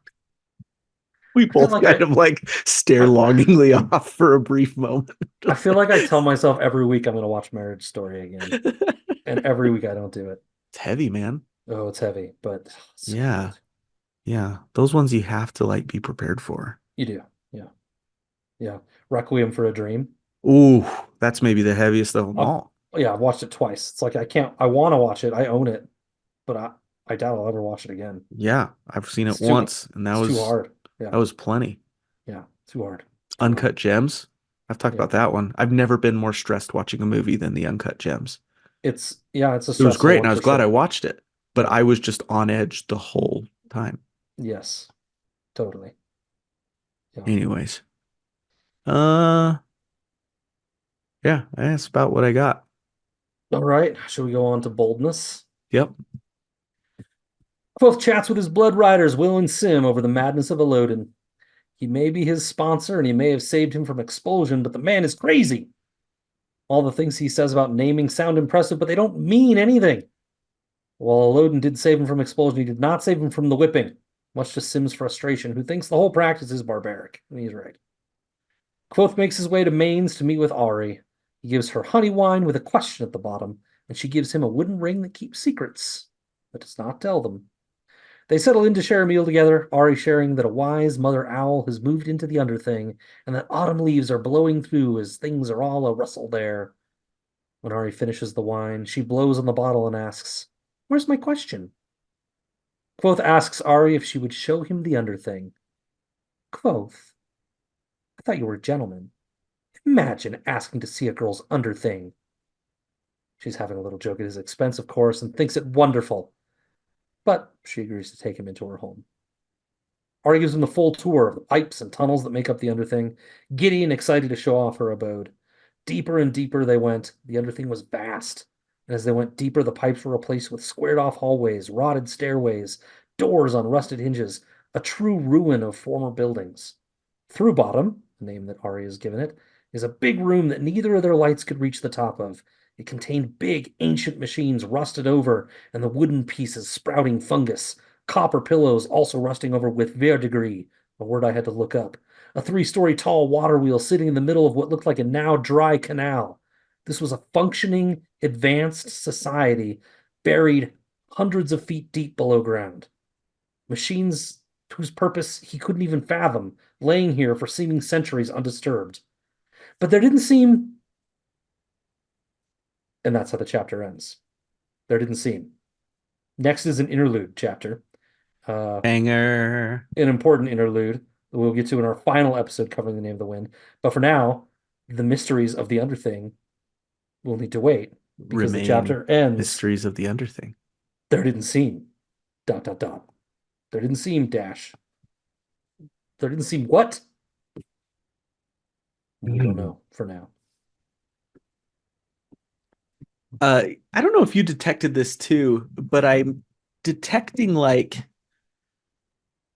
We I feel both like kind of like stare I, longingly off for a brief moment. I feel like I tell myself every week I'm gonna watch Marriage Story again, It's and every week I don't do it. heavy, man. Oh, it's heavy, but it's so Yeah. good. Yeah. Those ones you have to like be prepared for. You do. Yeah. Yeah. Requiem for a Dream. Ooh, that's maybe the heaviest of them I've, all. yeah, I've watched it twice. It's like I can't. I want to watch it. I own it, but I doubt I'll ever watch it again. Yeah, I've seen it It's too once, and it's too hard. Yeah. that was plenty. Yeah. Too hard. Too hard. Uncut Gems. I've talked Yeah. about that one. I've never been more stressed watching a movie than the Uncut Gems. It's a It was stressful great, and one I for was glad I sure. watched it, but Yeah. I was just on edge the whole time. Yes. Totally. Yeah. Anyways, uh, yeah, that's about what I got. All right. Should we go on to boldness? Yep. Kvothe chats with his blood riders, Will and Sim, over the madness of Elodin. He may be his sponsor and he may have saved him from expulsion, but the man is crazy. All the things he says about naming sound impressive, but they don't mean anything. While Loden did save him from expulsion, he did not save him from the whipping, much to Sim's frustration, who thinks the whole practice is barbaric. And he's right. Kvothe makes his way to Mainz to meet with Auri. He gives her honey wine with a question at the bottom, and she gives him a wooden ring that keeps secrets, but does not tell them. They settle in to share a meal together, Auri sharing that a wise mother owl has moved into the underthing, and that autumn leaves are blowing through as things are all a rustle there. When Auri finishes the wine, she blows on the bottle and asks, "Where's my question?" Kvothe asks Auri if she would show him the underthing. Kvothe, I thought you were a gentleman. Imagine asking to see a girl's underthing. She's having a little joke at his expense, of course, and thinks it wonderful. But she agrees to take him into her home. Auri gives him the full tour of the pipes and tunnels that make up the underthing, giddy and excited to show off her abode. Deeper and deeper they went. The underthing was vast. And as they went deeper, the pipes were replaced with squared off hallways, rotted stairways, doors on rusted hinges, a true ruin of former buildings. Through bottom, the name that Auri has given it, is a big room that neither of their lights could reach the top of. It contained big, ancient machines rusted over, and the wooden pieces sprouting fungus, copper pillows also rusting over with verdigris, a word I had to look up, a 3-story tall water wheel sitting in the middle of what looked like a now dry canal. This was a functioning, advanced society buried hundreds of feet deep below ground. Machines whose purpose he couldn't even fathom, laying here for seeming centuries undisturbed. But there didn't seem, and that's how the chapter ends. There didn't seem. Next is an interlude chapter, uh, Banger. an important interlude that we'll get to in our final episode covering the Name of the Wind. But for now, the mysteries of the Underthing will need to wait because the Remain chapter ends. mysteries of the underthing. There didn't seem. Dot dot dot. There didn't seem dash. There didn't seem what? We don't Mm. know for now. I don't know if you detected this too, but I'm detecting like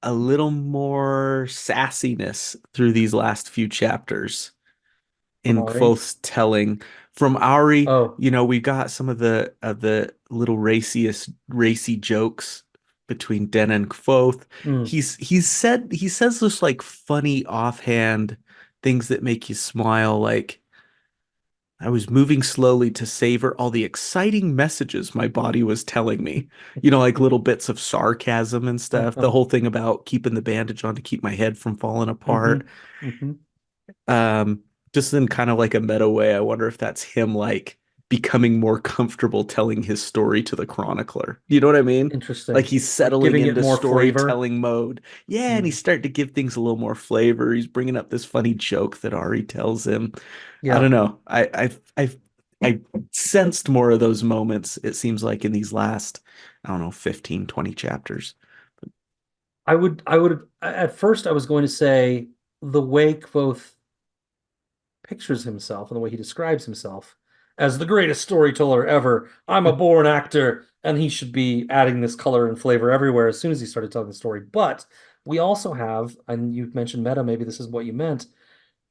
a little more sassiness through these last few chapters From in Ari. Kvothe's telling. From Auri, Oh, we got some of the little racy jokes between Denna and Kvothe. mm, He says this like funny offhand things that make you smile, like I was moving slowly to savor all the exciting messages my body was telling me. Like little bits of sarcasm and stuff. The whole thing about keeping the bandage on to keep my head from falling mm-hmm, apart. mm-hmm. Um, just in kind of like a meta way, I wonder if that's him like becoming more comfortable telling his story to the chronicler. You know what I mean? Like Interesting. he's Like settling giving it into more flavor. storytelling mode. Yeah, and he's Mm, starting to give things a little more flavor. He's bringing up this funny joke that Ari tells him. I yeah. don't know. I sensed more of those moments, it seems like in these last, I don't know, 15, 20 chapters. At first I was going to say the way both pictures himself and the way he describes himself as the greatest storyteller ever. I'm a born actor, and he should be adding this color and flavor everywhere as soon as he started telling the story. But we also have, and you mentioned meta, maybe this is what you meant.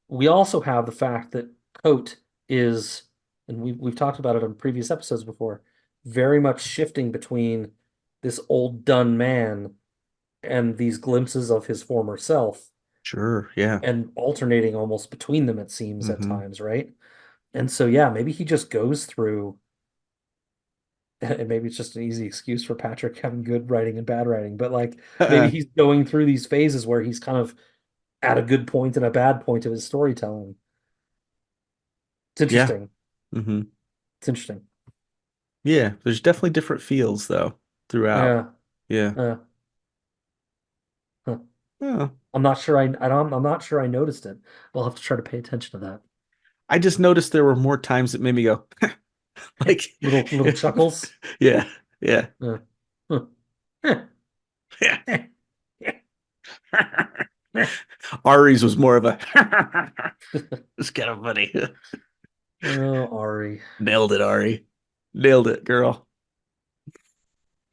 We also have the fact that Coat is, and we've talked about it on previous episodes before, very much shifting between this old done man and these glimpses of his former self Sure, yeah. and alternating almost between them, it seems at Hmm. times, right? And so, yeah, maybe he just goes through, and maybe it's just an easy excuse for Patrick having good writing and bad writing, but like maybe he's going through these phases where he's kind of at a good point and a bad point of his storytelling. It's Yeah. interesting. Hmm. It's interesting. Yeah, there's definitely different feels though throughout. Yeah. Yeah. Uh, huh. Yeah. I'm not sure I noticed it. I'll have to try to pay attention to I just noticed there were more times that made me go that. like Little chuckles. yeah, yeah. Uh, huh. Yeah. Ari's was more of a it's kind of funny. Oh, Ari. Nailed it, Ari. Nailed it, girl.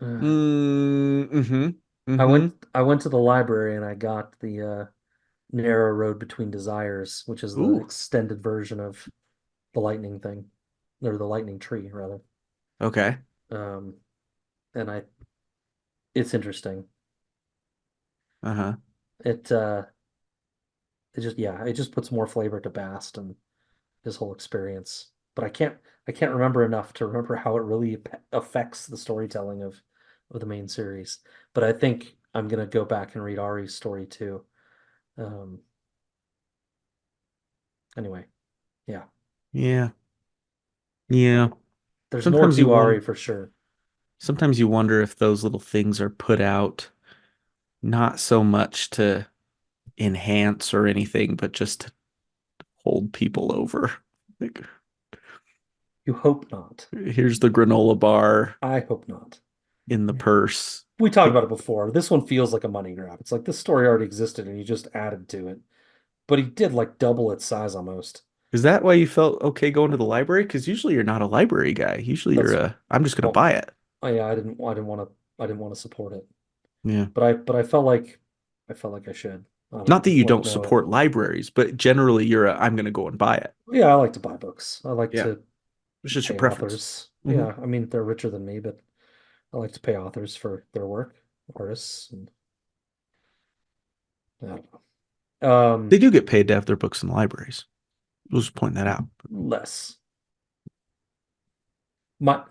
Uh, Mm-hmm. Mm-hmm. I went to the library and I got the Narrow Road Between Desires, which is the Ooh. extended version of the lightning thing, or the lightning tree rather. Okay. Um, and it's interesting. Uh-huh. It it just yeah, it just puts more flavor to Bast and his whole experience. But I can't remember enough to remember how it really affects the storytelling of the main series. But I think I'm gonna go back and read Ari's story too. Um, anyway, yeah, Yeah. Yeah. there's more Sometimes you to Ari wonder for sure. sometimes you wonder if those little things are put out not so much to enhance or anything, but just to hold people over. Like, You hope not. here's the granola bar I hope not. in the purse. We talked Hey, about it before. This one feels like a money grab. It's like this story already existed and he just added to it. But he did like double its size almost. is that why you felt okay going to the library? Because usually you're not a library guy. Usually you're That's I'm just gonna well, buy it. yeah, I didn't want to support it. Yeah. But I felt like I should. I don't Not know. that you Like don't no other. support libraries, but generally I'm gonna go and buy it. Yeah, I like to buy books. I like Yeah. to It's just your pay preference. authors. Hmm. Yeah, I mean they're richer than me, but I like to pay authors for their work, artists, and I don't know. They do get paid to have their books in libraries. We'll just point that out. Less. My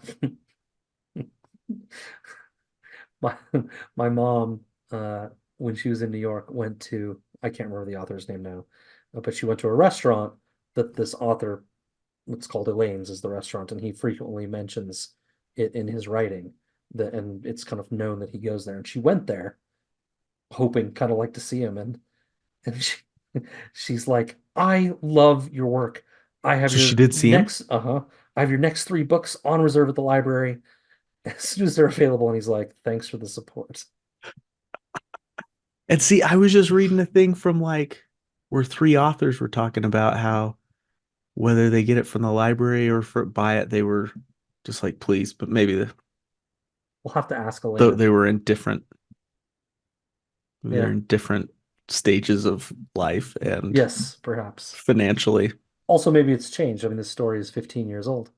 my my mom, when she was in New York, went to I can't remember the author's name now, but she went to a restaurant that this author, it's called Elaine's, is the restaurant, and he frequently mentions it in his writing. And it's kind of known that he goes there. And she went there hoping, kind of like to see him, and she's like, "I love your work. I have So she your did see him? next, I have your next three books on reserve at the library as soon as they're available." And he's like, "Thanks for the support." And see, I was just reading a thing from like where three authors were talking about how whether they get it from the library or buy it, they were just like, please, but maybe We'll have to ask Elena. they were they're Yeah. in different stages of life and Yes, perhaps. financially. Also, maybe it's changed. I mean, this story is 15 years old.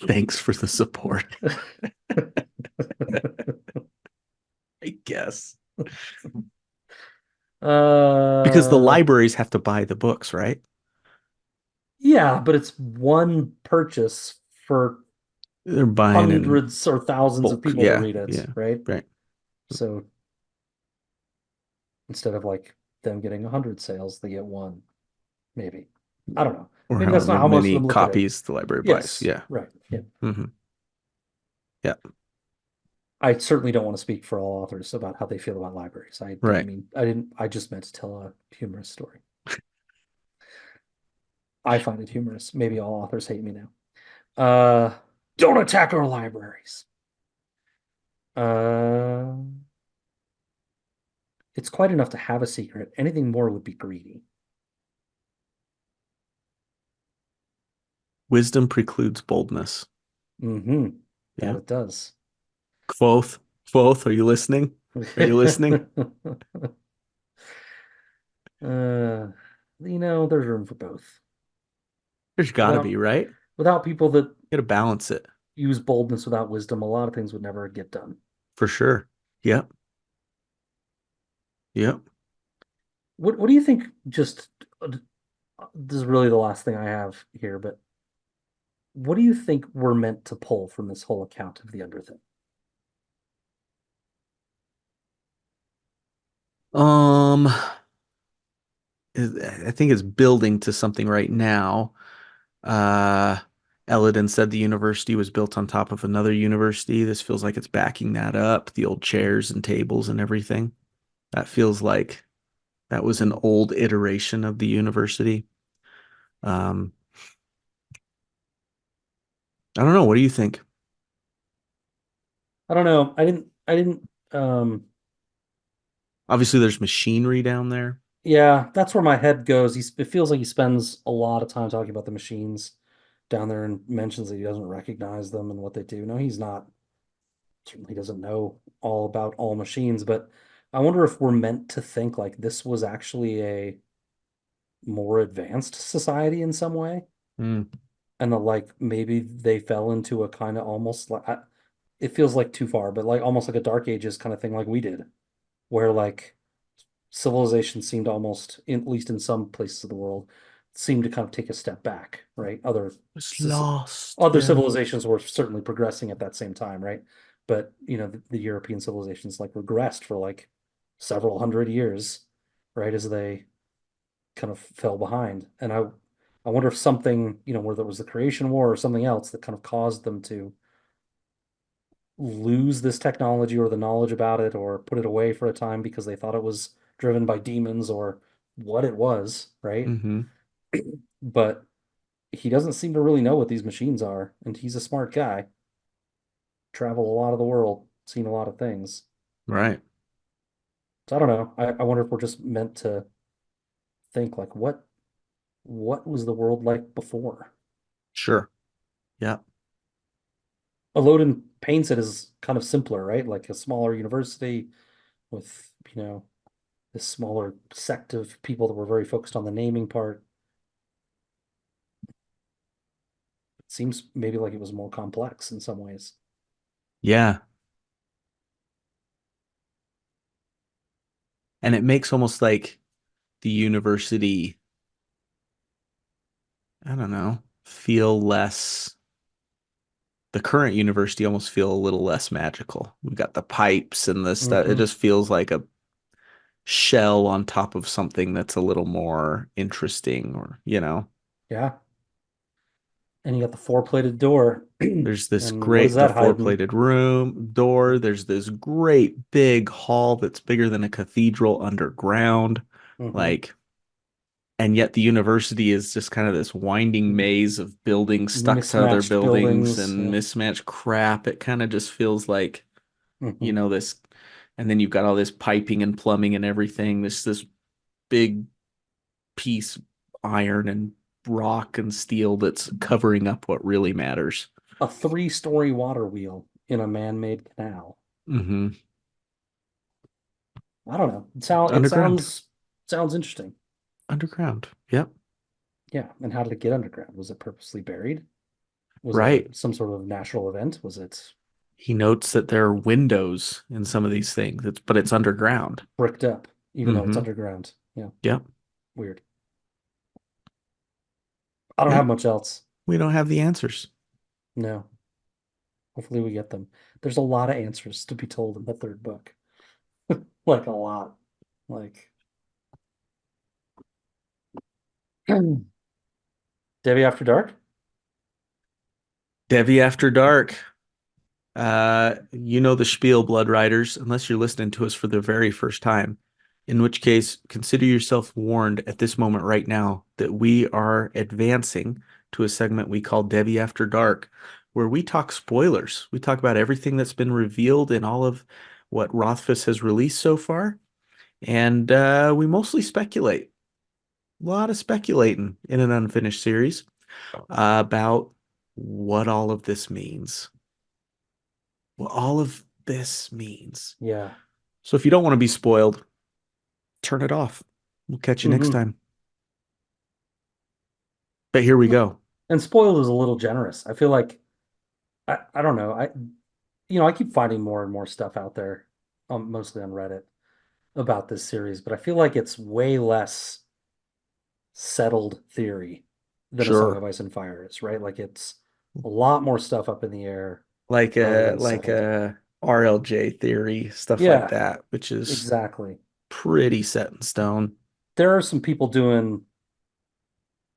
Thanks for the support, I guess. Because the Uh, libraries have to buy the books, right? yeah, but it's one purchase for They're buying in hundreds or thousands of bulk. people to Yeah, read it, yeah, right? right, So instead of like them getting 100 sales, they get one, maybe. I don't know. or Maybe that's not however how most of many them look at it. copies the library buys. Yes, Yeah. right. Yeah. Hmm. Yeah. I certainly don't want to speak for all authors about how they feel about libraries. I didn't Right. mean, I didn't, I just meant to tell a humorous story. I find it humorous. Maybe all authors hate me now. Don't attack our libraries. Uh, it's quite enough to have a secret. Anything more would be greedy. Wisdom precludes boldness. Mm-hmm. That Yeah. it does. Kvothe, Kvothe, are you listening? Are you listening? Uh, there's room for both. There's got to be, Without right? You without people that got to balance it use boldness without wisdom, a lot of things would never get done. for sure. Yep. Yep. What do you think? Just this is really the last thing I have here, but what do you think we're meant to pull from this whole account of the Underthing? Um, I think it's building to something right now. Uh, Elodin said the university was built on top of another university. This feels like it's backing that up. The old chairs and tables and everything. That feels like that was an old iteration of the university. Um, I don't know. What do you think? I don't know. I didn't. Obviously, there's machinery down there Yeah, that's where my head goes. It feels like he spends a lot of time talking about the machines down there and mentions that he doesn't recognize them and what they do. No, he's not. Certainly doesn't know all about all machines, but I wonder if we're meant to think like this was actually a more advanced society in some way. Mm. and the like maybe they fell into a kind of almost like it feels like too far, but like almost like a Dark Ages kind of thing like we did, where like civilization seemed almost, at least in some places of the world, seemed to kind of take a step back, right? It's lost. Other Yeah. civilizations were certainly progressing at that same time, right? But the European civilizations like regressed for like several hundred years, right, as they kind of fell behind. And I wonder if something, whether it was the creation war or something else that kind of caused them to lose this technology or the knowledge about it or put it away for a time because they thought it was driven by demons or what it was, right? Hmm. But he doesn't seem to really know what these machines are, and he's a smart guy, traveled a lot of the world, seen a lot of things. Right. So I don't know. I wonder if we're just meant to think like what was the world like before? Sure. Yeah. Elodin paints it as kind of simpler, right? Like a smaller university with, this smaller sect of people that were very focused on the naming part. It seems maybe like it was more complex in some ways. Yeah. And it makes almost like the university, I don't know, feel less, the current university almost feel a little less magical. We've got the pipes and the stuff. It Hmm. just feels like a shell on top of something that's a little more interesting, or, Yeah. And you got the four-plated door. there's this And what is great, the that hiding? four-plated room door. There's this great big hall that's bigger than a cathedral underground. Hmm. Like, and yet the university is just kind of this winding maze of buildings stuck to other Mismatched buildings buildings. and Yeah. mismatched crap. It kind of just feels like, Hmm. this, and then you've got all this piping and plumbing and everything. This big piece iron and rock and steel that's covering up what really matters. A three-story water wheel in a man-made canal. Hmm. I don't know. It Underground. sounds interesting. Underground. Yep. Yeah. And how did it get underground? Was it purposely buried? Was it Right. some sort of natural event? Was it He notes that there are windows in some of these things, but it's underground. bricked up, even though it's Hmm. underground? Yeah. Yep. Weird. I don't have Yep. much else. We don't have the answers. No. Hopefully we get them. There's a lot of answers to be told in the third book. Like a lot. Like Debbie After Dark? Devi After Dark. You know the spiel, Blood Riders, unless you're listening to us for the very first time. In which case, consider yourself warned at this moment right now that we are advancing to a segment we call Devi After Dark, where we talk spoilers. We talk about everything that's been revealed in all of what Rothfuss has released so far, and we mostly speculate. A lot of speculating in an unfinished series about what all of this means. What all of this means. Yeah. So if you don't want to be spoiled, turn it off. We'll catch you next Hmm. time. But here we go. And spoiled is a little generous. I feel like I don't know. I keep finding more and more stuff out there, mostly on Reddit, about this series, but I feel like it's way less settled theory than A Song Sure. of Ice and Fire is, right? Like it's a lot more stuff up in the air Like rather a than like settled. a RLJ theory, stuff like Yeah, that, which is exactly. pretty set in stone. There are some people doing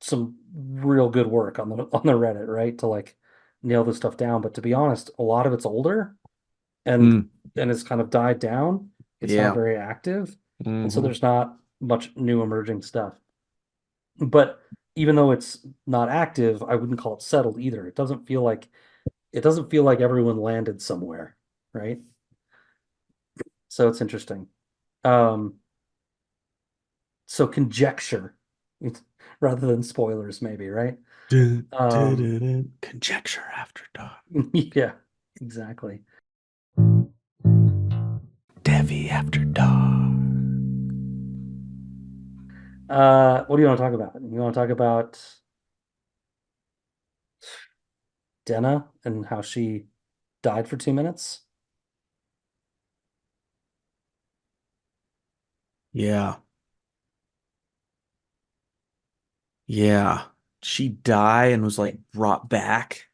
some real good work on the Reddit, right? To like nail this stuff down. But to be honest, a lot of it's older and Mm, it's kind of died down. It's not yeah. very active. And so Hmm. there's not much new emerging stuff. But even though it's not active, I wouldn't call it settled either. It doesn't feel like everyone landed somewhere, right? So it's interesting. Um, so conjecture rather than spoilers, maybe, right? Dun, dun, Um, dun, dun. Conjecture after dark. yeah, exactly. Devi after dark. What do you want to talk about? You want to talk about Denna and how she died for 2 minutes. Yeah. Yeah. She died and was like brought back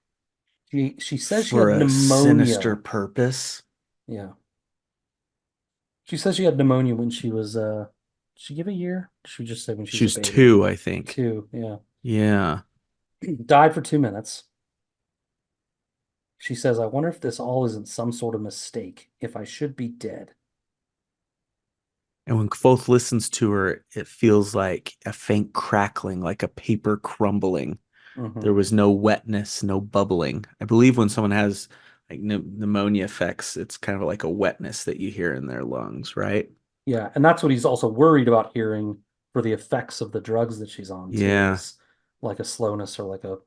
She says she for had a sinister pneumonia. purpose. Yeah. She says she had pneumonia when she was did she give a year? Should we just say when she She was a was baby? 2, I think. Two, yeah. Yeah. Died for 2 minutes. She says, I wonder if this all isn't some sort of mistake, if I should be dead. And when Kvothe listens to her, it feels like a faint crackling, like a paper crumbling. Hmm. There was no wetness, no bubbling. I believe when someone has like pneumonia effects, it's kind of like a wetness that you hear in their lungs, right? Yeah, and that's what he's also worried about hearing for the effects of the drugs that she's on too, Yeah. is like a slowness or like a,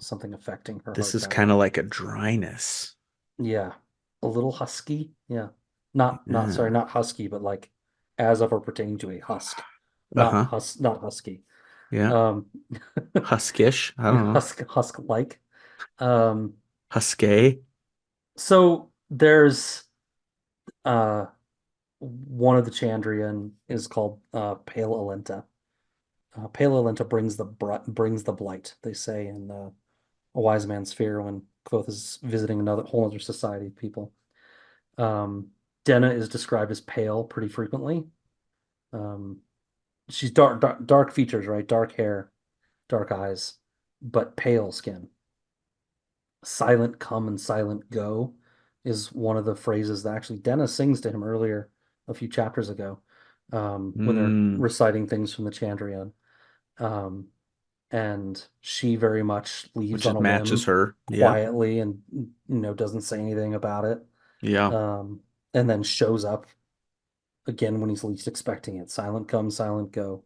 something affecting her This heart is that kind way. of like a dryness. Yeah. A little husky. Yeah. Not sorry, Yeah. not husky, but like as of or pertaining to a husk. Uh-huh. Not husky. Yeah. Um Huskish. I yeah, don't know. husk like. Um Husky. so there's uh one of the Chandrian is called Pale Alenta. Pale Alenta brings the blight, they say in A Wise Man's Fear when Kvothe is visiting another whole other society of people. Um, Denna is described as pale pretty frequently. Um, she's dark features, right? Dark hair, dark eyes, but pale skin. Silent come and silent go is one of the phrases that actually Denna sings to him earlier a few chapters ago when they're Mm, reciting things from the Chandrian. Um, and she very much leaves which on just a matches whim her. Yeah. quietly and doesn't say anything about it. Yeah. Um, and then shows up again when he's least expecting it. Silent come, silent go.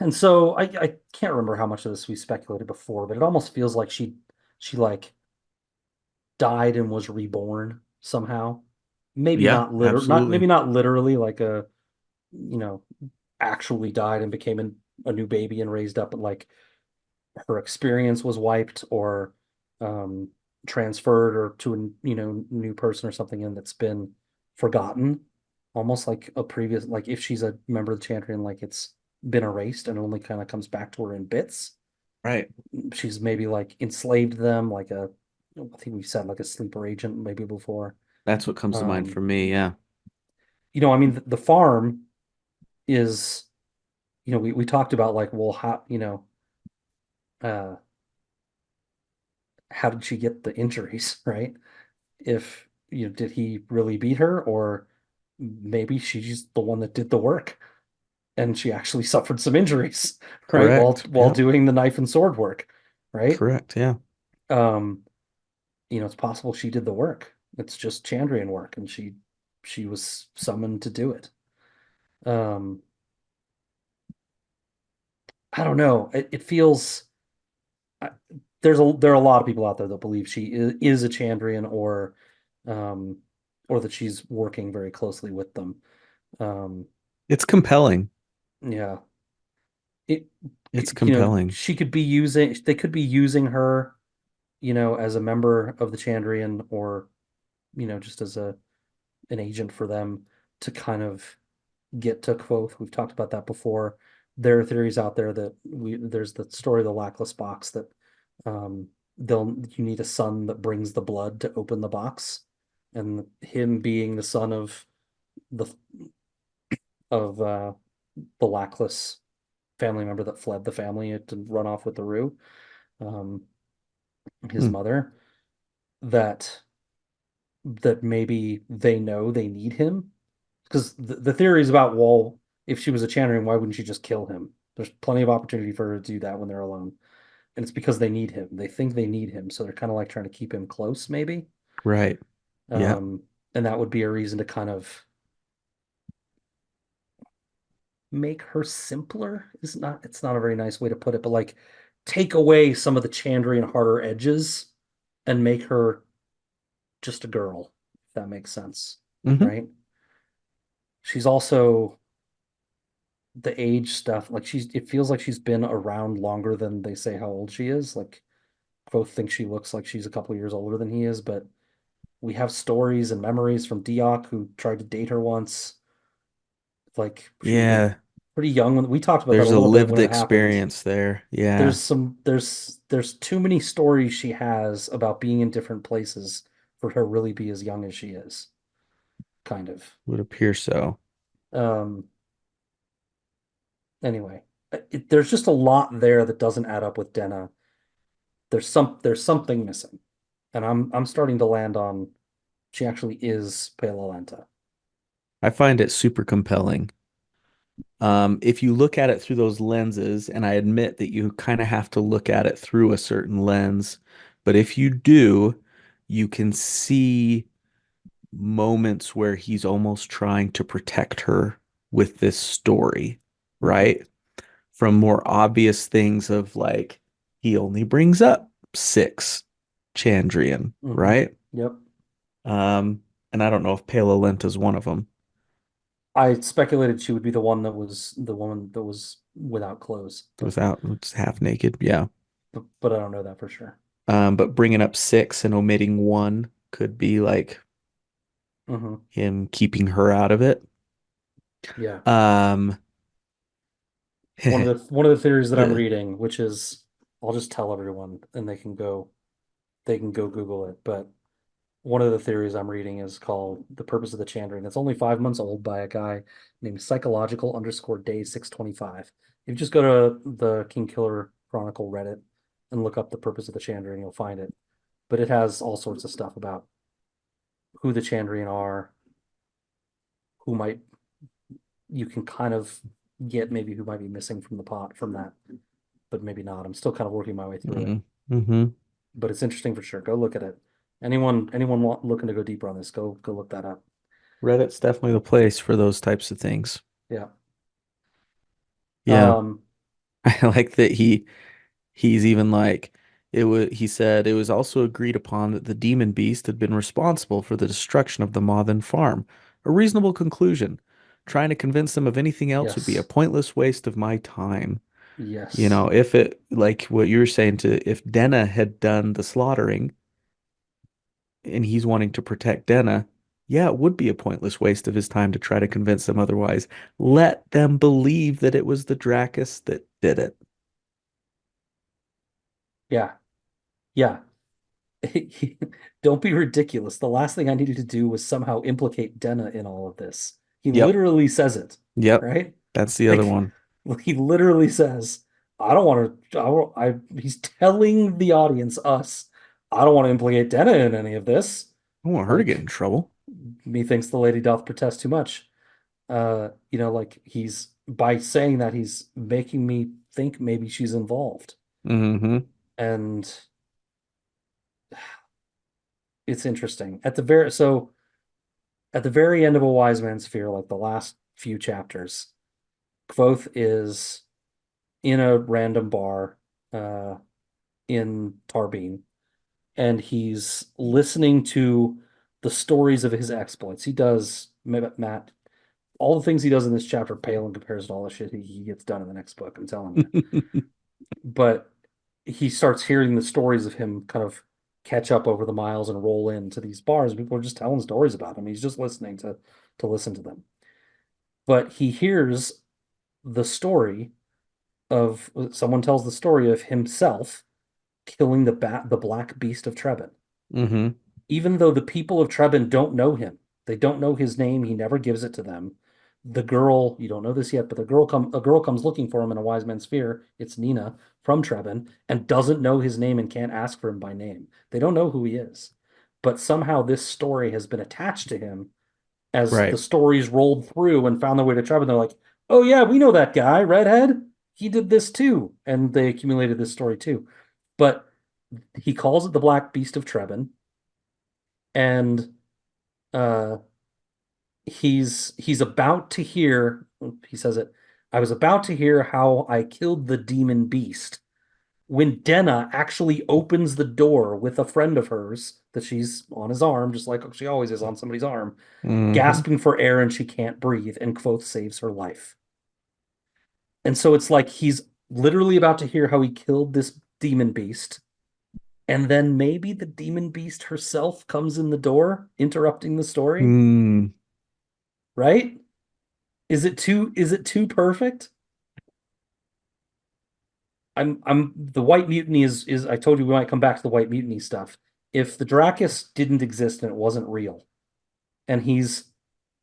And so I can't remember how much of this we speculated before, but it almost feels like she like died and was reborn somehow. Maybe Yeah, absolutely. not literally like a you know actually died and became a new baby and raised up, but like her experience was wiped or um transferred or to a new person or something and that's been forgotten, almost like a previous, like if she's a member of the Champion, like it's been erased and only kind of comes back to her in bits. Right. She's maybe like enslaved them, like I think we said like a sleeper agent maybe before. That's what comes to mind um for me. Yeah. I mean the farm is, we talked about like, well, how, uh how did she get the injuries, right? If did he really beat her, or maybe she's the one that did the work and she actually suffered some injuries, right, while Correct. Yep. doing the knife and sword work, right? Correct. Yeah. um it's possible she did the work. It's just Chandrian work and she was summoned to do it. um I don't know, it feels, I- there are a lot of people out there that believe she is a Chandrian, um or that she's working very closely with them. um It's compelling. yeah, it It's compelling. she could be using they could be using her, as a member of the Chandrian, or just as an agent for them to kind of get to Kvothe. We've talked about that before. There are theories out there that there's the story of the Lackless box that um you need a son that brings the blood to open the box, and him being the son the of the Lackless family member that fled the family to run off with the Rue, um, his Hmm. mother, that maybe they know they need him. Because the theory is about, well, if she was a Channeling, why wouldn't she just kill him? There's plenty of opportunity for her to do that when they're alone. And it's because they need him. They think they need him, so they're kind of like trying to keep him close, maybe. Right. Yeah. Um, and that would be a reason to kind of make her simpler. It's not a very nice way to put it, but like take away some of the Chandrian harder edges and make her just a girl, if that makes sense, Hmm. right? She's also the age stuff, like it feels like she's been around longer than they say how old she is. Like Kvothe thinks she looks like she's a couple years older than he is, but we have stories and memories from Diok, who tried to date her once. Like she was Yeah, pretty young when we talked about that a there's a little bit lived when it happened. experience there. Yeah, There's too many stories she has about being in different places for her really be as young as she is, kind of. would appear so. Um, anyway, there's just a lot there that doesn't add up with Denna. There's something missing, and I'm starting to land on she actually is Pale. I find it super compelling. If you look at it through those lenses, and I admit that you kind of have to look at it through a certain lens, but if you do, you can see moments where he's almost trying to protect her with this story, Hmm. right? From more obvious things of like, he only brings up six Chandrian, Hmm. right? Yep. Um, and I don't know if Paleo is one of them I speculated she would be the one that was the woman that was without clothes, without it's half naked. Yeah. but I don't know that for sure. But bringing up six and omitting one could be like Hmm. him keeping her out of it. Yeah. Um, One of the theories that I'm the reading, which is I'll just tell everyone and they can go Google it, but one of the theories I'm reading is called The Purpose of the Chandrian. It's only 5 months old by a guy named psychological underscore day 625. If you just go to the King Killer Chronicle Reddit and look up The Purpose of the Chandrian, you'll find it. But it has all sorts of stuff about who the Chandrian are, who might you can kind of get maybe who might be missing from the pot from that, but maybe not. I'm still kind of working my way through it. mm-hmm. But it's interesting for sure. Go look at it. Anyone looking to go deeper on this, go look that up. Reddit's definitely the place for those types of things. Yeah. Yeah. Um, I like that he's even like he said it was also agreed upon that the demon beast had been responsible for the destruction of the Mothin farm. A reasonable conclusion. Trying to convince them of anything else would be a yes. pointless waste of my time. You Yes. know, if it like what you were saying to if Denna had done the slaughtering and he's wanting to protect Denna, yeah, it would be a pointless waste of his time to try to convince them otherwise. Let them believe that it was the Draccus that did it. Yeah. Yeah. Don't be ridiculous. The last thing I needed to do was somehow implicate Denna in all of this. He Yep. literally says it, Yep. right? That's the other Like one. he literally says, I don't want to he's telling the audience, us, I don't want to implicate Denna in any of this. I don't want her to get in Like trouble. methinks the lady doth protest too much. Like he's by saying that he's making me think maybe she's involved. Hmm. And it's interesting. At the very end of A Wise Man's Fear, like the last few chapters, Kvothe is in a random bar uh, in Tarbine, and he's listening to the stories of his exploits. He does, Matt, all the things he does in this chapter pale in comparison to all the shit he gets done in the next book, I'm telling you. But he starts hearing the stories of him kind of catch up over the miles and roll into these bars. People are just telling stories about him. He's just listening to listen to them. But he hears the story of someone tells the story of himself killing the black beast of Trebon. Hmm. Even though the people of Trebon don't know him, they don't know his name. He never gives it to them. The girl, you don't know this yet, but a girl comes looking for him in a wise man's fear. It's Nina from Trebon and doesn't know his name and can't ask for him by name. They don't know who he is. But somehow this story has been attached to him as the Right. stories rolled through and found their way to Trebon. They're like, oh yeah, we know that guy, redhead. He did this too. And they accumulated this story too. But he calls it the Black Beast of Trebon, and uh he's about to hear, he says it, I was about to hear how I killed the demon beast when Denna actually opens the door with a friend of hers that she's on his arm, just like she always is on somebody's arm, Hmm. gasping for air and she can't breathe, and Kvothe saves her life. And so it's like he's literally about to hear how he killed this demon beast, And then maybe the demon beast herself comes in the door, interrupting the story, Hmm. right? Is it too perfect? I'm the white mutiny is I told you we might come back to the white mutiny stuff. If the Draccus didn't exist and it wasn't real, and he's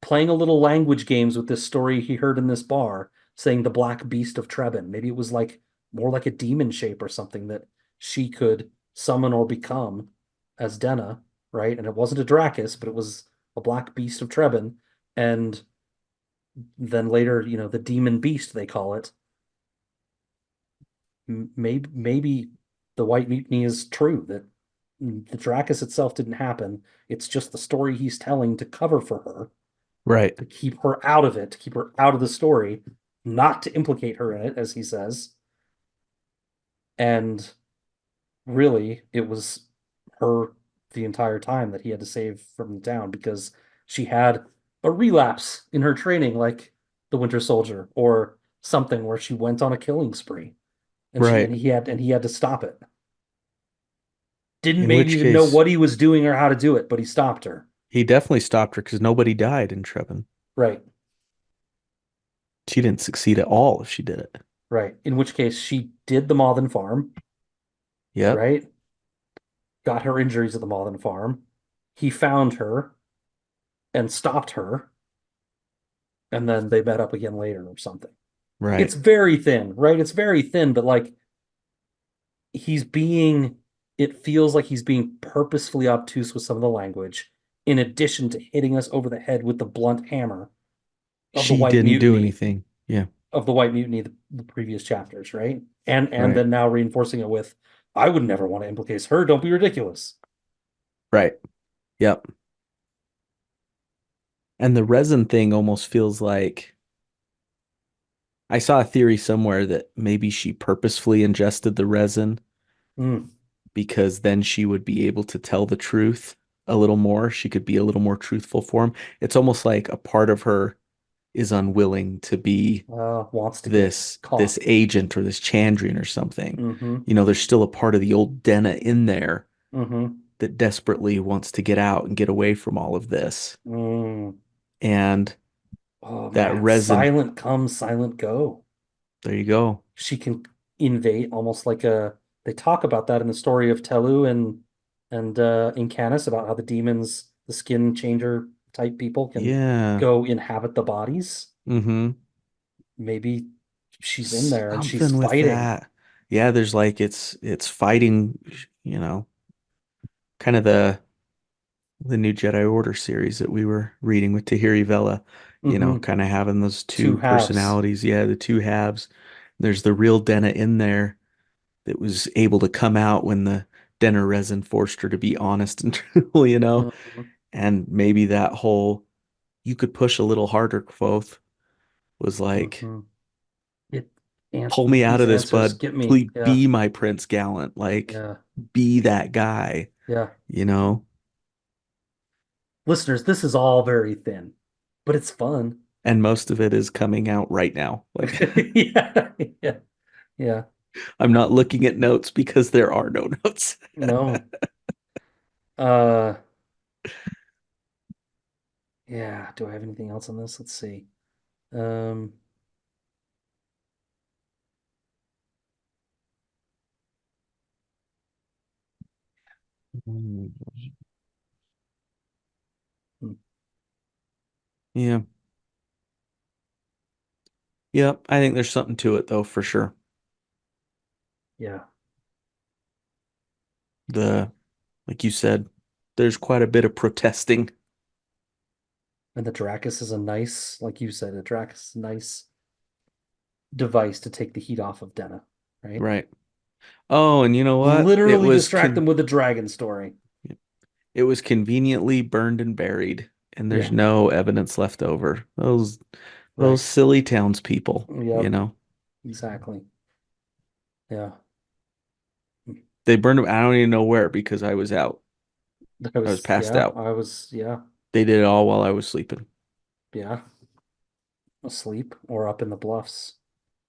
playing a little language games with this story he heard in this bar, saying the black beast of Trebon. Maybe it was like more like a demon shape or something that she could summon or become as Denna, right? And it wasn't a Draccus, but it was a black beast of Trebon. And then later, the demon beast they call it. Maybe the White Mutiny is true that the Draccus itself didn't happen. It's just the story he's telling to cover for her, Right. to keep her out of it, to keep her out of the story, not to implicate her in it, as he says. And really, it was her the entire time that he had to save from the town because she had a relapse in her training, like the Winter Soldier, or something where she went on a killing spree, and she Right. and he had to stop it. Didn't In maybe which even know case, what he was doing or how to do it, but he stopped her. he definitely stopped her because nobody died in Trebon. Right, She didn't succeed at all if she did it. right. In which case, she did the Mothen farm, Yep. right? Got her injuries at the Mothen farm. He found her and stopped her, and then they met up again later or something. It's Right. very thin, right? It's very thin, but like he's being, it feels like he's being purposefully obtuse with some of the language, in addition to hitting us over the head with the blunt hammer of the She White didn't do Mutiny, anything. Yeah. the previous chapters, right? And Right. then now reinforcing it with, I would never want to implicate her. Don't be ridiculous. Right. Yep. And the resin thing almost feels like I saw a theory somewhere that maybe she purposefully ingested the resin Mm. because then she would be able to tell the truth a little more. She could be a little more truthful for him. It's almost like a part of her is unwilling to be Wants to get this caught. agent or this Chandrian or something. Mm-hmm. There's still a part of the old Denna in there Mm-hmm. that desperately wants to get out and get away from all of this. Mm. And Oh that man, resin, silent come, silent go. there you go. She can invade almost like a. They talk about that in the story of Telu and in Canis about how the demons, the skin changer type people, can Yeah. go inhabit the bodies. Mm-hmm. Maybe she's in there and she's Something with fighting. that. Yeah, there's like it's fighting, you know, kind of the new Jedi Order series that we were reading with Tahiri Vela, Mm-hmm. kind of having those Two two halves. personalities. Yeah, the two halves. There's the real Denna in there that was able to come out when the Denna resin forced her to be honest and truthful. Mhm. And maybe that whole you could push a little harder quote was like, Mhm. It pull me out these of this, answers bud. get me. Please Yeah. be my Prince Gallant. Like, Yeah. be that guy, Yeah. you know? Listeners, this is all very thin, but it's fun. And most of it is coming out right now. Like, Yeah. Yeah. Yeah. I'm not looking at notes because there are no notes. No. Uh yeah, do I have anything else on this? Let's see. Um hmm, Yeah. Yep. I think there's something to it though, for sure. yeah. The, like you said, there's quite a bit of protesting. And the Draccus is a nice, like you said, the Draccus is a nice device to take the heat off of Denna, right? Right. Oh, and you know what? Literally distract them with the dragon story. It was conveniently burned and buried, and there's Yeah, no evidence left over. Those right. silly townspeople, you Yep, know. exactly. Yeah. They burned him. I don't even know where because I was out. I was passed out. Yeah, They did it all while I was sleeping. yeah, asleep or up in the bluffs.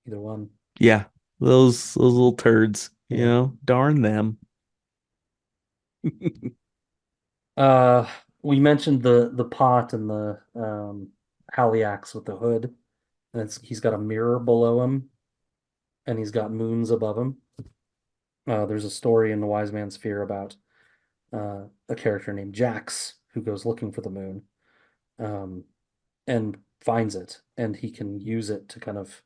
Either one. Yeah, those little turds, Yeah. darn them. Uh, we mentioned the pot and the Haliax with the hood, and he's got a mirror below him, and he's got moons above him. There's a story in the Wise Man's Fear about a character named Jax who goes looking for the moon, um, and finds it, and he can use it to kind of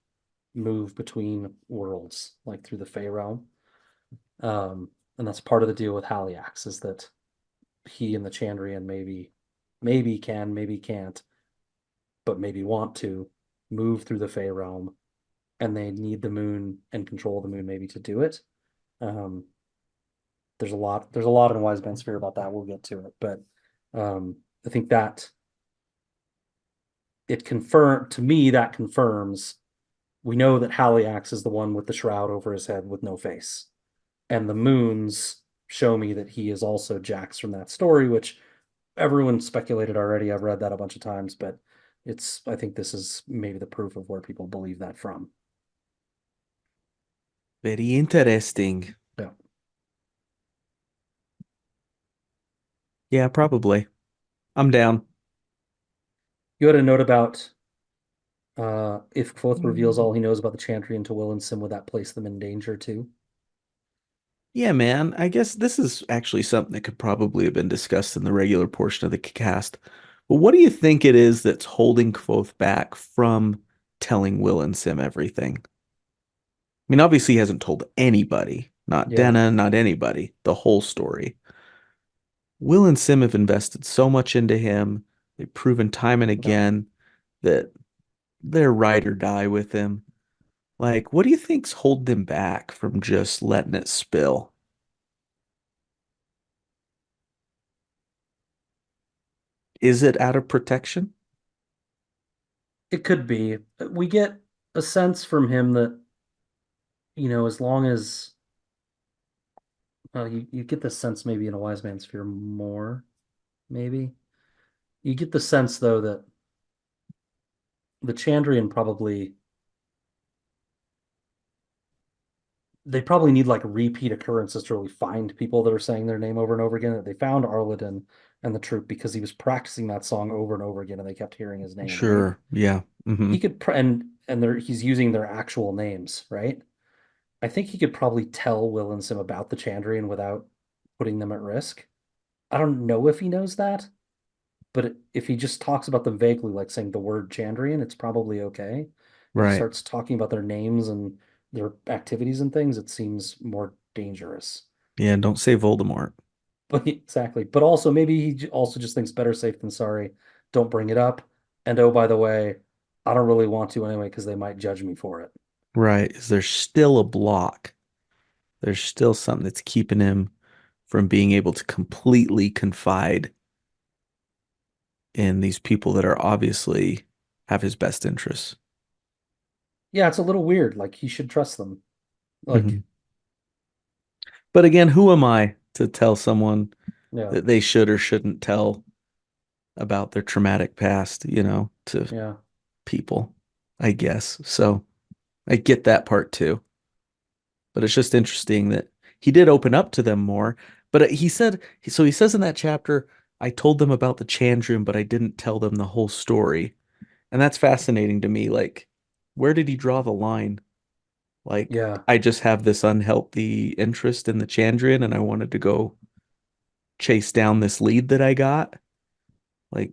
move between worlds, like through the Fey realm. And that's part of the deal with Haliax is that he and the Chandrian maybe can, maybe can't, but maybe want to move through the Fey realm, and they need the moon and control the moon maybe to do it. Um, there's a lot in Wise Man's Fear about that. We'll get to it, but I think that it confirmed to me that confirms we know that Haliax is the one with the shroud over his head with no face, and the moons show me that he is also Jax from that story, which everyone speculated already. I've read that a bunch of times, but I think this is maybe the proof of where people believe that from. Very interesting. Yeah. Yeah, probably. I'm down. You had a note about if Kvothe reveals all he knows about the Chantrian to Will and Sim, would that place them in danger too? Yeah, man. I guess this is actually something that could probably have been discussed in the regular portion of the cast. But what do you think it is that's holding Kvothe back from telling Will and Sim everything? I mean, obviously he hasn't told anybody, not Yeah, Denna, not anybody, the whole story. Will and Sim have invested so much into him. They've proven time and yeah. again that they're ride or die with him. Like, what do you think's holding him back from just letting it spill? Is it out of protection? It could be. We get a sense from him that, as long as you get the sense maybe in a Wise Man's Fear more, maybe. You get the sense though that the Chandrian probably they probably need like repeat occurrences to really find people that are saying their name over and over again. That they found Arliden and the troop because he was practicing that song over and over again, and they kept hearing his name. Right? Sure. Yeah. He could he's using their actual names. Right? I think he could probably tell Will and Sim about the Chandrian without putting them at risk. I don't know if he knows that, but if he just talks about them vaguely, like saying the word Chandrian, it's probably okay. If he Right. starts talking about their names and their activities and things, it seems more dangerous. Yeah, don't say Voldemort. But exactly. But also maybe he also just thinks better safe than sorry. Don't bring it up. And oh, by the way, I don't really want to anyway because they might judge me for it. Right. Is there still a block? There's still something that's keeping him from being able to completely confide in these people that are obviously have his best interests. Yeah, it's a little weird. Like he should trust them. Like, Mhm. But again, who am I to tell someone yeah, that they should or shouldn't tell about their traumatic past, to yeah. people, I guess. So I get that part too. But it's just interesting that he did open up to them more. But he says in that chapter, I told them about the Chandrian, but I didn't tell them the whole story. And that's fascinating to me. Like, where did he draw the line? Like, Yeah. I just have this unhealthy interest in the Chandrian and I wanted to go chase down this lead that I got. Like,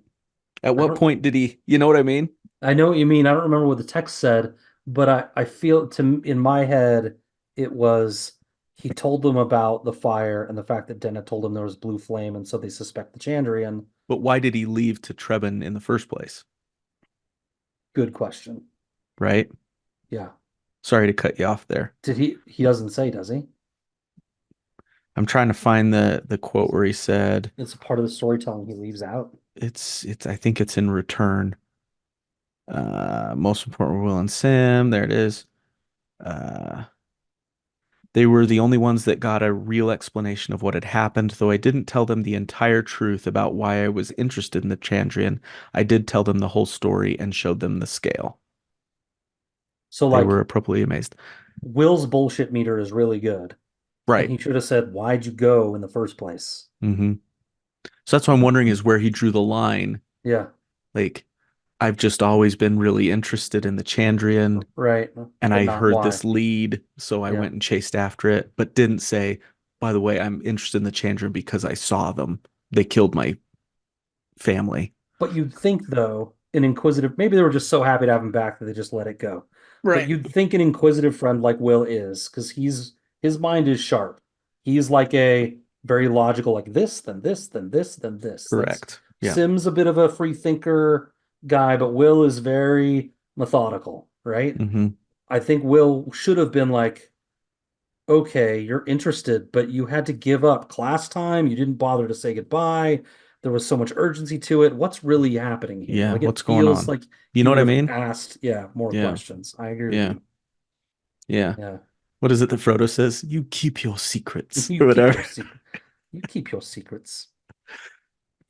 at I what don't point did you know what I mean? I know what you mean. I don't remember what the text said, but I feel in my head it was he told them about the fire and the fact that Denna told him there was blue flame, and so they suspect the Chandrian. But why did he leave to Trebon in the first place? Good question. Right? Yeah. Sorry to cut you off there. Did he doesn't say, does he? I'm trying to find the quote where he said, It's a part of the storytelling he leaves out. it's I think it's in return. Most important Will and Sim, there it is. Uh they were the only ones that got a real explanation of what had happened, though I didn't tell them the entire truth about why I was interested in the Chandrian. I did tell them the whole story and showed them the scale. So They were like appropriately amazed. Will's bullshit meter is really good, And Right. he should have said, "Why'd you go in the first place?" Hmm. So that's what I'm wondering is where he drew the line. Yeah, Like, I've just always been really interested in the Chandrian, right. and But I not heard why. this lead, so I Yeah. went and chased after it, but didn't say, by the way, I'm interested in the Chandrian because I saw them. They killed my family. But you'd think, though, an inquisitive, maybe they were just so happy to have him back that they just let it go. But Right. you'd think an inquisitive friend like Will is, because his mind is sharp. He's like a very logical, like this, then this, then this, then this. That's Correct. Yeah. Sim's a bit of a free thinker guy, but Will is very methodical, right? Hmm. I think Will should have been like, okay, you're interested, but you had to give up class time. You didn't bother to say goodbye. There was so much urgency to it. What's really happening here? Yeah. Like it What's going feels on? like You he know what would I have mean? asked, yeah, more Yeah. questions. I agree with Yeah. you. Yeah. Yeah. What is it that Frodo says? You keep your secrets You or keep whatever. your secret. You keep your secrets.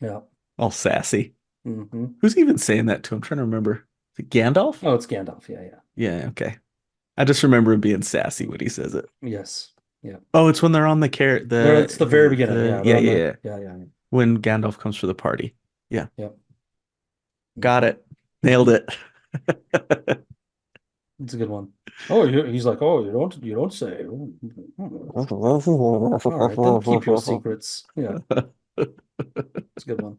Yeah. All sassy. Hmm. Who's even saying that to him? I'm trying to remember. Is it Gandalf? Oh, it's Gandalf. Yeah, yeah. Yeah. Okay. I just remember him being sassy when he says it. Yes. Yeah. Oh, it's when they're on the There, it's the very beginning. the Yeah, they're yeah, on yeah, the yeah. yeah, yeah. When Gandalf comes for the party. Yeah. Yep. Got Hmm. it. Nailed it. It's a good one. Oh, he's like, oh, you don't say. All right, then keep your secrets. Yeah, it's a good one.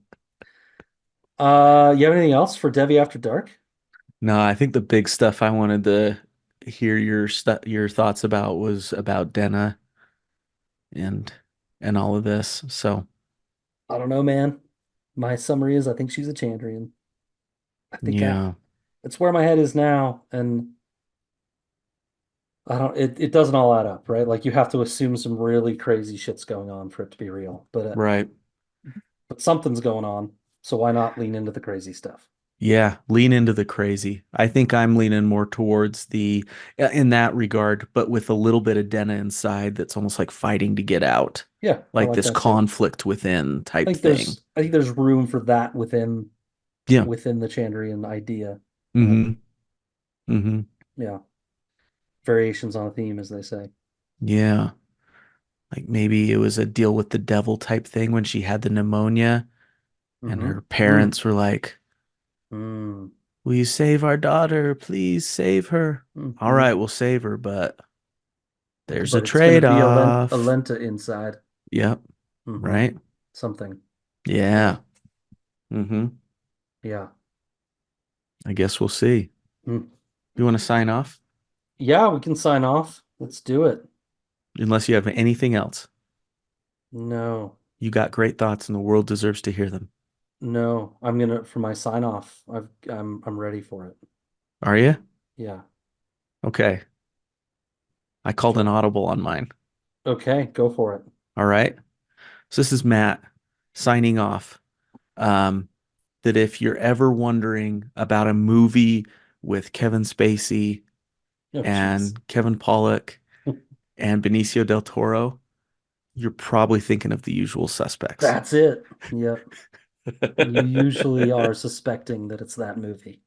You have anything else for Devi After Dark? No, I think the big stuff I wanted to hear your thoughts about was about Denna and all of this. So, I don't know, man. My summary is I think she's a Chandrian. I think yeah. it's where my head is now, and I don't. It doesn't all add up, right? Like you have to assume some really crazy shit's going on for it to be real, Right. but something's going on, so why not lean into the crazy stuff? Yeah, lean into the crazy. I think I'm leaning more towards the in that regard, but with a little bit of Denna inside that's almost like fighting to get out. Yeah, I Like like this that too. conflict within I type think thing. there's room for that Yeah. within the Chandrian idea. Mm-hmm. Mm-hmm. Yeah, variations on a theme, as they say. Yeah. Like maybe it was a deal with the devil type thing when she had the pneumonia and Mm-hmm. her Mm. parents were like, Mm. will you save our daughter? Please save her. All Mm-hmm. right, we'll save her, but there's a But it's going to be a trade-off. Lenta inside. Yep. Mm-hmm. Right. Something. Yeah. Yeah. Mm-hmm. Yeah. I guess we'll see. Mm. You want to sign off? Yeah, we can sign off. Let's do it. Unless you have anything else. No, You got great thoughts and the world deserves to hear them. no. I'm gonna for my sign off. I'm ready for it. Are you? Yeah. Okay. I called an audible on mine. Okay, go for it. All right. So this is Matt signing off. Um, that if you're ever wondering about a movie with Kevin Spacey Oh, jeez. and Kevin Pollak and Benicio del Toro, you're probably thinking of The Usual Suspects. That's it. Yep. You usually are suspecting that it's that movie.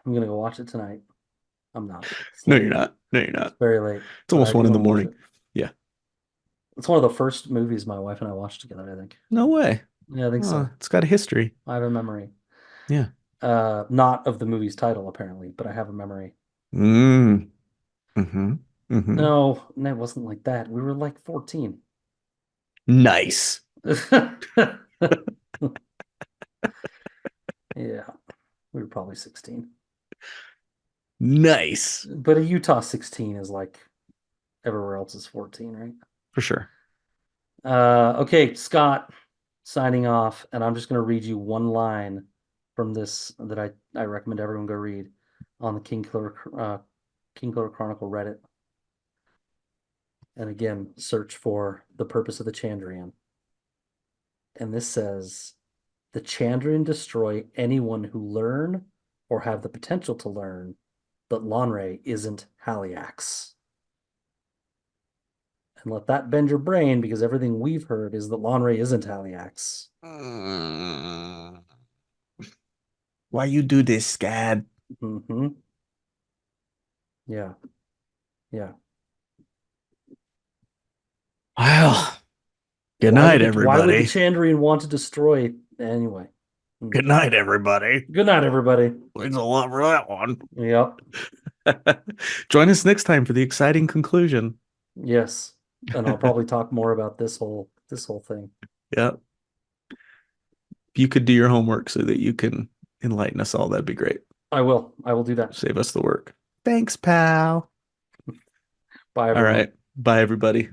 I'm gonna go watch it tonight. I'm not. It's No, you're late. not. No, you're It's not. very late, It's but almost I do one in want the to watch morning. it. Yeah. It's one of the first movies my wife and I watched together, I think. No way. Yeah, I think Oh, so. it's got a history. I have a memory. Yeah. Not of the movie's title, apparently, but I have a memory. Mm. Mm-hmm. Mm-hmm. No, it wasn't like that. We were like 14. Nice. Yeah, we were probably 16. Nice. But a Utah 16 is like everywhere else is 14, right? For sure. Okay, Scott signing off, and I'm just going to read you one line from this that I recommend everyone go read on the King Killer Chronicle Reddit. And again, search for the purpose of the Chandrian. And this says the Chandrian destroy anyone who learn or have the potential to learn that Lanre isn't Haliax. And let that bend your brain because everything we've heard is that Lanre isn't Haliax. Mm. Why you do this, Scad? Hmm. Yeah, yeah. Good Why night, would the everybody. Chandrian want to destroy anyway? Good night, everybody. Good night, everybody. Thanks a lot for that one. Yep. Join us next time for the exciting conclusion. Yes. And I'll probably talk more about this whole thing. Yeah. If you could do your homework so that you can enlighten us all, that'd be great. I will. I will do that. Save us the work. Thanks, pal. Bye, All everyone. right. Bye, everybody.